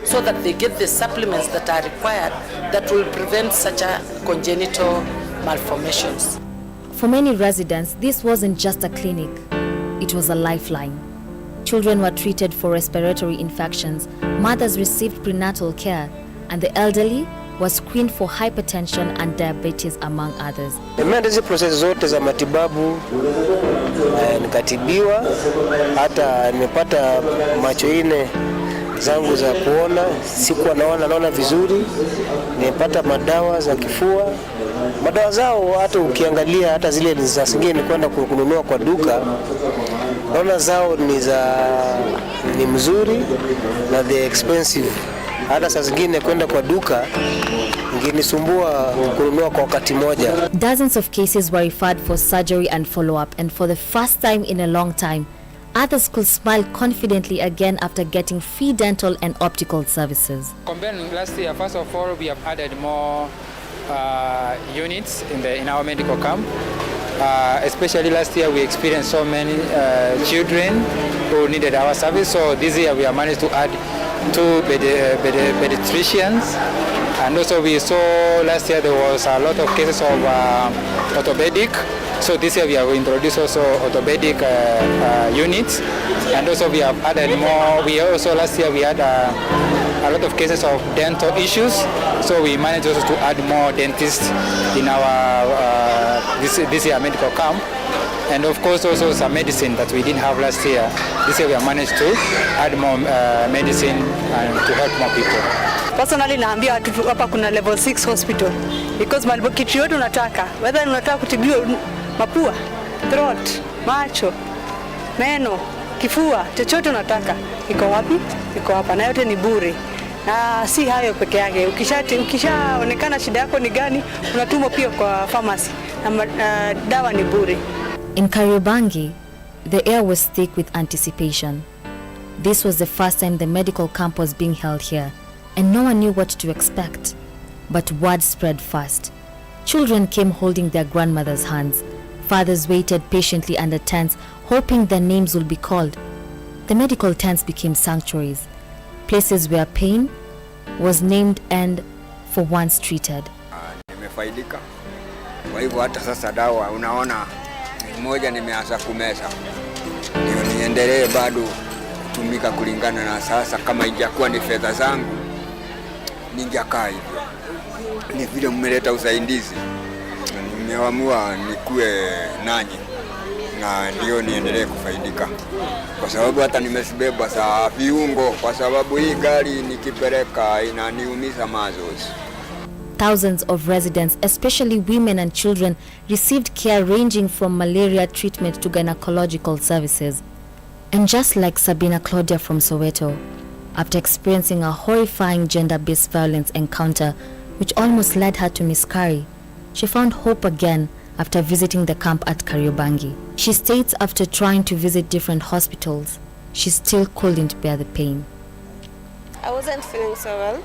S21: so that they get the supplements that are required that will prevent such a congenital malformations.
S18: For many residents, this wasn't just a clinic, it was a lifeline. Children were treated for respiratory infections, mothers received prenatal care, and the elderly was screened for hypertension and diabetes among others.
S2: Nimeenda hizi process zote za matibabu, nikatibiwa, hata nimepata macho ine zangu za kuona, sikuwa naona vizuri, nimepata madawa za kifua. Madawa zao hata ukiangalia hata zile za zingine nilikwenda kununua kwa duka, naona zao ni mzuri na they expensive. Hata saa zingine kwenda kwa duka ingenisumbua kununua kwa wakati moja.
S18: Dozens of cases were referred for surgery and follow-up, and for the first time in a long time, others could smile confidently again after getting free dental and optical services.
S19: Comparing last year, first of all, we have added more units in our medical camp. Especially last year, we experienced so many children who needed our service. So this year, we have managed to add 2 pediatricians. And also we saw last year there was a lot of cases of orthopedic. So this year we have introduced also orthopedic units. And also we have added more. We also last year we had a lot of cases of dental issues. So we managed also to add more dentists in our this year medical camp. And of course also some medicine that we didn't have last year. This year we have managed to add more medicine and to help more people.
S22: Personally naambia watu hapa kuna level 6 hospital because kitu yote unataka, whether unataka kutibiwa mapua, throat, macho, meno, kifua, chochote unataka iko wapi? Iko hapa, na yote ni bure. Na si hayo peke yake, ukishaonekana shida yako ni gani, unatumwa pia kwa pharmacy na dawa ni bure.
S18: In Kariobangi, the air was thick with anticipation. This was the first time the medical camp was being held here, and no one knew what to expect. But word spread fast. Children came holding their grandmothers' hands. Fathers waited patiently under tents, hoping their names would be called. The medical tents became sanctuaries, places where pain was named and for once treated.
S23: Nimefaidika. Kwa hivyo hata sasa dawa unaona moja nimeanza kumeza. Ndio niendelee bado kutumika kulingana na sasa, kama injakuwa ni fedha zangu ningekaa hivyo. Ni vile mmeleta usaidizi, nimeamua nikue nanyi na ndio niendelee kufaidika, kwa sababu hata nimesibeba saa viungo, kwa sababu hii gari nikipeleka inaniumiza mazoezi.
S18: Thousands of residents, especially women and children, received care ranging from malaria treatment to gynecological services. And just like Sabina Claudia from Soweto, after experiencing a horrifying gender-based violence encounter which almost led her to miscarry, she found hope again after visiting the camp at Kariobangi. She states after trying to visit different hospitals, she still couldn't bear the pain.
S24: I wasn't feeling so well.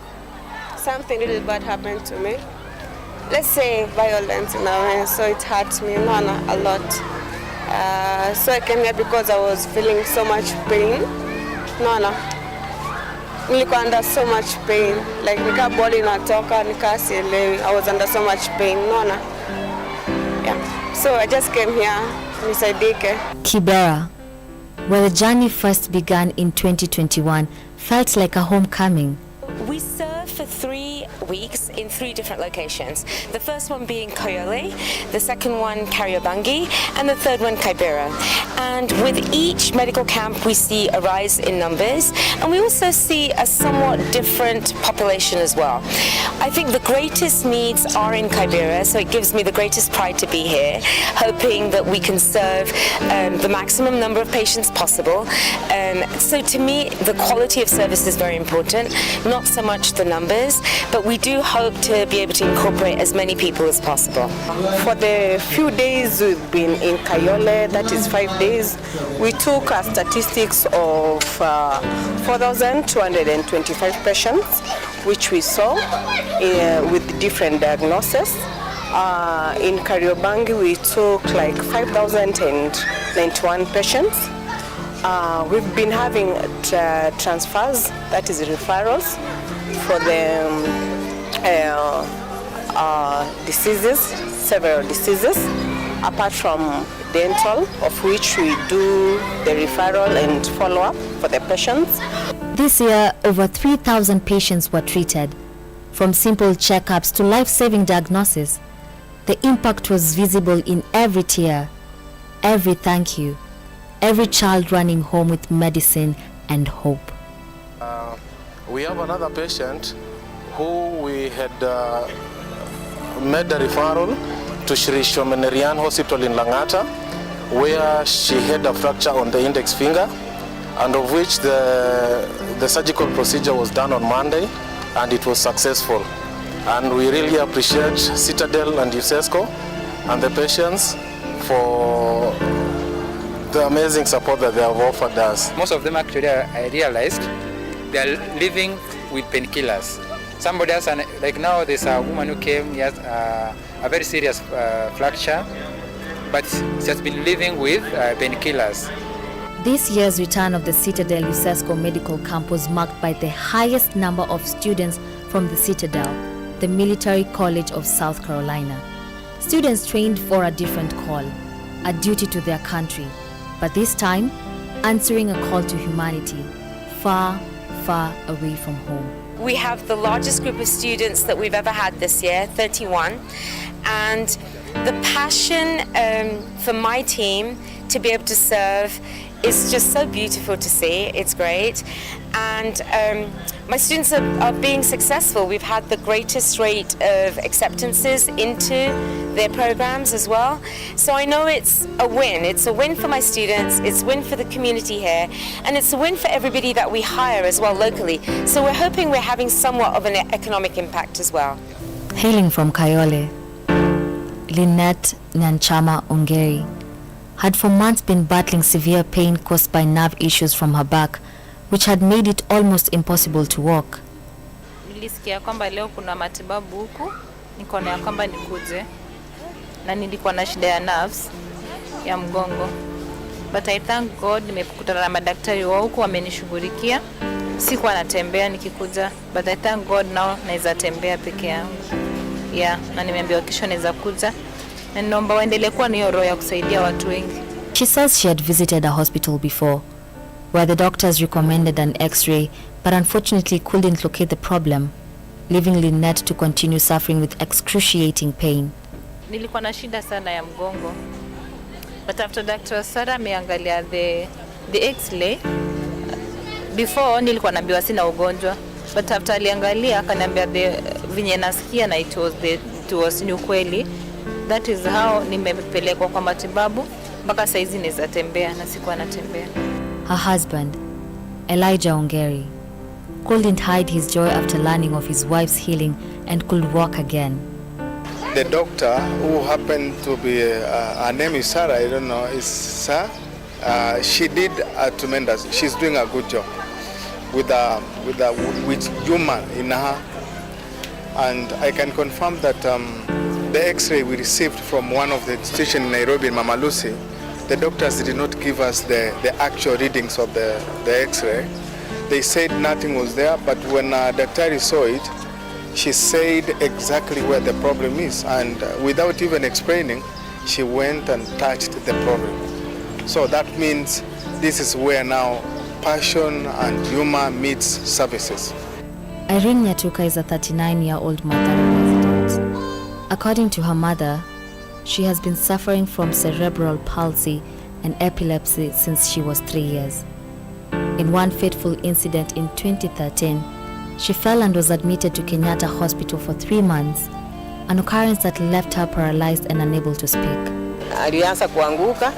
S24: Something really bad happened to me. Let's say violence in a way, so it hurt me a lot. So I came here because I was feeling so much pain. Nilikuwa under so much pain, like nika body inatoka, nika sielewi. I was under so much pain, Yeah. So I just came here, nisaidike.
S18: Kibera, where the journey first began in 2021, felt like a homecoming.
S25: We served for 3 weeks in 3 different locations. The first one being Kayole, the second one Kariobangi, and the third one Kibera. And with each medical camp we see a rise in numbers, and we also see a somewhat different population as well. I think the greatest needs are in Kibera, so it gives me the greatest pride to be here, hoping that we can serve the maximum number of patients possible. So to me, the quality of service is very important, not so much the numbers, but we do hope to be able to incorporate as many people as possible.
S22: For the few days we've been in Kayole, that is 5 days, we took statistics of 4,225 patients, which we saw with different diagnoses. In Kariobangi, we took like 5,091 patients. We've been having transfers, that is referrals, for the diseases, several diseases, apart from dental, of which we do the referral and follow-up for the patients.
S18: This year, over 3,000 patients were treated. From simple checkups to life-saving diagnosis, the impact was visible in every tear, every thank you, every child running home with medicine and hope.
S1: We have another patient who we had made a referral to Shri Shomenerian Hospital in Langata, where she had a fracture on the index finger, and of which the surgical procedure was done on Monday, and it was successful. And we really appreciate Citadel and UCESCO and the patients for the amazing support that they have offered us.
S19: Most of them actually, I realized, they are living with painkillers. Somebody else, like now there's a woman who came, he has a very serious fracture, but she has been living with painkillers.
S18: This year's return of the Citadel-UCESCO Medical Camp was marked by the highest number of students from the Citadel, the Military College of South Carolina. Students trained for a different call, a duty to their country, but this time answering a call to humanity, far, far away from home.
S25: We have the largest group of students that we've ever had this year, 31, and the passion for my team to be able to serve is just so beautiful to see. It's great, and my students are being successful. We've had the greatest rate of acceptances into their programs as well. So I know it's a win. It's a win for my students, it's a win for the community here, and it's a win for everybody that we hire as well locally. So we're hoping we're having somewhat of an economic impact as well.
S18: Hailing from Kayole, Lynette Nyanchama Ongeri had for months been battling severe pain caused by nerve issues from her back, which had made it almost impossible to walk.
S3: Nilisikia kwamba leo kuna matibabu huku, nikaona kwamba nikuje, na nilikuwa na shida ya nerves ya mgongo. But I thank God nimekutana na madaktari wa huku wamenishughulikia. Sikuwa natembea nikikuja, but I thank God now naweza tembea peke yangu. Yeah, na nimeambiwa kesho naweza kuja. Na naomba waendelee kuwa na hiyo roho ya kusaidia watu wengi.
S18: She says she had visited a hospital before, where the doctors recommended an x-ray, but unfortunately couldn't locate the problem, leaving Lynette to continue suffering with excruciating pain.
S3: Nilikuwa na shida sana ya mgongo. But after Dr. Sara ameangalia the x-ray, before nilikuwa naambiwa sina ugonjwa, but after aliangalia akaniambia vinye nasikia na it was ni ukweli. That is how nimepelekwa kwa matibabu mpaka saizi naweza tembea na sikuwa natembea.
S18: Her husband, Elijah Ongeri, couldn't hide his joy after learning of his wife's healing and could walk again.
S5: The doctor, who happened to be, her name is Sarah, I don't know, is Sarah. She did a tremendous, she's doing a good job with humor in her. And I can confirm that the x-ray we received from one of the institutions in Nairobi, in Mama Lucy, the doctors did not give us the actual readings of the x-ray. They said nothing was there, but when Dr. saw it, she said exactly where the problem is, and without even explaining, she went and touched the problem. So that means this is where now passion and humor meets services.
S18: Irene Nyatuka is a 39-year-old mother resident. According to her mother, she has been suffering from cerebral palsy and epilepsy since she was 3 years. In one fateful incident in 2013, she fell and was admitted to Kenyatta Hospital for 3 months, an occurrence that left her paralyzed and unable to speak.
S6: Alianza kuanguka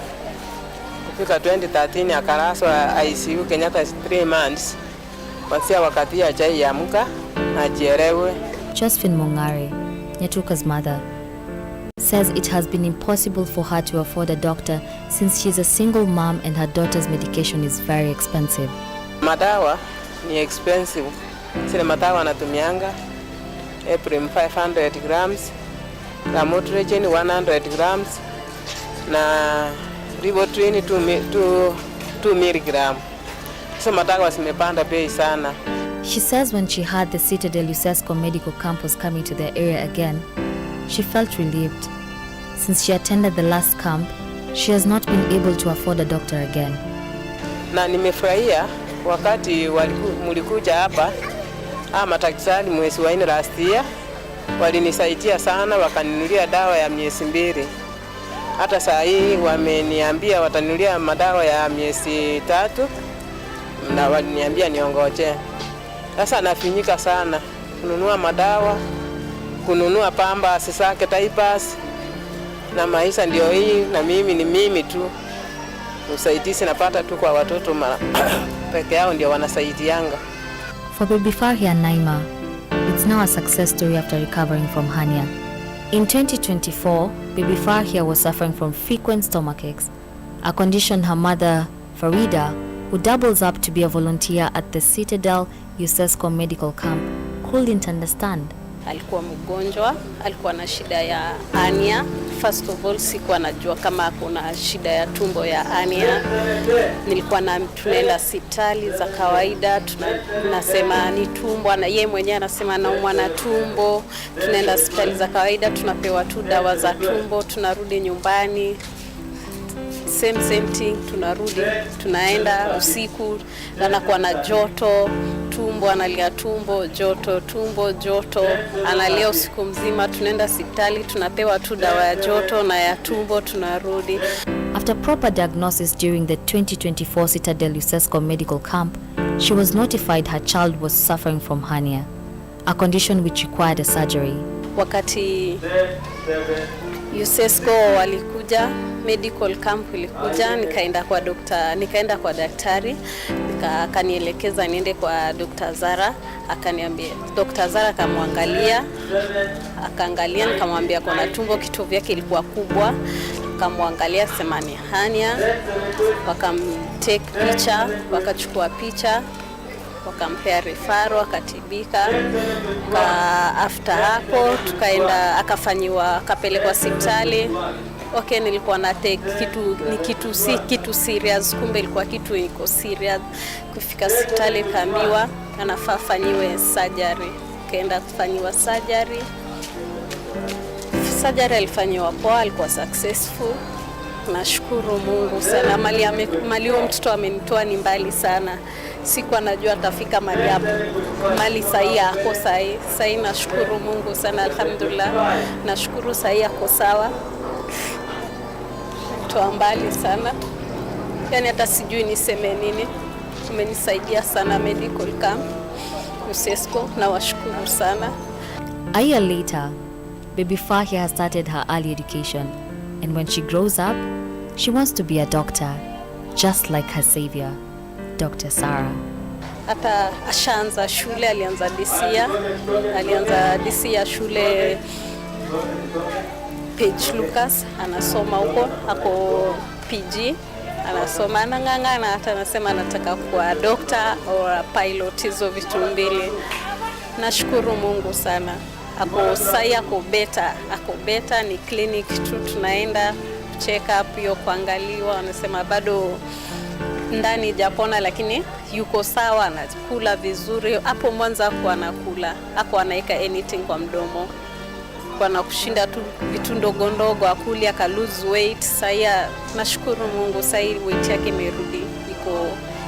S6: kufika 2013 akaraswa ICU Kenyatta 3 months. Kwanzia wakati ya chai ya amka ajielewe.
S18: Josephine Mongare, Nyatuka's mother, says it has been impossible for her to afford a doctor since she's a single mom and her daughter's medication is very expensive.
S6: Madawa ni expensive. Sile madawa anatumianga Eprim 500 grams, Lamotrigine 100 grams, na Rivotril 2 milligram. So madawa zimepanda bei sana.
S18: She says when she heard the Citadel-UCESCO Medical Camp was coming to their area again, she felt relieved. Since she attended the last camp, she has not been able to afford a doctor again.
S6: Na nimefurahia wakati mulikuja hapa Madaktari mwezi wa 4 last year walinisaidia sana, wakaninunulia dawa ya miezi 2. Hata saa hii wameniambia wataninunulia madawa ya miezi 3 na waliniambia niongoje. Sasa nafinyika sana kununua madawa, kununua pamba zake diapers, na maisha ndio hii, na mimi ni mimi tu. Usaidizi napata tu kwa watoto peke yao ndio wanasaidianga.
S18: For baby Farhia Naima, it's now a success story after recovering from hernia. In 2024, baby Farhia was suffering from frequent stomach aches, a condition her mother, Farida, who doubles up to be a volunteer at the CITADEL-UCESCO medical camp, couldn't understand.
S7: Alikuwa mgonjwa, alikuwa na shida ya hernia. First of all, sikuwa najua kama kuna shida ya tumbo ya hernia. Nilikuwa tunaenda hospitali za kawaida, tunasema ni tumbo, na yeye mwenyewe anasema anaumwa na tumbo. Tunaenda hospitali za kawaida, tunapewa tu dawa za tumbo, tunarudi nyumbani. Same thing, tunarudi, tunaenda usiku, anakuwa na joto, tumbo, analia tumbo, joto, analia usiku mzima. Tunaenda hospitali, tunapewa tu dawa ya joto na ya tumbo, tunarudi.
S18: After proper diagnosis during the 2024 CITADEL-UCESCO medical camp, she was notified her child was suffering from hernia, a condition which required a surgery.
S7: Wakati UCESCO walikuja, medical camp ilikuja, nikaenda kwa daktari, akanielekeza niende kwa Dr. Zara, akaniambia Dr. Zara akaangalia, nikamwambia kuna tumbo, kitovu vyake ilikuwa kubwa, akamwangalia sema ni hernia, wakamtake picha, wakachukua picha, wakampea referral, akatibika. After hapo tukaenda, akapelekwa hospitali. Okay, nilikuwa na take kitu serious, kumbe ilikuwa kitu iko serious. Kufika hospitali kaambiwa anafaa fanyiwe surgery. Kaenda kufanyiwa surgery. Surgery alifanywa poa, alikuwa successful. Nashukuru Mungu sana. Mali mtoto amenitoa ni mbali sana. Sikuwa najua atafika mali hapo. Mali sahi yako sahi, nashukuru Mungu sana, alhamdulillah. Nashukuru sahi yako sawa. Toa mbali sana. Yani hata sijui niseme nini. Umenisaidia sana medical camp UCESCO, na washukuru sana.
S18: A year later, baby Farhia has started her early education, and when she grows up, she wants to be a doctor, just like her savior, Dr. Sarah.
S7: Hata ashaanza shule, alianza disia shule Page Lucas, anasoma huko, ako PG, anasoma, anang'ang'ana, hata anasema anataka kuwa doctor au pilot, hizo vitu mbili. Nashukuru Mungu sana. Ako beta, ni clinic tu, tunaenda check up hiyo kuangaliwa, anasema bado ndani japona, lakini yuko sawa, anakula vizuri. Hapo mwanzo hapo anaika anything kwa mdomo, kwa na kushinda tu vitu ndogo akuli, aka lose weight. Sasa nashukuru Mungu, sasa weight yake imerudi,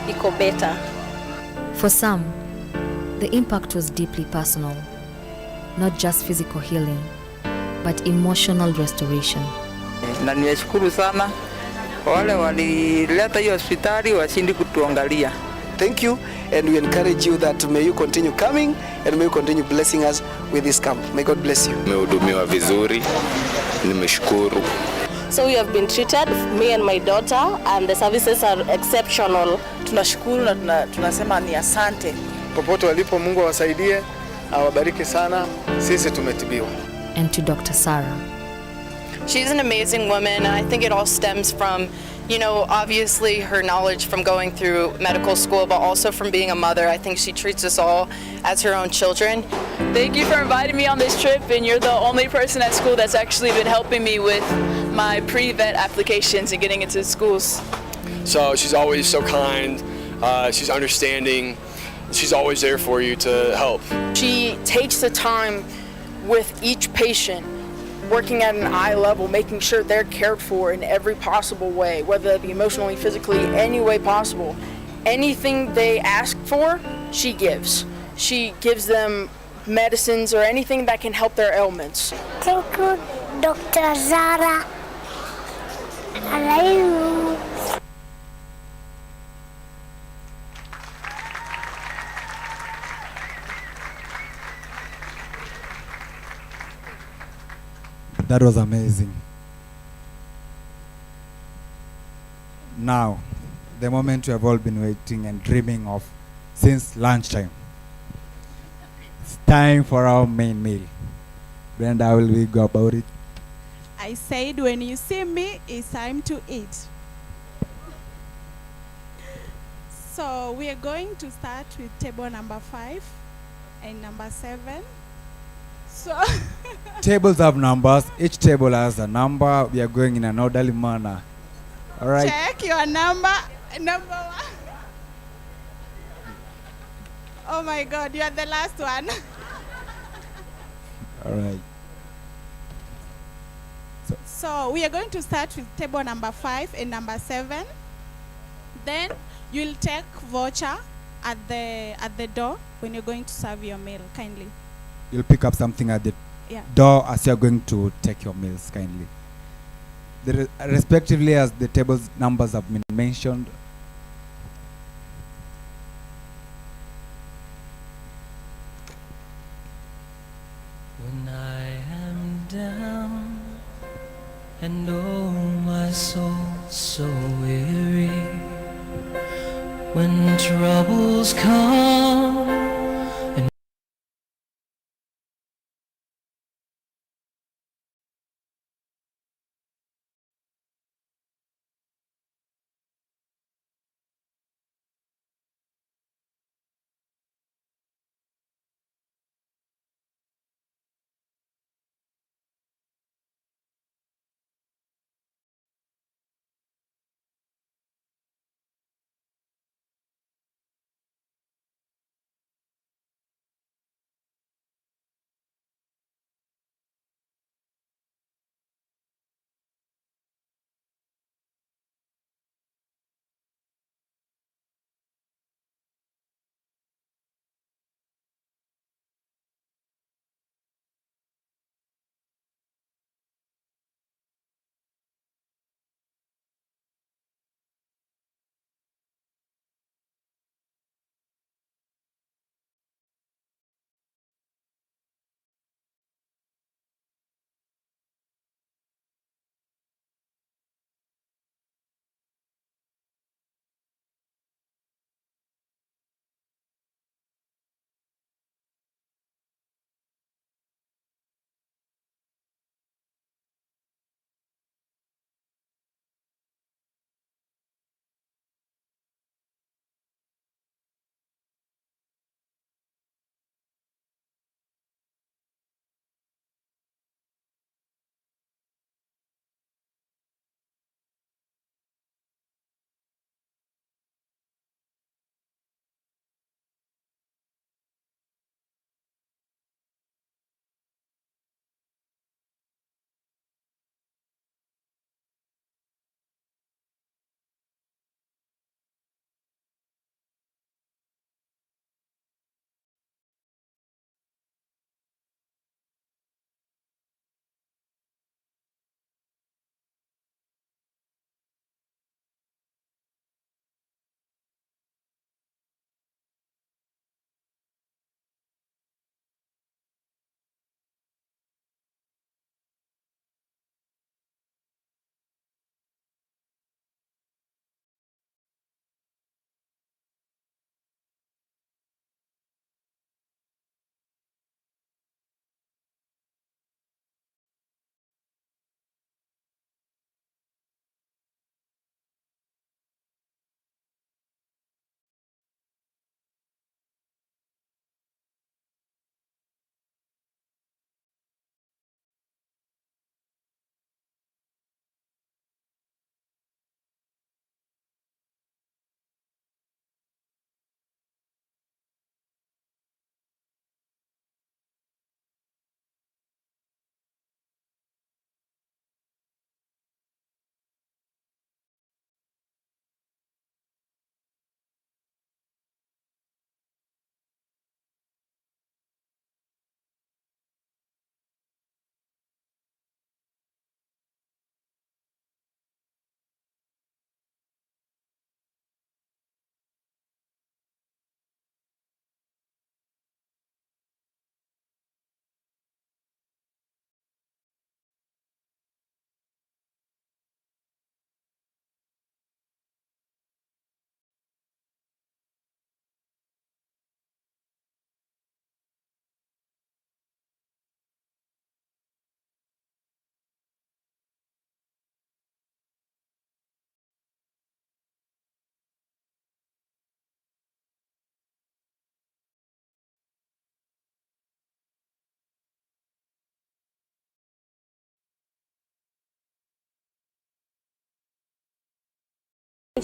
S7: iko better.
S18: For some, the impact was deeply personal, not just physical healing, but emotional restoration.
S8: Na nimeshukuru sana wale walileta hiyo hospitali, washindi kutuangalia.
S9: Thank you, and we encourage you that may you continue coming and may you continue blessing us with this camp. May God bless you.
S12: Nimehudumiwa vizuri, nimeshukuru.
S14: So we have been treated, me and my daughter, and the services are exceptional. Tunashukuru na tunasema ni asante.
S5: Popote walipo, Mungu awasaidie, awabariki sana. Sisi tumetibiwa.
S18: And to Dr. Sarah.
S26: She's an amazing woman, and I think it all stems from, obviously her knowledge from going through medical school, but also from being a mother. I think she treats us all as her own children.
S27: Thank you for inviting me on this trip, and you're the only person at school that's actually been helping me with my pre-vet applications and getting into schools.
S28: So she's always so kind, she's understanding, she's always there for you to help.
S27: She takes the time with each patient, working at an eye level, making sure they're cared for in every possible way, whether it be emotionally, physically, any way possible. Anything they ask for, she gives. she gives them medicines or anything that can help their ailments.
S4: Thank you, Dr. Zara. I love you.
S10: That was amazing. Now, the moment we have all been waiting and dreaming of since lunchtime. It's time for our main meal. Brenda, how will we go about it?
S11: I said when you see me, it's time to eat. So we are going to start with table number 5 and number 7. So
S10: Tables have numbers. Each table has a number. We are going in an orderly manner. All right.
S11: check your number. Number 1. Oh my God, you are the last one.
S10: All right.
S11: So we are going to start with table number 5 and number 7. Then you'll take voucher at the door when you're going to serve your meal, kindly.
S10: You'll pick up something at the door as you're going to take your meals, kindly. Respectively as the table's numbers have been mentioned.
S13: When I am down and oh my soul so weary, when troubles come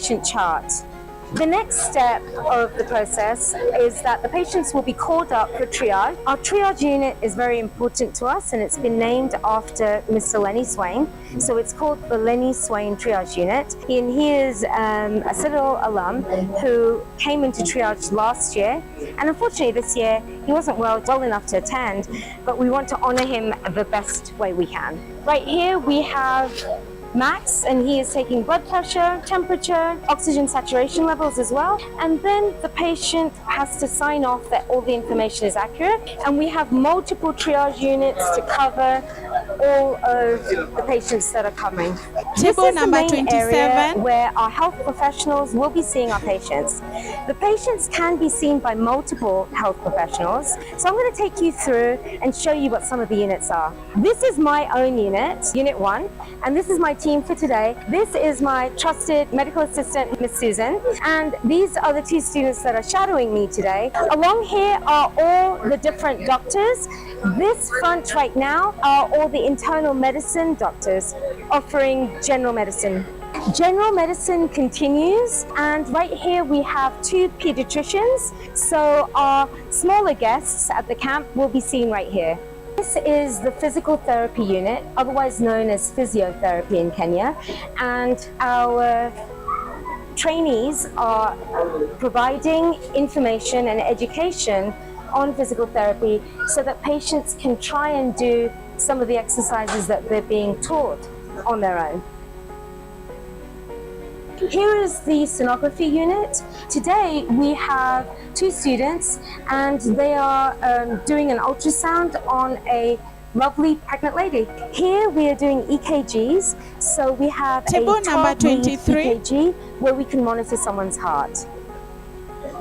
S2: patient chart. The next step of the process is that the patients will be called up for triage. Our triage unit is very important to us, and it's been named after Mr. Lenny Swain. So it's called the Lenny Swain Triage Unit. And he is a Citadel alum who came into triage last year. And unfortunately this year, he wasn't well enough to attend, but we want to honor him the best way we can. Right here we have Max, and he is taking blood pressure, temperature, oxygen saturation levels as well. And then the patient has to sign off that all the information is accurate. And we have multiple triage units to cover all of the patients that are coming.
S11: Table number 27,
S2: where our health professionals will be seeing our patients. The patients can be seen by multiple health professionals. So I'm going to take you through and show you what some of the units are. This is my own unit, Unit 1, and this is my team for today. This is my trusted medical assistant, Miss Susan, and these are the 2 students that are shadowing me today. Along here are all the different doctors. This front right now are all the internal medicine doctors offering general medicine. General medicine continues, and right here we have 2 pediatricians. So our smaller guests at the camp will be seen right here. This is the physical therapy unit, otherwise known as physiotherapy in Kenya, and our trainees are providing information and education on physical therapy so that patients can try and do some of the exercises that they're being taught on their own. Here is the sonography unit. Today we have 2 students, and they are doing an ultrasound on a lovely pregnant lady. Here we are doing EKGs, so we have
S11: table
S2: a
S11: number 23
S2: EKG where we can monitor someone's heart.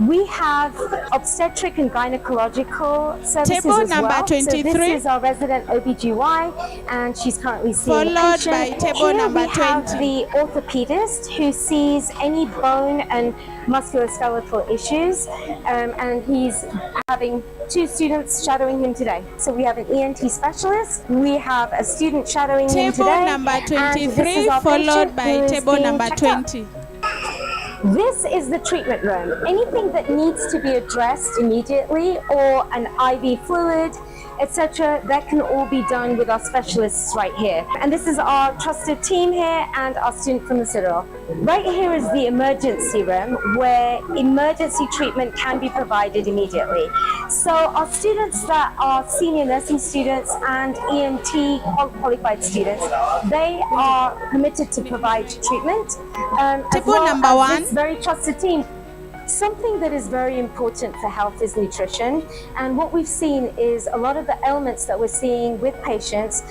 S2: We have obstetric and gynecological services
S11: table
S2: as
S11: number
S2: well.
S11: 23.
S2: So this is our resident OBGY, and she's currently seeing a
S11: followed
S2: patient.
S11: by table
S2: Here
S11: number
S2: we have
S11: 20.
S2: the orthopedist who sees any bone and musculoskeletal issues, and he's having 2 students shadowing him today. So we have an ENT specialist, we have a student shadowing him today.
S11: Table number 23 followed by table number 20.
S2: This is the treatment room. Anything that needs to be addressed immediately, or an IV fluid, etc., that can all be done with our specialists right here. And this is our trusted team here and our student from the Citadel. Right here is the emergency room where emergency treatment can be provided immediately. So our students that are senior nursing students and EMT qualified students, they are permitted to provide treatment.
S11: Table number 1.
S2: This very trusted team. Something that is very important for health is nutrition, and what we've seen is a lot of the ailments that we're seeing with patients,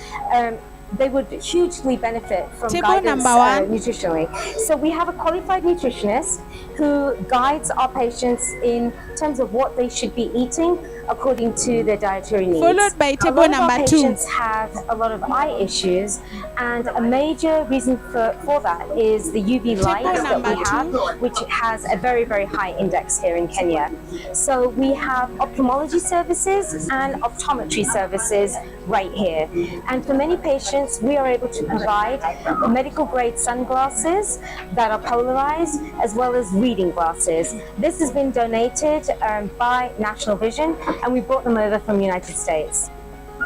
S2: they would hugely benefit from
S11: table
S2: guidance
S11: number 1.
S2: nutritionally. So we have a qualified nutritionist who guides our patients in terms of what they should be eating according to their dietary needs.
S11: Followed by table number 2.
S2: Patients have a lot of eye issues, and a major reason for that is the UV light that we have, which has a very, very high index here in Kenya. So we have ophthalmology services and optometry services right here. And for many patients, we are able to provide medical grade sunglasses that are polarized, as well as reading glasses. This has been donated by National Vision, and we brought them over from the United States.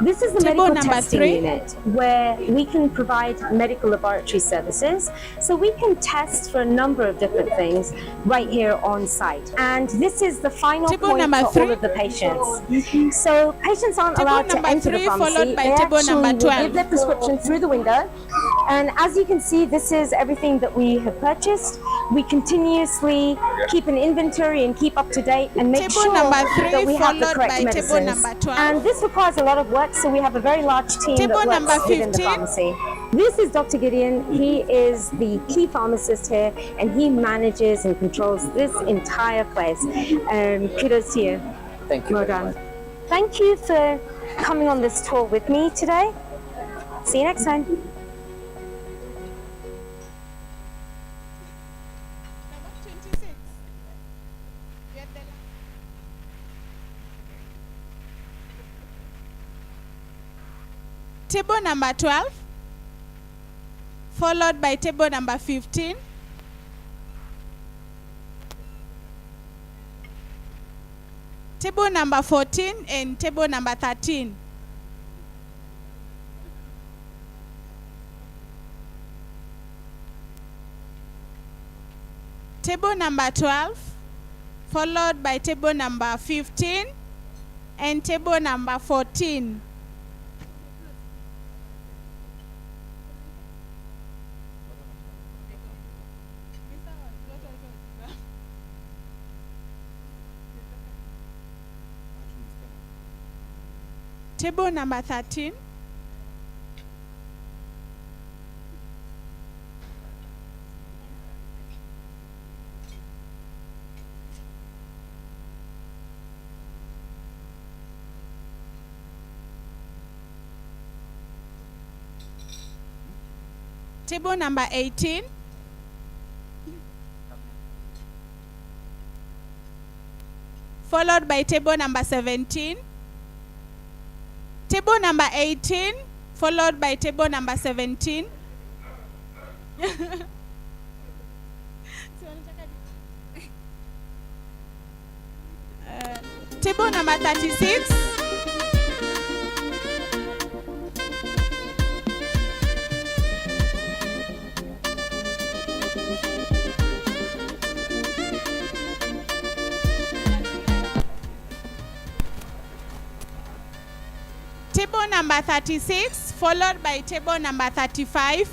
S2: This is the
S11: Table
S2: medical
S11: number
S2: testing
S11: 3.
S2: unit where we can provide medical laboratory services. So we can test for a number of different things right here on site. And this is the final
S11: Table
S2: point
S11: number
S2: for
S11: 3.
S2: all of the patients. So patients aren't
S11: Table
S2: allowed to
S11: number
S2: enter
S11: 3
S2: the pharmacy.
S11: followed by
S2: They
S11: table
S2: actually
S11: number
S2: will
S11: 12.
S2: give their prescription through the window. And as you can see, this is everything that we have purchased. We continuously keep an inventory and keep up to date and make
S11: Table
S2: sure
S11: number 3
S2: that we have the
S11: followed
S2: correct
S11: by table
S2: medicines.
S11: number 12.
S2: And this requires a lot of work, so we have a very large team
S11: Table
S2: that
S11: number
S2: works within the
S11: 15.
S2: pharmacy. This is Dr. Gideon. He is the key pharmacist here, and he manages and controls this entire place. Kudos to you.
S15: Thank you.
S2: Well done. Thank you for coming on this tour with me today. See you next time.
S11: Table number 12, followed by table number 15. Table number 14 and table number 13. Table number 12, followed by table number 15 and table number 14. Table number 13. Table number 18. Followed by table number 17. Table number 18, followed by table number 17. Table number 36. Table number 36, followed by table number 35.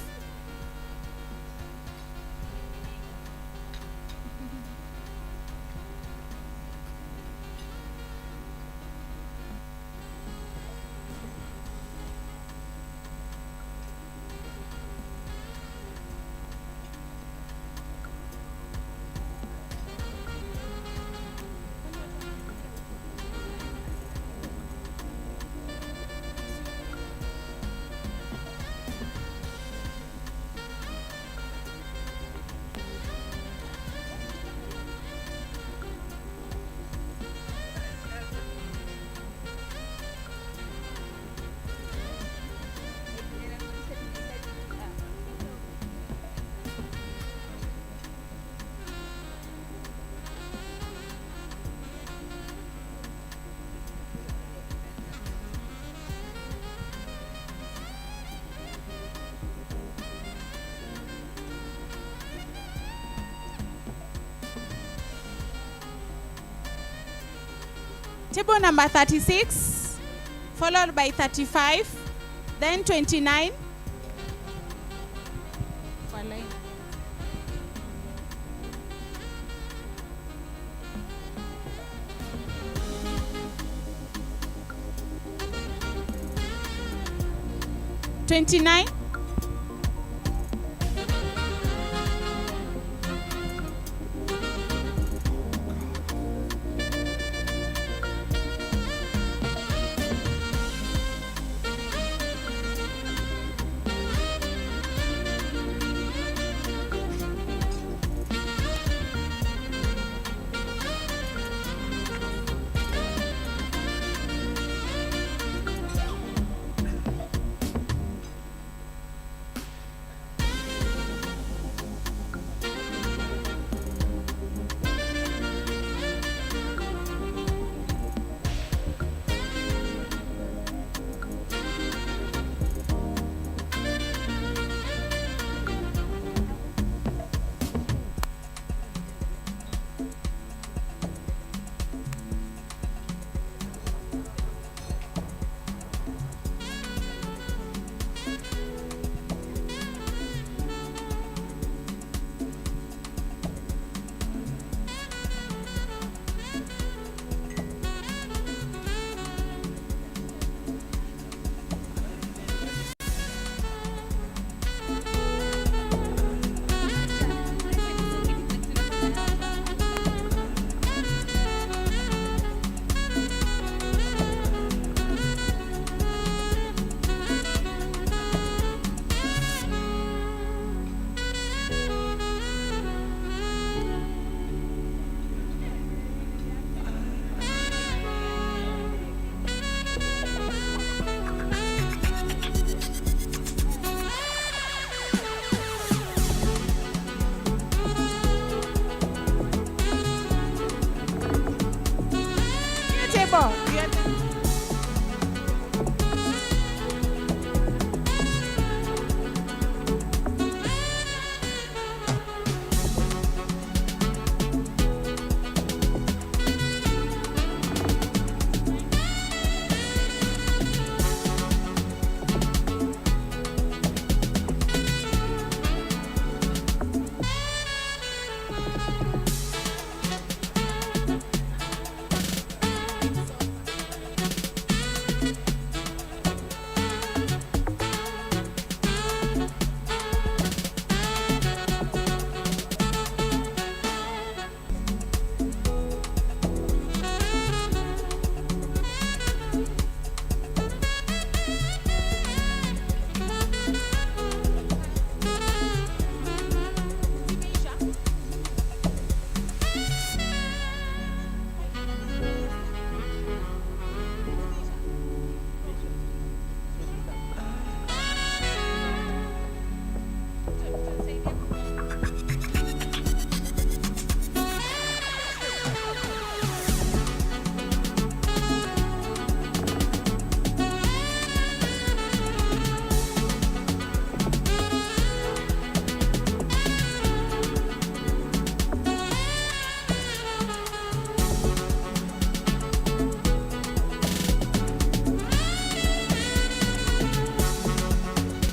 S11: Table number 36, followed by 35, then 29. $29.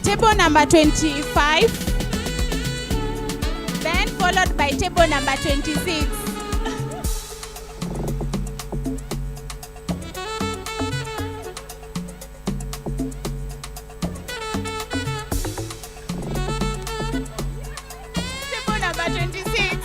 S11: Table number 25, then followed by table number 26. Table number 26.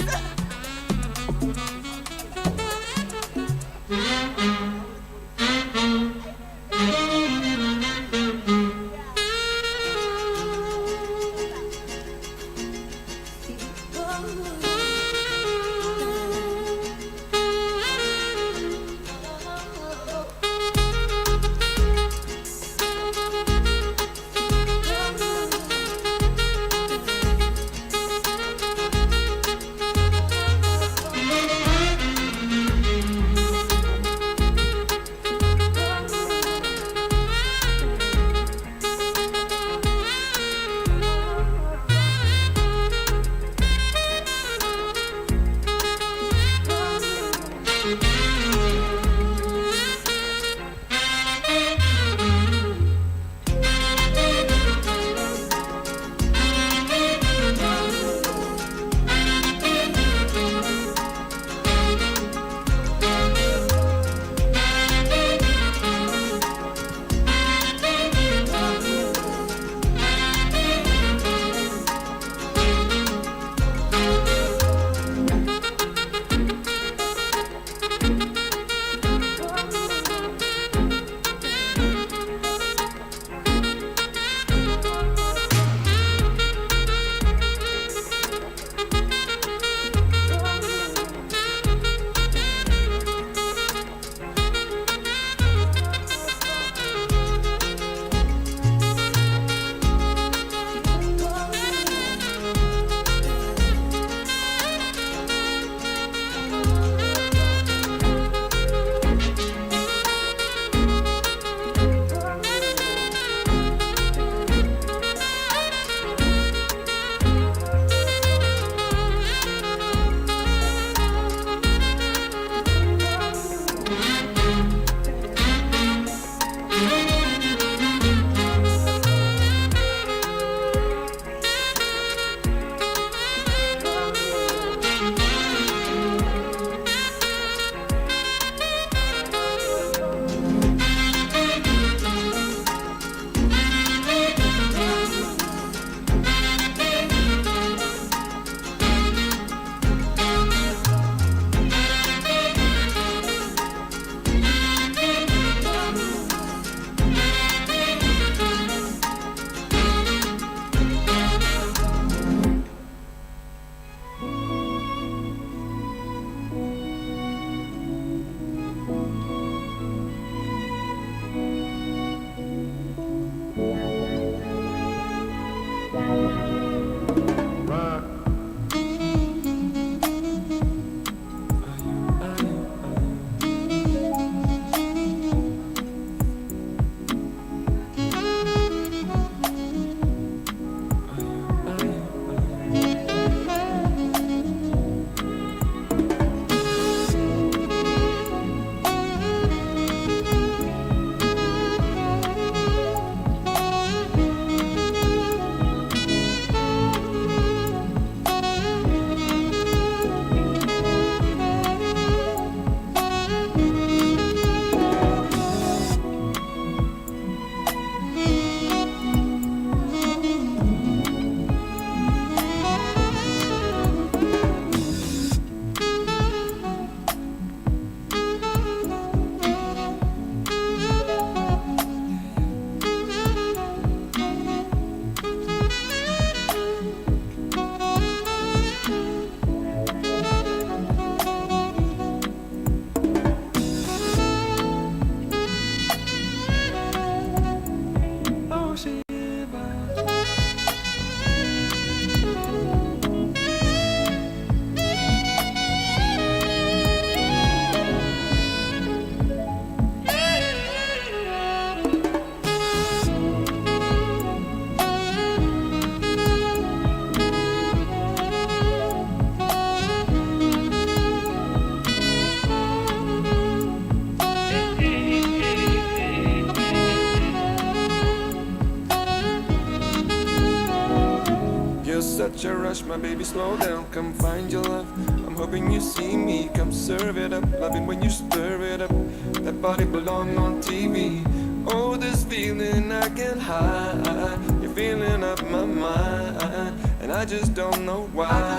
S15: such a rush, my baby, slow down, come find your love. I'm hoping you see me, come serve it up. Loving when you stir it up, that body belong on TV. Oh, this feeling I can't hide, you're feeling up my mind, and I just don't know why.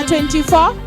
S11: number 24.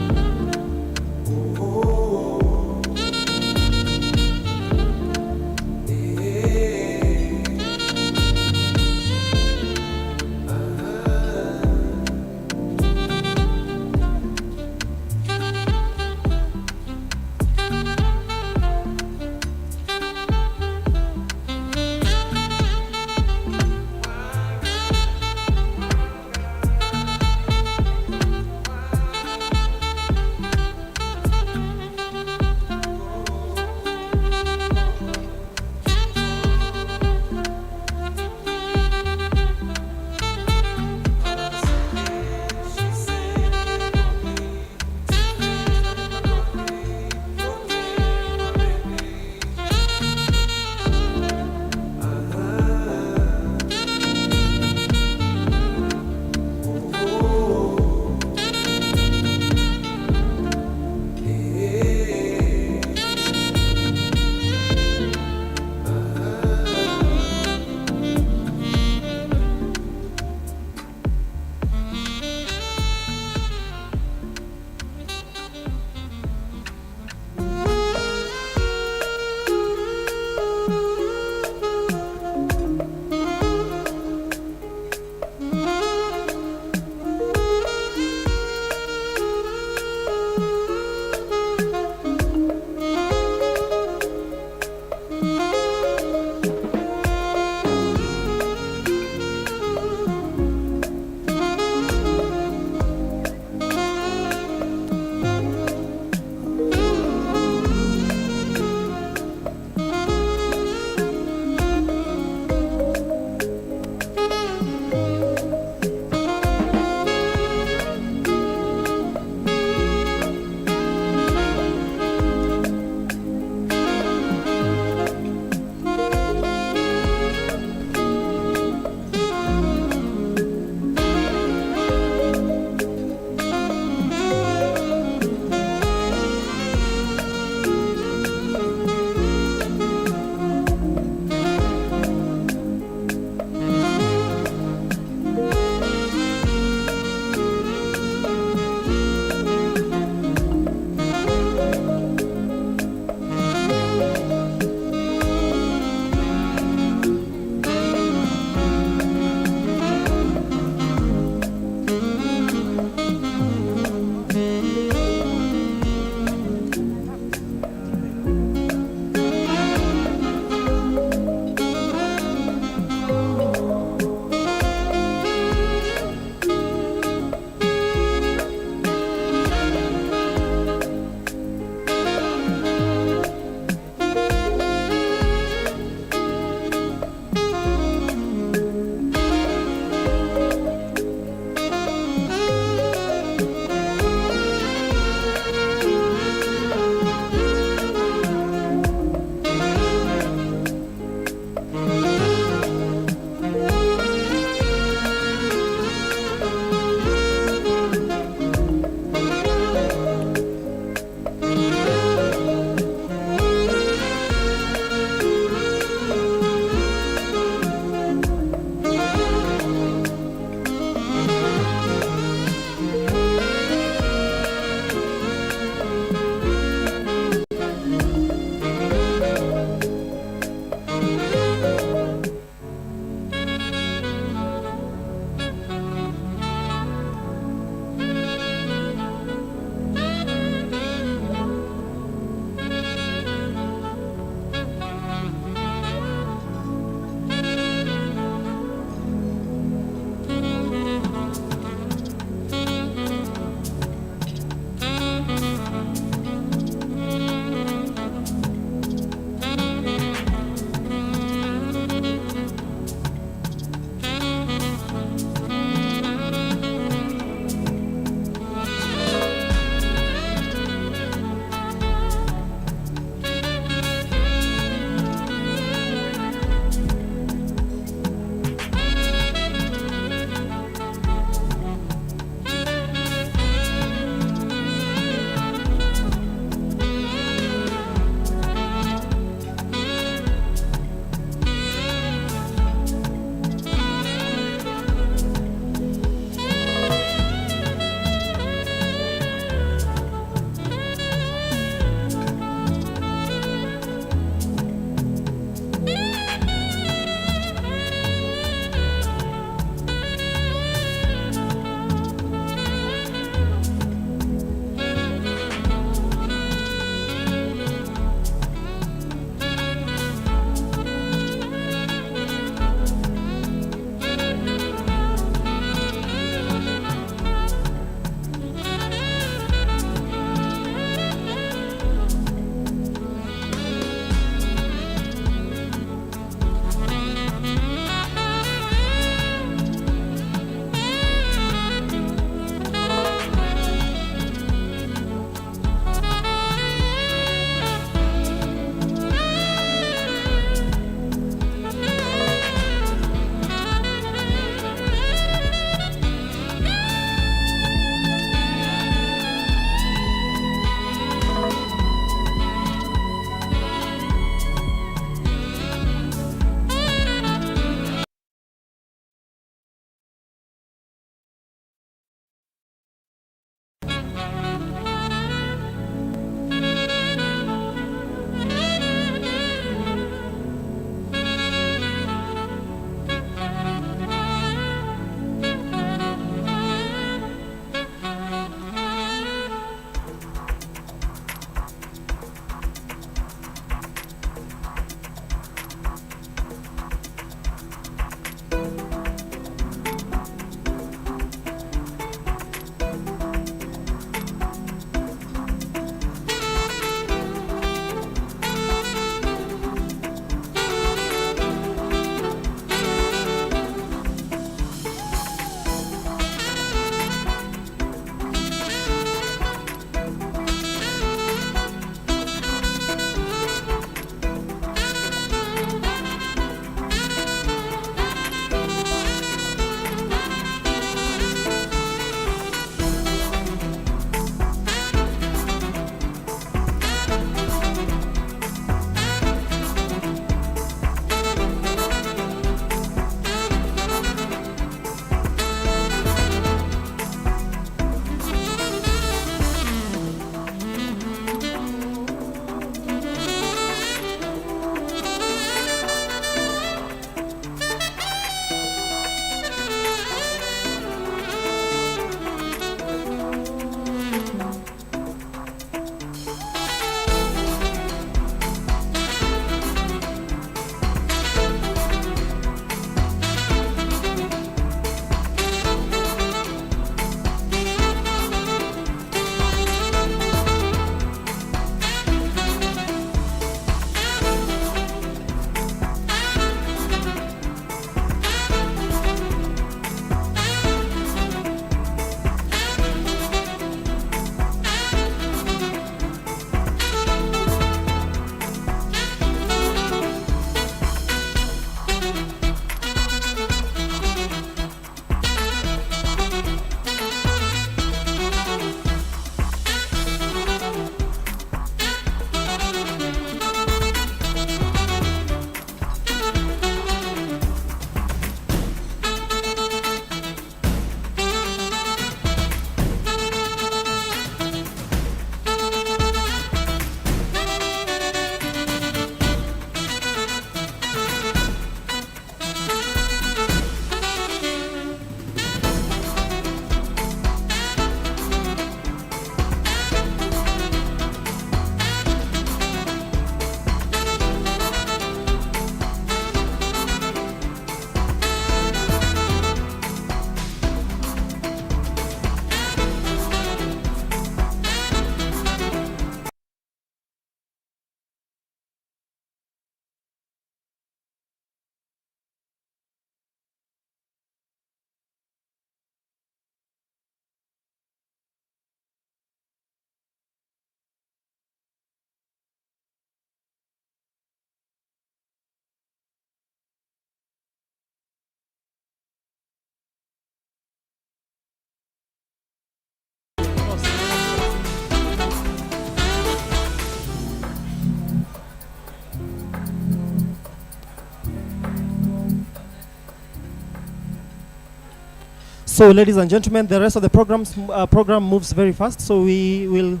S1: So, ladies and gentlemen, the rest of the program moves very fast, so we will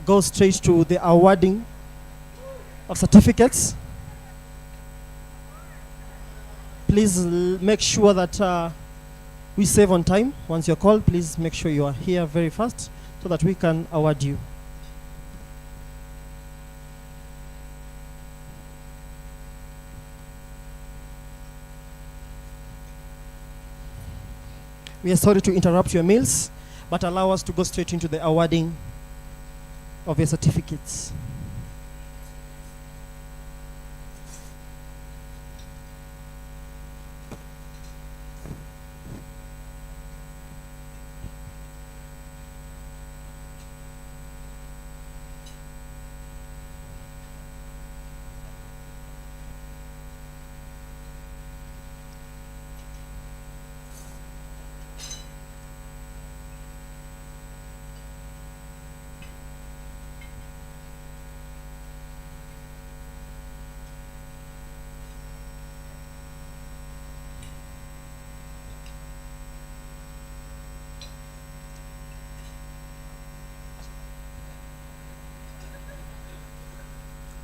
S1: go straight to the awarding of certificates. Please make sure that we save on time. Once you're called, please make sure you are here very fast so that we can award you. We are sorry to interrupt your meals, but allow us to go straight into the awarding of your certificates.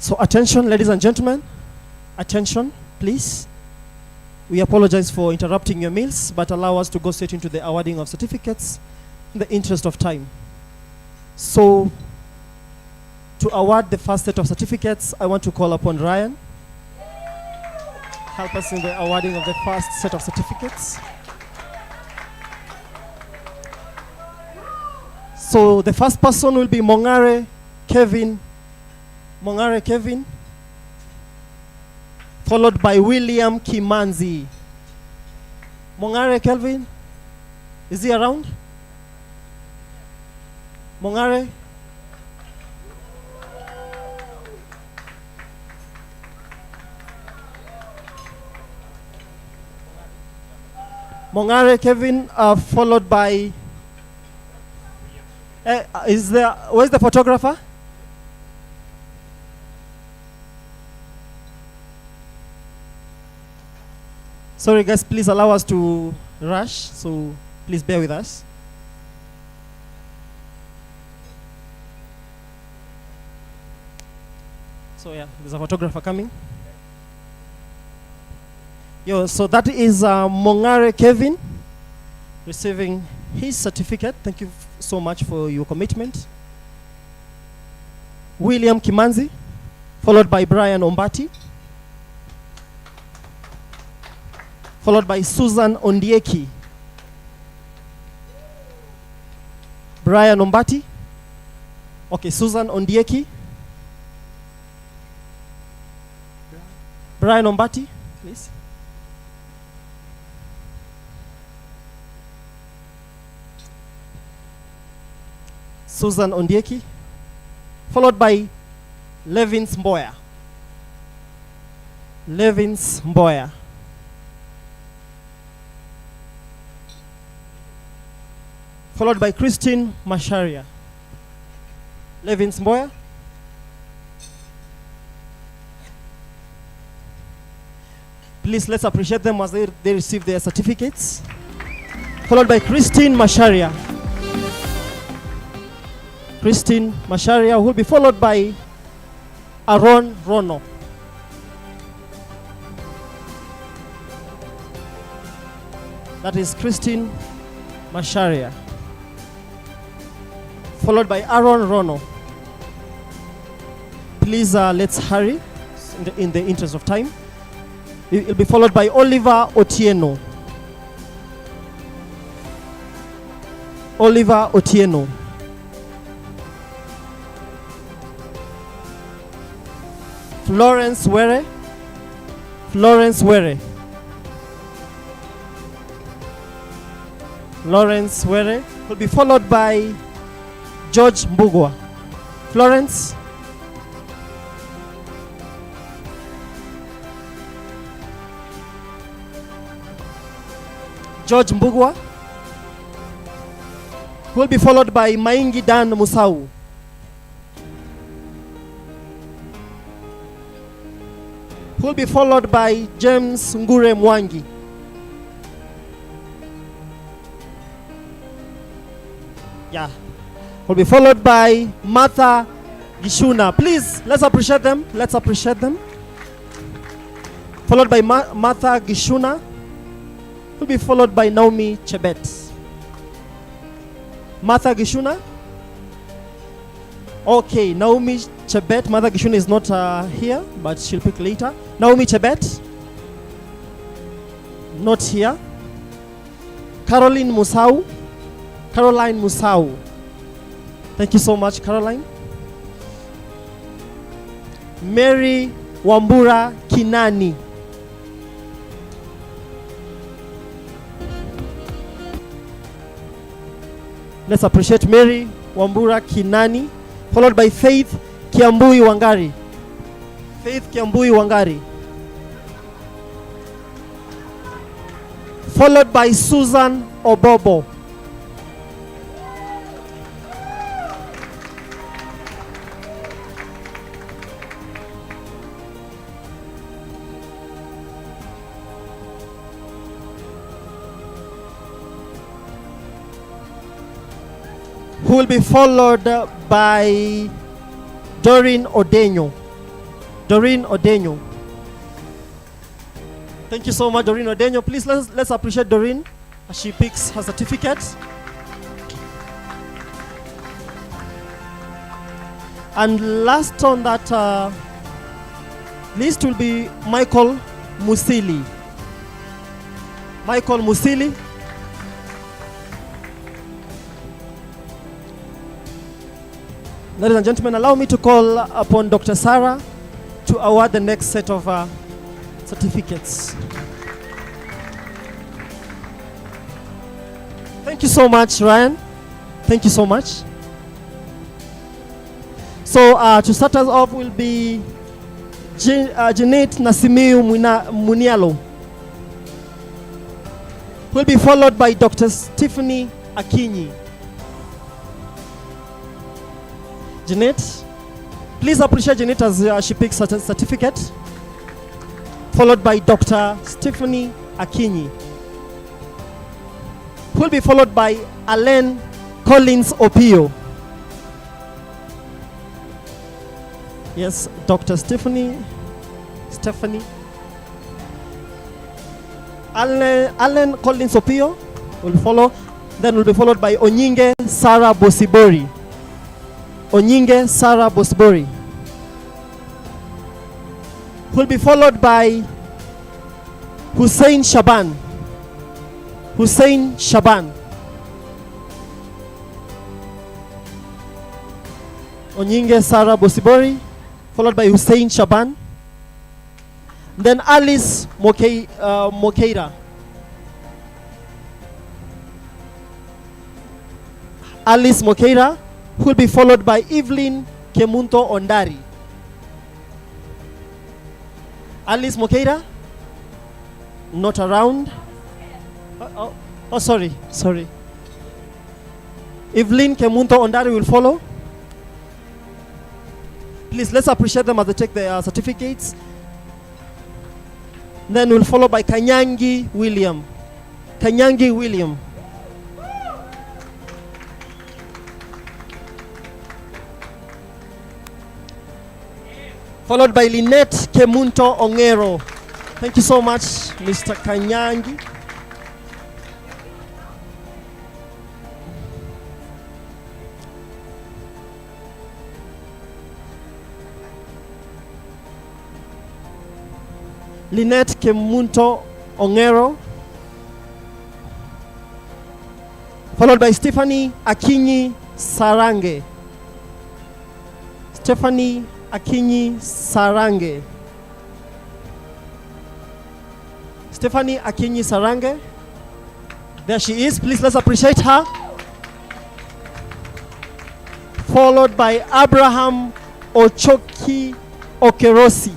S1: So attention, ladies and gentlemen, attention, please. We apologize for interrupting your meals, but allow us to go straight into the awarding of certificates in the interest of time. So, to award the first set of certificates, I want to call upon Ryan. Help us in the awarding of the first set of certificates. So, the first person will be Mongare Kevin, followed by William Kimanzi. Mongare Kelvin, is he around? Mongare? Mongare Kevin, followed by, where's the photographer? Sorry guys, please allow us to rush, so please bear with us. So yeah, there's a photographer coming. So that is Mongare Kevin receiving his certificate. Thank you so much for your commitment. William Kimanzi, followed by Brian Ombati, followed by Susan Ondieki. Brian Ombati. Okay, Susan Ondieki. Brian Ombati, please. Susan Ondieki. Followed by Levins Mboya. Levins Mboya. Followed by Christine Masharia. Levins Mboya. Please, let's appreciate them as they receive their certificates. Followed by Christine Masharia. Christine Masharia, who will be followed by Aaron Rono. That is Christine Masharia. Followed by Aaron Rono. Please, let's hurry in the interest of time. It will be followed by Oliver Otieno. Oliver Otieno. Florence Were. Florence Were. Lawrence Were will be followed by George Mbugwa. Florence. George Mbugwa will be followed by Maingi Dan Musau. Who will be followed by James Ngure Mwangi. Yeah. Will be followed by Martha Gishuna. Please, let's appreciate them. Let's appreciate them. Followed by Martha Gishuna. Will be followed by Naomi Chebet. Martha Gishuna. Okay, Naomi Chebet. Martha Gishuna is not here, but she'll pick later. Naomi Chebet. Not here. Caroline Musau. Caroline Musau. Thank you so much, Caroline. Mary Wambura Kinani. Let's appreciate Mary Wambura Kinani, followed by Faith Kiambui Wangari. Faith Kiambui Wangari. Followed by Susan Obobo. Who will be followed by Doreen Odenyo. Doreen Odenyo. Thank you so much, Doreen Odenyo. Please let's appreciate Doreen as she picks her certificate. And last on that list will be Michael Musili. Michael Musili. Ladies and gentlemen, allow me to call upon Dr. Sarah to award the next set of certificates. Thank you so much, Ryan. Thank you so much. So to start us off will be Janet Nasimiu Munialo. Will be followed by Dr. Stephanie Akinyi. Janet, please appreciate Janet as she picks a certificate, followed by Dr. Stephanie Akinyi, who will be followed by Alain Collins Opio. Yes, Dr. Stephanie. Alain Collins Opio will follow, then will be followed by Onyinge Sarah Bosibori. Onyinge Sarah Bosibori, who will be followed by Hussein Shaban. Hussein Shaban. Onyinge Sarah Bosibori, followed by Hussein Shaban. Then Alice Mokeira. Alice Mokeira, who will be followed by Evelyn Kemunto Ondari. Alice Mokeira, not around. Sorry. Evelyn Kemunto Ondari will follow. Please, let's appreciate them as they take their certificates. Then we'll follow by Kanyangi William. Kanyangi William. Followed by Lynette Kemunto Ongero. Thank you so much, Mr. Kanyangi. Lynette Kemunto Ongero. Followed by Stephanie Akinyi Sarange. Stephanie Akinyi Sarange. Stephanie Akinyi Sarange. There she is. Please, let's appreciate her. Followed by Abraham Ochoki Okerosi.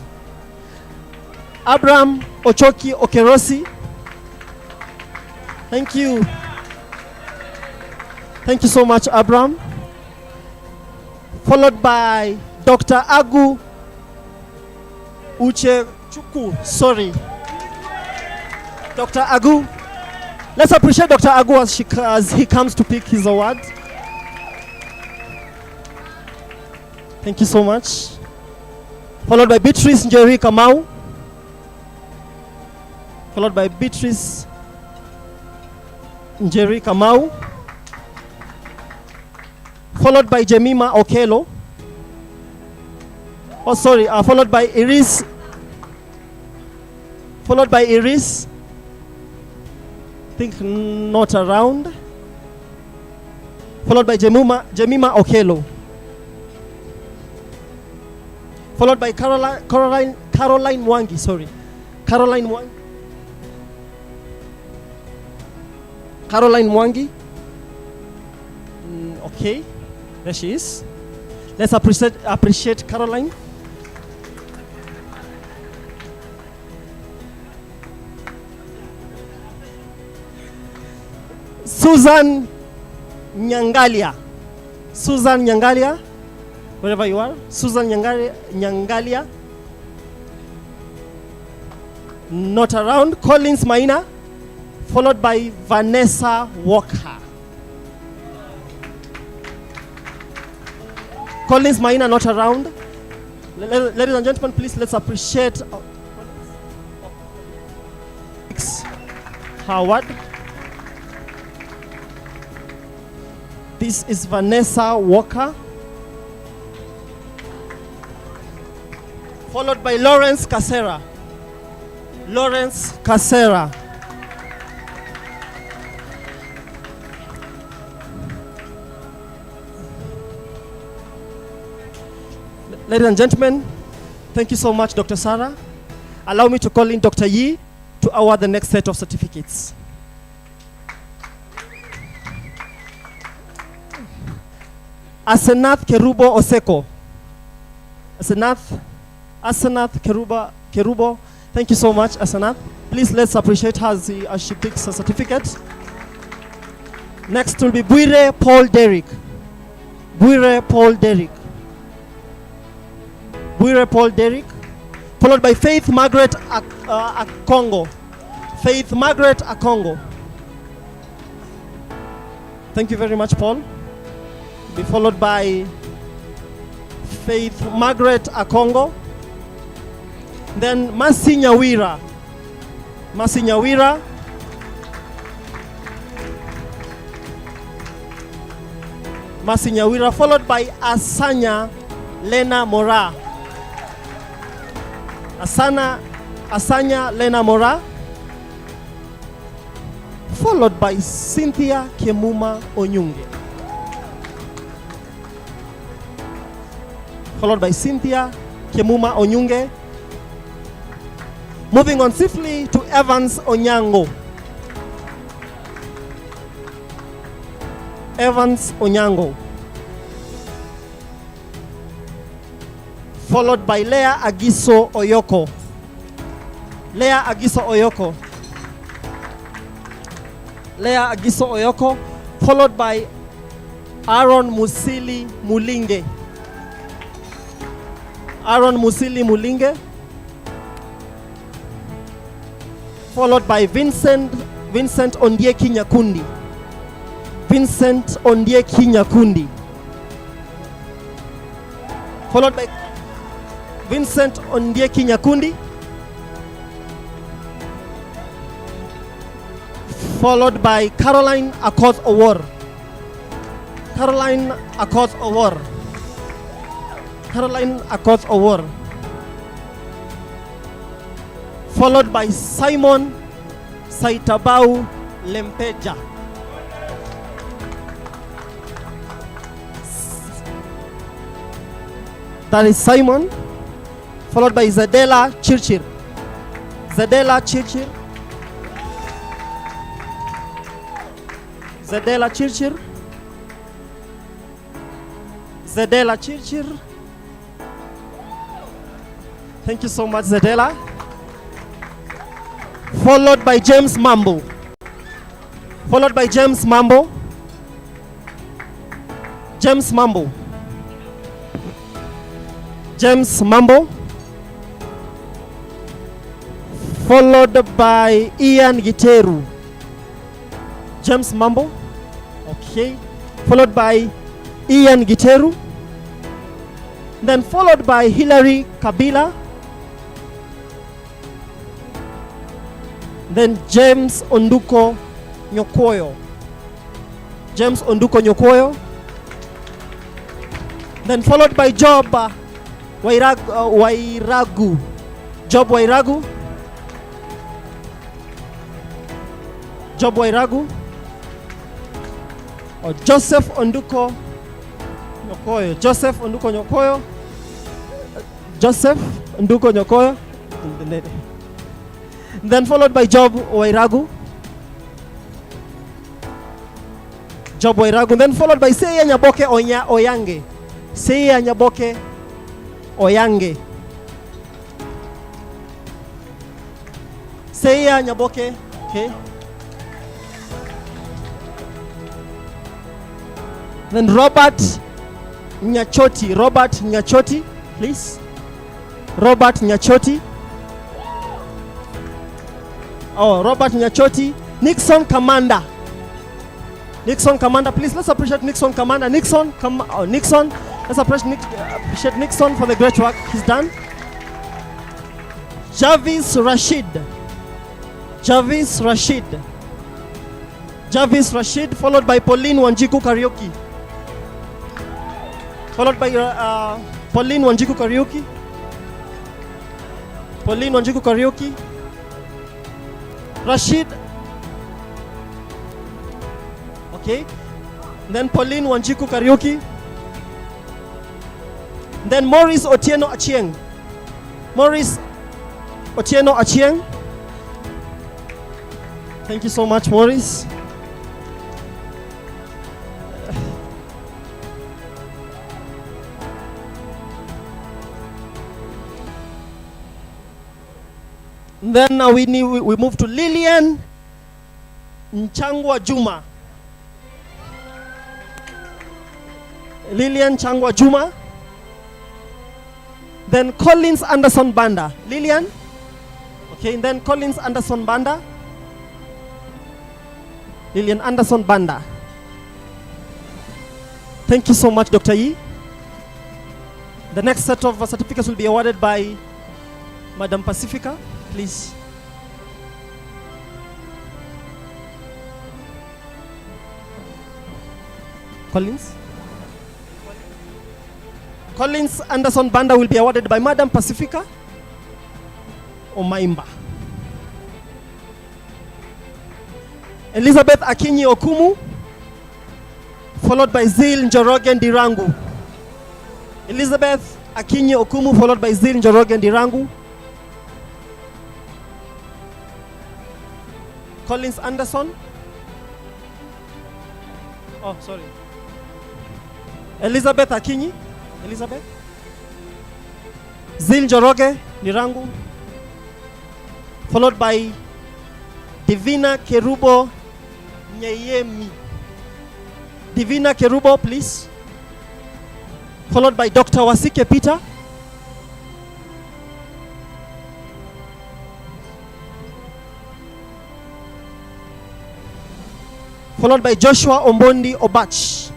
S1: Abraham Ochoki Okerosi. Thank you. Thank you so much, Abraham. Followed by Dr. Agu Uchechuku. Sorry. Dr. Agu. Let's appreciate Dr. Agu as he comes to pick his award. Thank you so much. Followed by Beatrice Njeri Kamau. Followed by Beatrice Njeri Kamau. Followed by Jemima Okelo. Oh, sorry. Followed by Iris. Followed by Iris. Think not around. Followed by Jemima Okelo. Followed by Caroline Wangi. Sorry, Caroline Wangi. Caroline Wangi. Okay, there she is. Let's appreciate Caroline. Susan Nyangalia. Susan Nyangalia. Wherever you are. Susan Nyangalia. Not around. Collins Maina. Followed by Vanessa Walker. Collins Maina not around. Ladies and gentlemen, please let's appreciate Howard. This is Vanessa Walker. Followed by Lawrence Casera. Lawrence Casera. Ladies and gentlemen, thank you so much, Dr. Sarah. Allow me to call in Dr. Yi to award the next set of certificates. Asenath Kerubo Oseko. Asenath Kerubo. Thank you so much, Asenath. Please let's appreciate her as she picks a certificate. Next will be Buire Paul Derrick. Buire Paul Derrick. Buire Paul Derrick. Followed by Faith Margaret Akongo. Faith Margaret Akongo. Thank you very much, Paul. Be followed by Faith Margaret Akongo. Then Masi Nyawira. Masi Nyawira. Masi Nyawira. Followed by Asanya Lena Mora. Asanya Lena Mora. Followed by Cynthia Kemuma Onyunge. Followed by Cynthia Kemuma Onyunge. Moving on swiftly to Evans Onyango. Evans Onyango. Followed by Leah Agiso Oyoko. Leah Agiso Oyoko. Leah Agiso Oyoko. Followed by Aaron Musili Mulinge. Aaron Musili Mulinge. Followed by Vincent Ondieki Nyakundi. Vincent Ondieki Nyakundi. Followed by Vincent Ondieki Nyakundi. Followed by Caroline Akoth Owor. Caroline Akoth Owor. Caroline Akoth Owor. Followed by Simon Saitabau Lempeja. That is Simon. Followed by Zadela Chirchir. Zadela Chirchir. Zadela Chirchir. Zadela Chirchir. Thank you so much, Zadela. Followed by James Mambo. Followed by James Mambo. James Mambo. James Mambo. Followed by Ian Giteru. James Mambo. Okay. Followed by Ian Giteru. then followed by Hilary Kabila, then James Onduko Nyokoyo. James Onduko Nyokoyo. Then followed by Job Wairagu. Job Wairagu. Job Wairagu. Or Joseph Onduko Nyokoyo. Joseph Onduko Nyokoyo. Joseph Onduko Nyokoyo. Then followed by Job Wairagu. Job Wairagu. Then followed by Seya Nyaboke Oyange. Seya Nyaboke Oyange. Seya Nyaboke. Okay. Then Robert Nyachoti. Robert Nyachoti, please. Robert Nyachoti. Oh, Robert Nyachoti. Nixon Commander. Nixon Commander, please. Let's appreciate Nixon Commander. Nixon. Nixon. Let's appreciate Nixon for the great work he's done. Jarvis Rashid. Jarvis Rashid. Jarvis Rashid, followed by Pauline Wanjiku Karaoke. Followed by Pauline Wanjiku Karaoke. Pauline Wanjiku Karaoke. Rashid. Okay. Then Pauline Wanjiku Karaoke. Then Maurice Otieno Achieng. Maurice Otieno Achieng. Thank you so much, Maurice. Then we move to Lillian Nchangwa Juma. Lillian Changwa Juma. Then Collins Anderson Banda. Lillian. Okay, and then Collins Anderson Banda. Lillian Anderson Banda. Thank you so much, Dr. Yi. The next set of certificates will be awarded by Madam Pacifica. Please. Collins? Collins Anderson Banda will be awarded by Madam Pacifica Omaimba. Elizabeth Akinyi Okumu, followed by Zil Njoroge Ndirangu. Elizabeth Akinyi Okumu, followed by Zil Njoroge Ndirangu. Collins Anderson. Oh, sorry. Elizabeth Akinyi. Elizabeth. Zil Njoroge Ndirangu. Followed by Divina Kerubo Nyeyemi. Divina Kerubo, please. Followed by Dr. Wasike Peter. Followed by Joshua Ombondi Obach.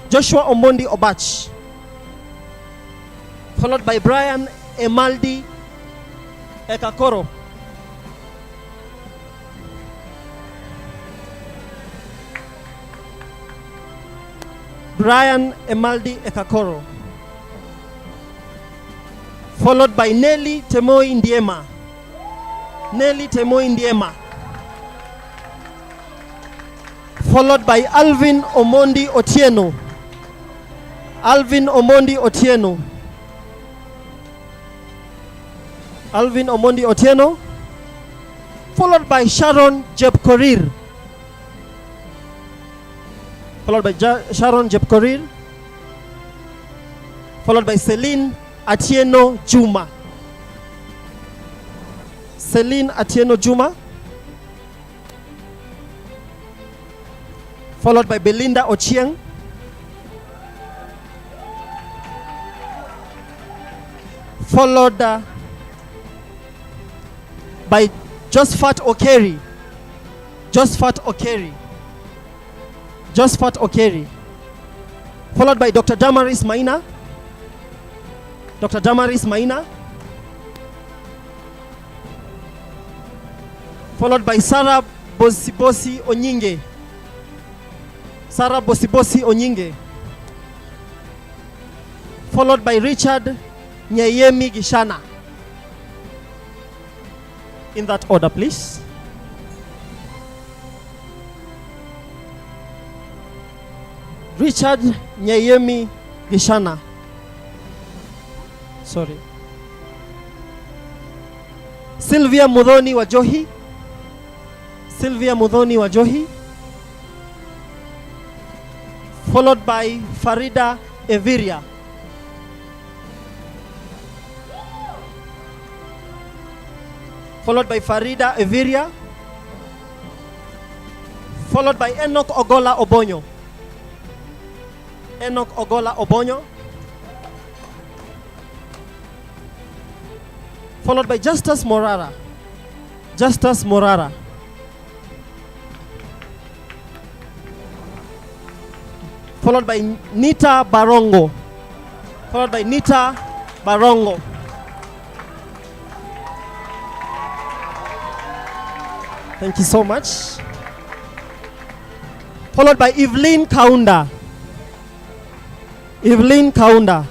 S1: Joshua Ombondi Obach. Followed by Brian Emaldi Ekakoro. Brian Emaldi Ekakoro. Followed by Nelly Temoi Ndiema. Nelly Temoi Ndiema. Followed by Alvin Omondi Otieno. Alvin Omondi Otieno. Alvin Omondi Otieno. Followed by Sharon Jebkorir. Followed by Sharon Jebkorir. Followed by Celine Atieno Juma. Celine Atieno Juma. Followed by Belinda Ochieng. Followed by Josephat Okeri. Josephat Okeri. Josephat Okeri. Followed by Dr. Damaris Maina. Dr. Damaris Maina, followed by Sarah Bosibosi Onyinge. Sarah Bosibosi Onyinge. Followed by Richard Nyayemi Gishana. In that order, please. Richard Nyayemi Gishana. Sorry. Sylvia Mudhoni Wajohi. Sylvia Mudhoni Wajohi. Followed by Farida Eviria. Followed by Farida Eviria. Followed by Enoch Ogola Obonyo. Enoch Ogola Obonyo. Followed by Justus Morara. Justus Morara. Followed by Nita Barongo. Followed by Nita Barongo. Thank you so much. Followed by Evelyn Kaunda. Evelyn Kaunda.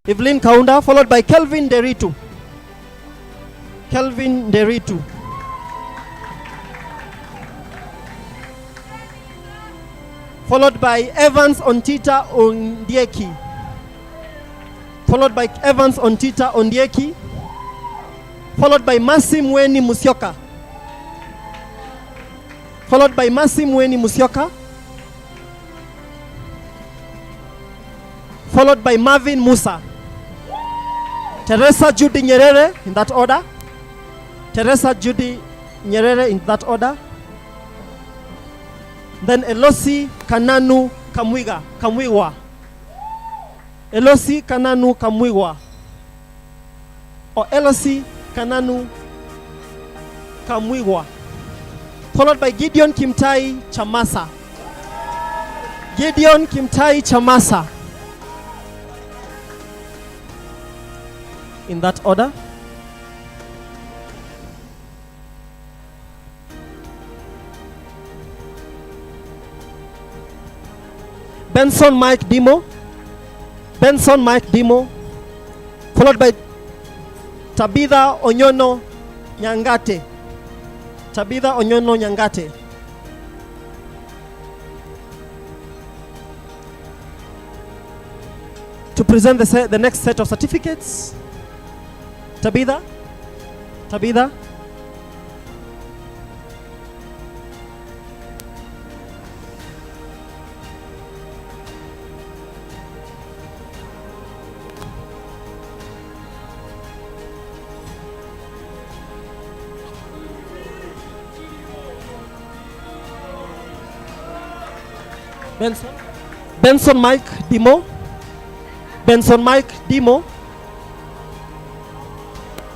S1: Evelyn Kaunda, followed by Kelvin Deritu. Kelvin Deritu. Followed by Evans Ontita Ondieki. Followed by Evans Ontita Ondieki. Followed by Masim Weni Musyoka. Followed by Masim Weni Musyoka. Followed by Marvin Musa. Teresa Judy Nyerere, in that order. Teresa Judy Nyerere, in that order. Then Elosi Kananu Kamwiwa. Elosi Kananu Kamwiwa. Or Elosi Kananu Kamwiwa. Followed by Gideon Kimtai Chamasa. Gideon Kimtai Chamasa. In that order. Benson Mike Dimo. Benson Mike Dimo. Followed by Tabitha Onyono Nyangate. Tabitha Onyono Nyangate. To present the next set of certificates. Tabitha. Tabitha. Benson Mike Dimo. Benson Mike Dimo.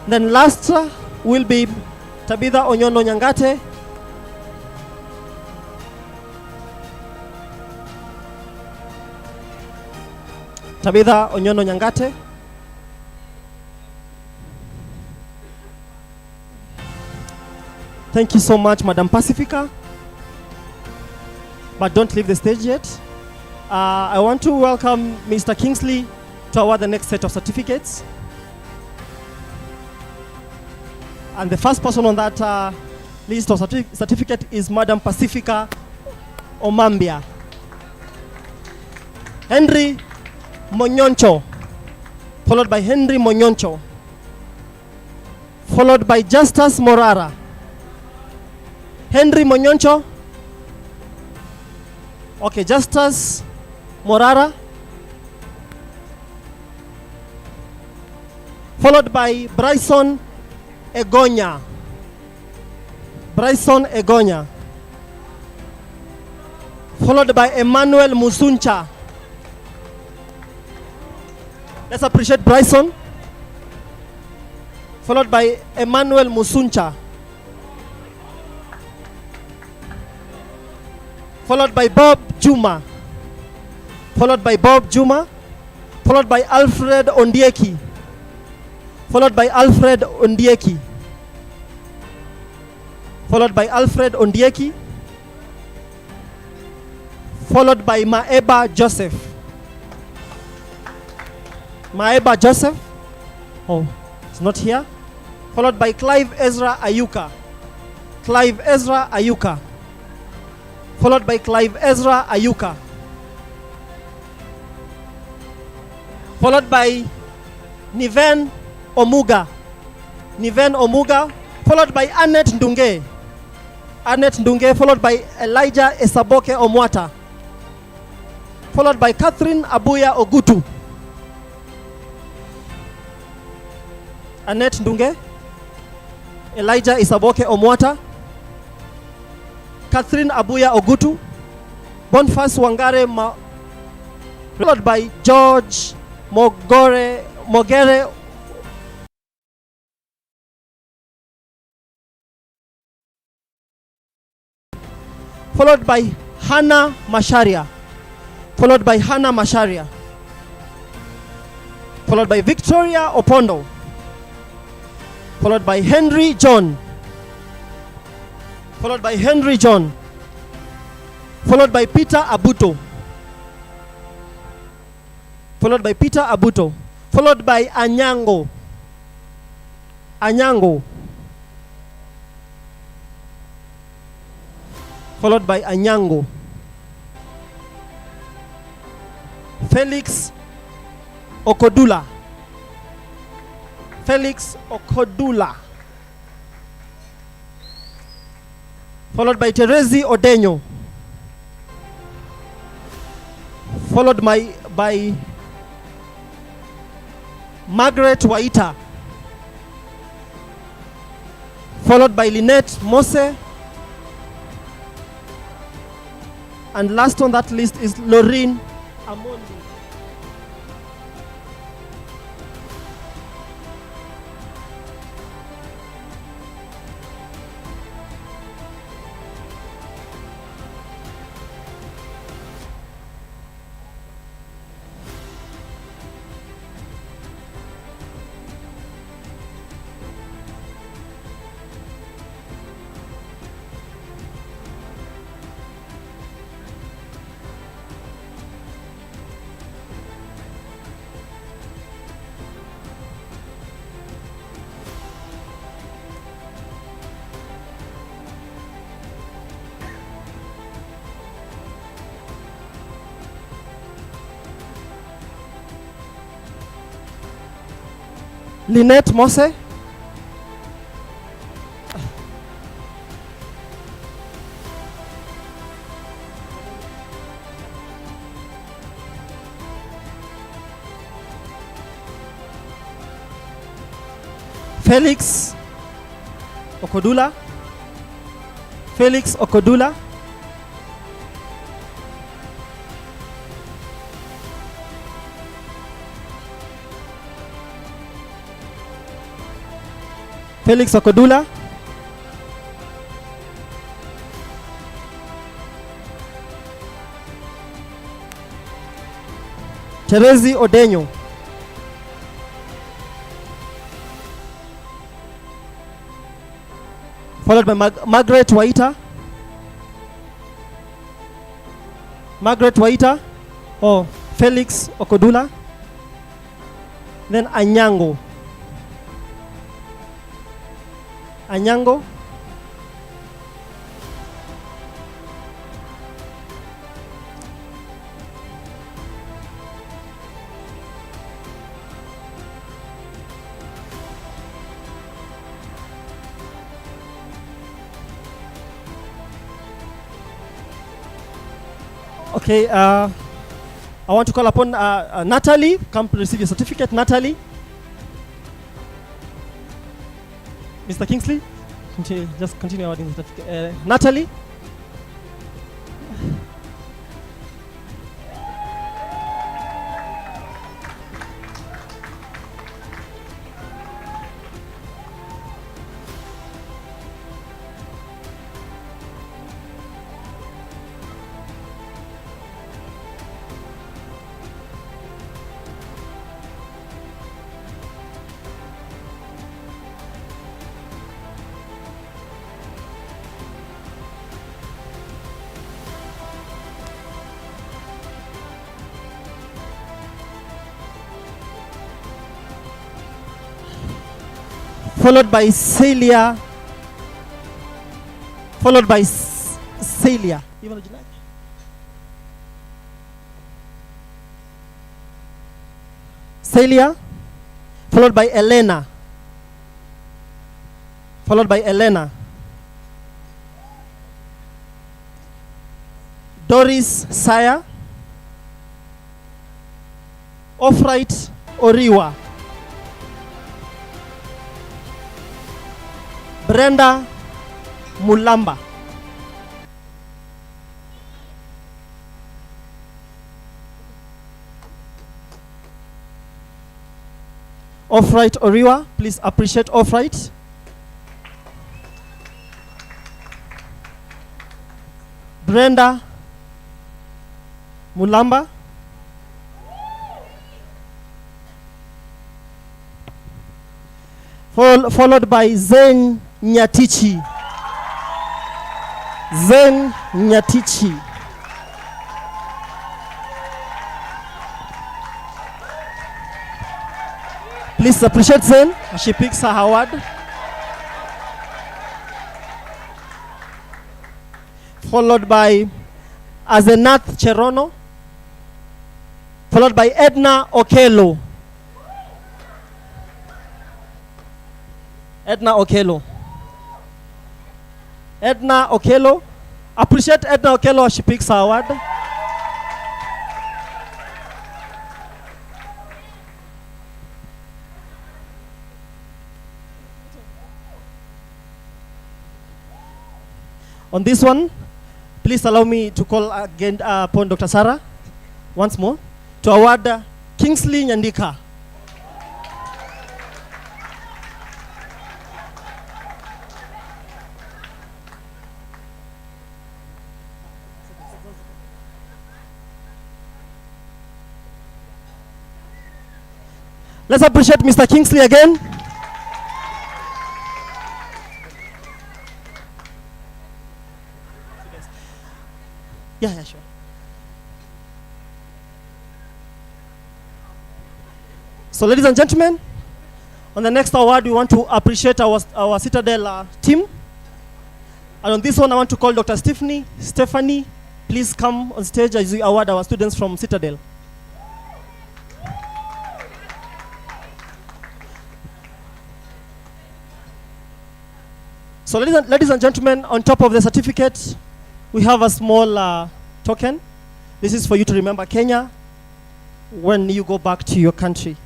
S1: Then last will be Tabitha Onyono Nyangate. Tabitha Onyono Nyangate. Thank you so much, Madam Pacifica. But don't leave the stage yet. I want to welcome Mr. Kingsley to award the next set of certificates. And the first person on that list of certificate is Madam Pacifica Omambia. Henry Monyoncho, followed by Henry Monyoncho, followed by Justus Morara. Henry Monyoncho. Okay, Justus Morara. Followed by Bryson Egonya. Bryson Egonya. Followed by Emmanuel Musuncha. Let's appreciate Bryson. Followed by Emmanuel Musuncha. Followed by Bob Juma. followed by Bob Juma, followed by Alfred Ondieki, followed by Alfred Ondieki, followed by Alfred Ondieki, followed by Maeba Joseph. Maeba Joseph, oh, it's not here. Followed by Clive Ezra Ayuka. Clive Ezra Ayuka. Followed by Clive Ezra Ayuka. Followed by Niven Omuga. Niven Omuga. Followed by Annette Ndunge. Annette Ndunge. Followed by Elijah Esaboke Omwata. Followed by Catherine Abuya Ogutu. Annette Ndunge, Elijah Isaboke Omwata, Catherine Abuya Ogutu, Boniface Wangare followed by George Mogere, followed by Hannah Masharia, followed by Hannah Masharia, followed by Victoria Opondo, followed by Henry John, followed by Henry John, followed by Peter Abuto, followed by Peter Abuto, followed by Anyango, Anyango, followed by Anyango, Felix Okodula, Felix Okodula, followed by Terezi Odenyo, followed by Margaret Waita, followed by Lynette Mose, and last on that list is Lorraine Amondi. Lynette Mose, Felix Okodula, Felix Okodula, Felix Okodula, Terezi Odenyo, followed by Margaret Waita, Margaret Waita, or Felix Okodula, then Anyango, Anyango, okay, I want to call upon Natalie. Come to receive your certificate, Natalie. Mr. Kingsley, just continue awarding the certificate. Natalie. followed by Celia, followed by Celia. Celia, followed by Elena, followed by Elena. Doris Saya, Ofright Oriwa, Brenda Mulamba, Ofright Oriwa, please appreciate Ofright. Brenda Mulamba, followed by Zen Nyatichi. Zen Nyatichi. Please appreciate Zen as she picks her award. Followed by Azenath Cherono, followed by Edna Okelo. Edna Okelo. Edna Okelo. Appreciate Edna Okelo as she picks her award. On this one, please allow me to call again upon Dr. Sarah once more to award Kingsley Nyandika. Let's appreciate Mr. Kingsley again. Yeah, sure. So, ladies and gentlemen, on the next award, we want to appreciate our Citadel team. And on this one, I want to call Dr. Stephanie, please come on stage as we award our students from Citadel. So, ladies and gentlemen, on top of the certificate, we have a small token. This is for you to remember Kenya when you go back to your country.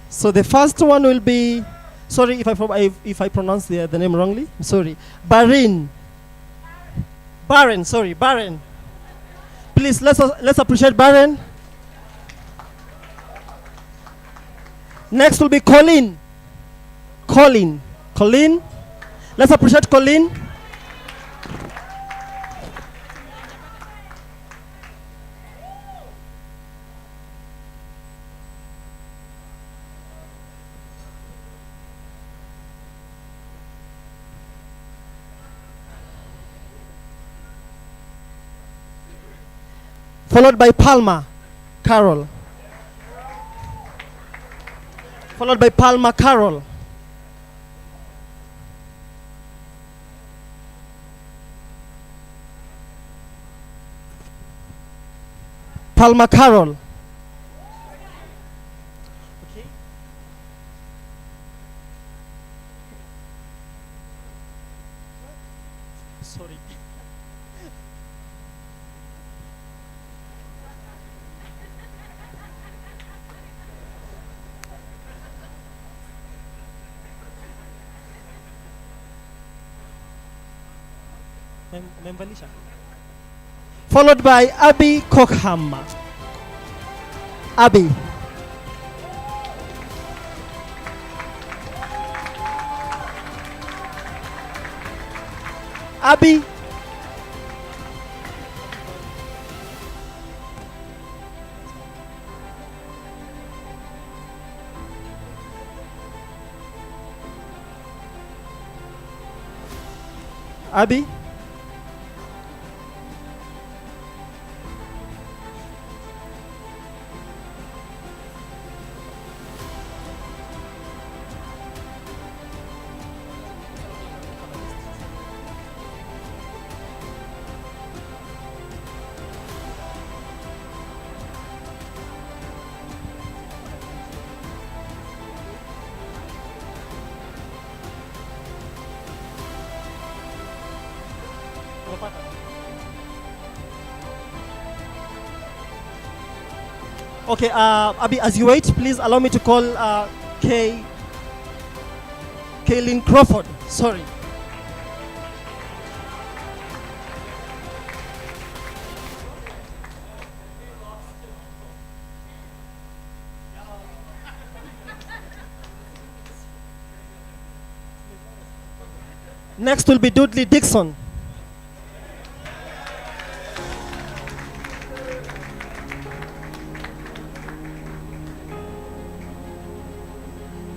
S1: So the first one will be, sorry if I pronounce the name wrongly, I'm sorry. Barin. Please, let's appreciate Barin. Next will be Colin. Let's appreciate Colin. Followed by Palma Carol. Followed by Palma Carol. Palma Carol. Okay. Sorry. Followed by Abby Cockham. Abby. Abby. Okay, Abby, as you wait, please allow me to call Kaylin Crawford. Sorry. Next will be Dudley Dixon.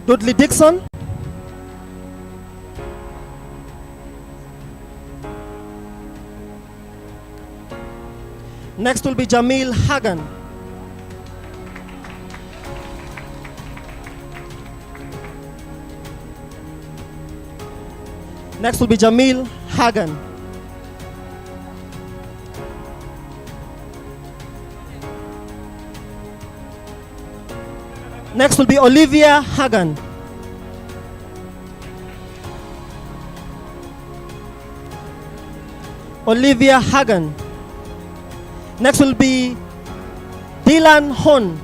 S1: Dudley Dixon. Next will be Jamil Hagan. Next will be Jamil Hagan. Next will be Olivia Hagan. Olivia Hagan. Next will be Dylan Hon.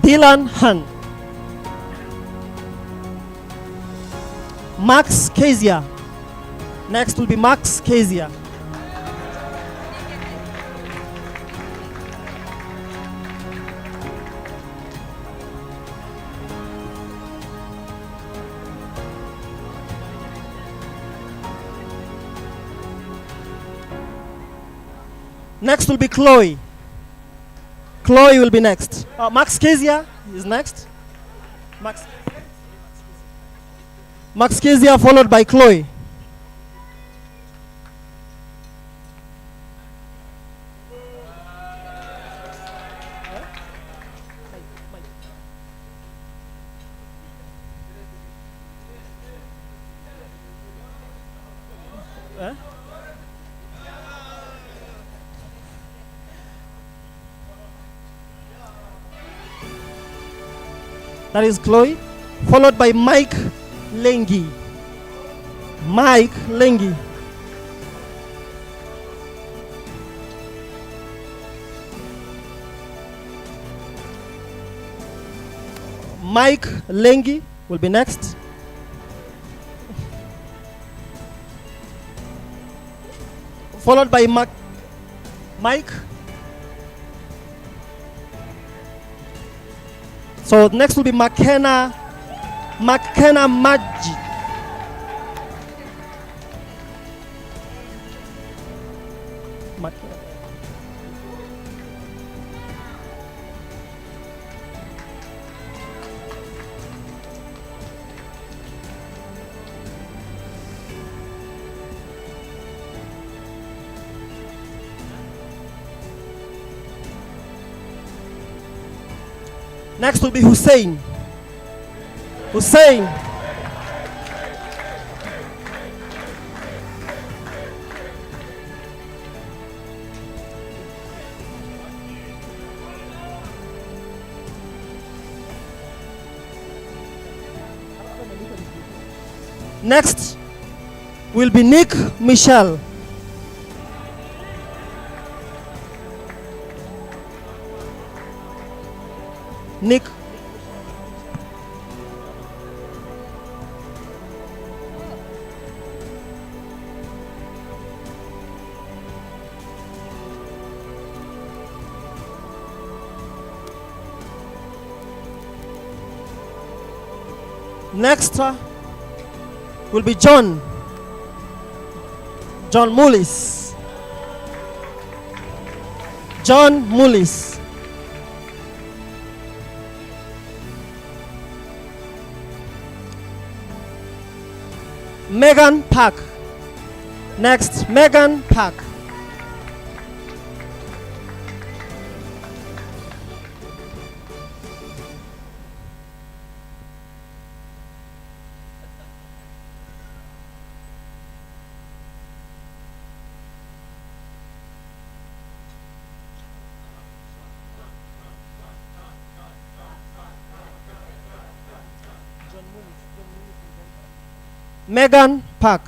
S1: Dylan Han. Max Kezia. Next will be Max Kezia. Next will be Chloe. Chloe will be next. Max Kezia is next. Max Kezia followed by Chloe. That is Chloe, followed by Mike Lengi. Mike Lengi. Mike Lengi will be next. Followed by Mike. So next will be McKenna Maggi. Next will be Hussein. Hussein. Next will be Nick Michel. Nick. Next will be John. John Mullis. John Mullis. Megan Park. Next, Megan Park. Megan Park.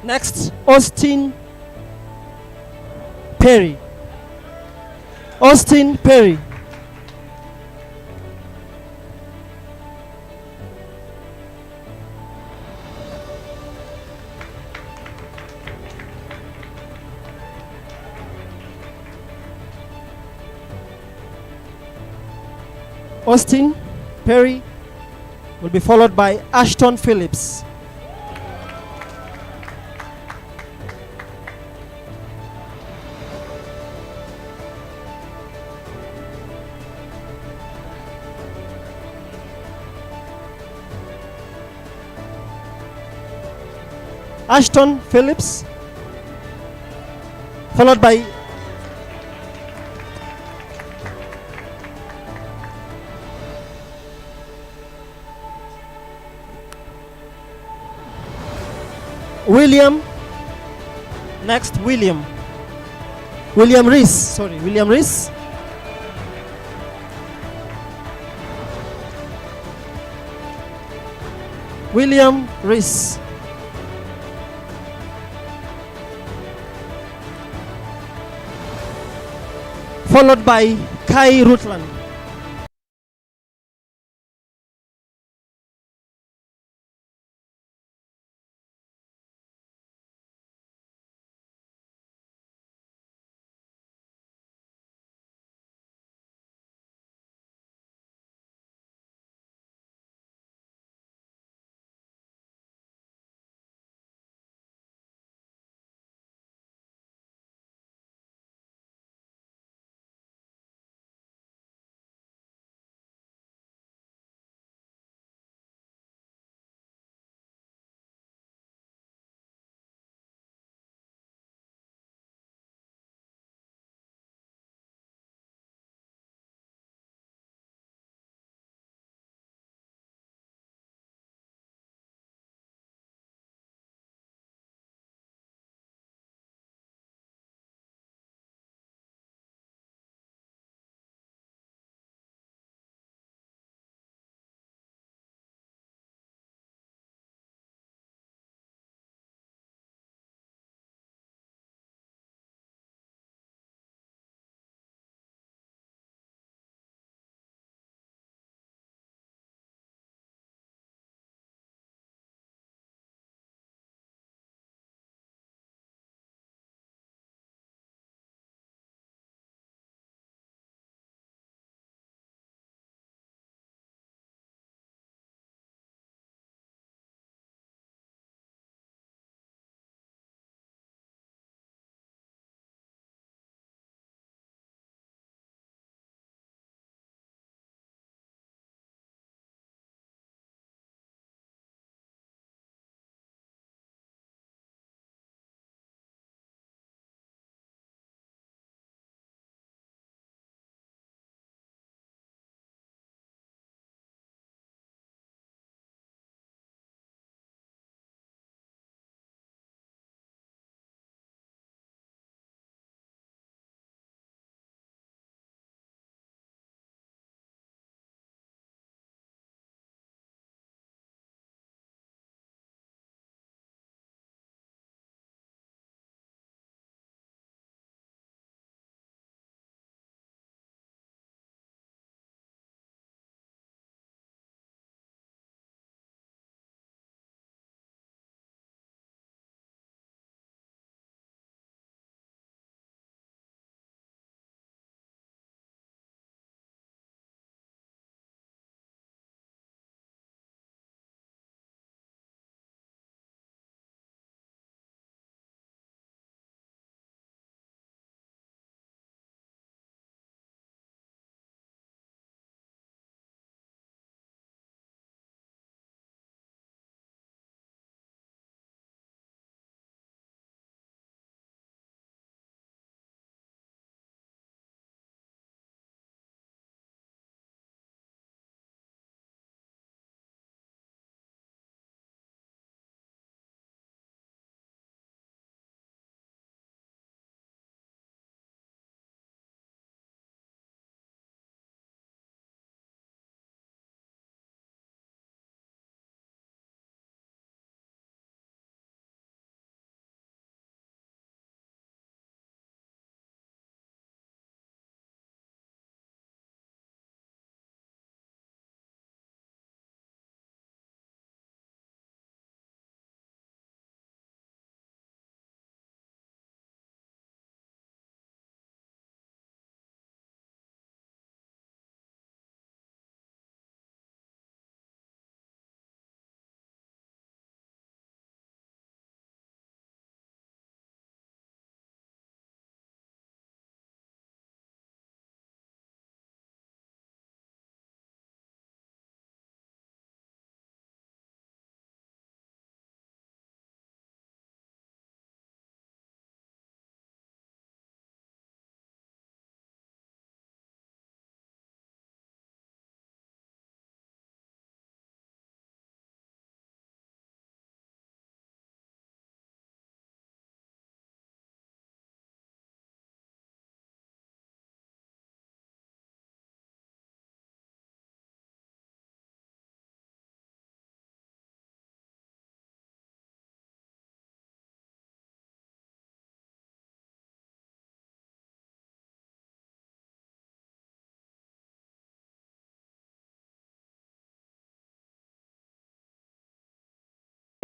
S1: Next, Austin Perry. Austin Perry. Austin Perry will be followed by Ashton Phillips. Ashton Phillips, followed by William. Next, William Reese. Sorry, William Reese. William Reese. Followed by Kai Rutland.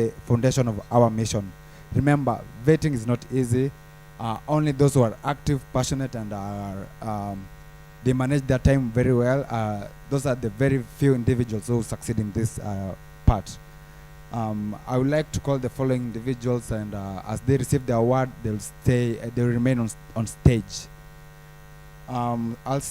S10: the foundation of our mission. Remember, vetting is not easy. Only those who are active, passionate, and are they manage their time very well. Those are the very few individuals who succeed in this part. I would like to call the following individuals, and as they receive the award, they'll remain on stage. I'll start.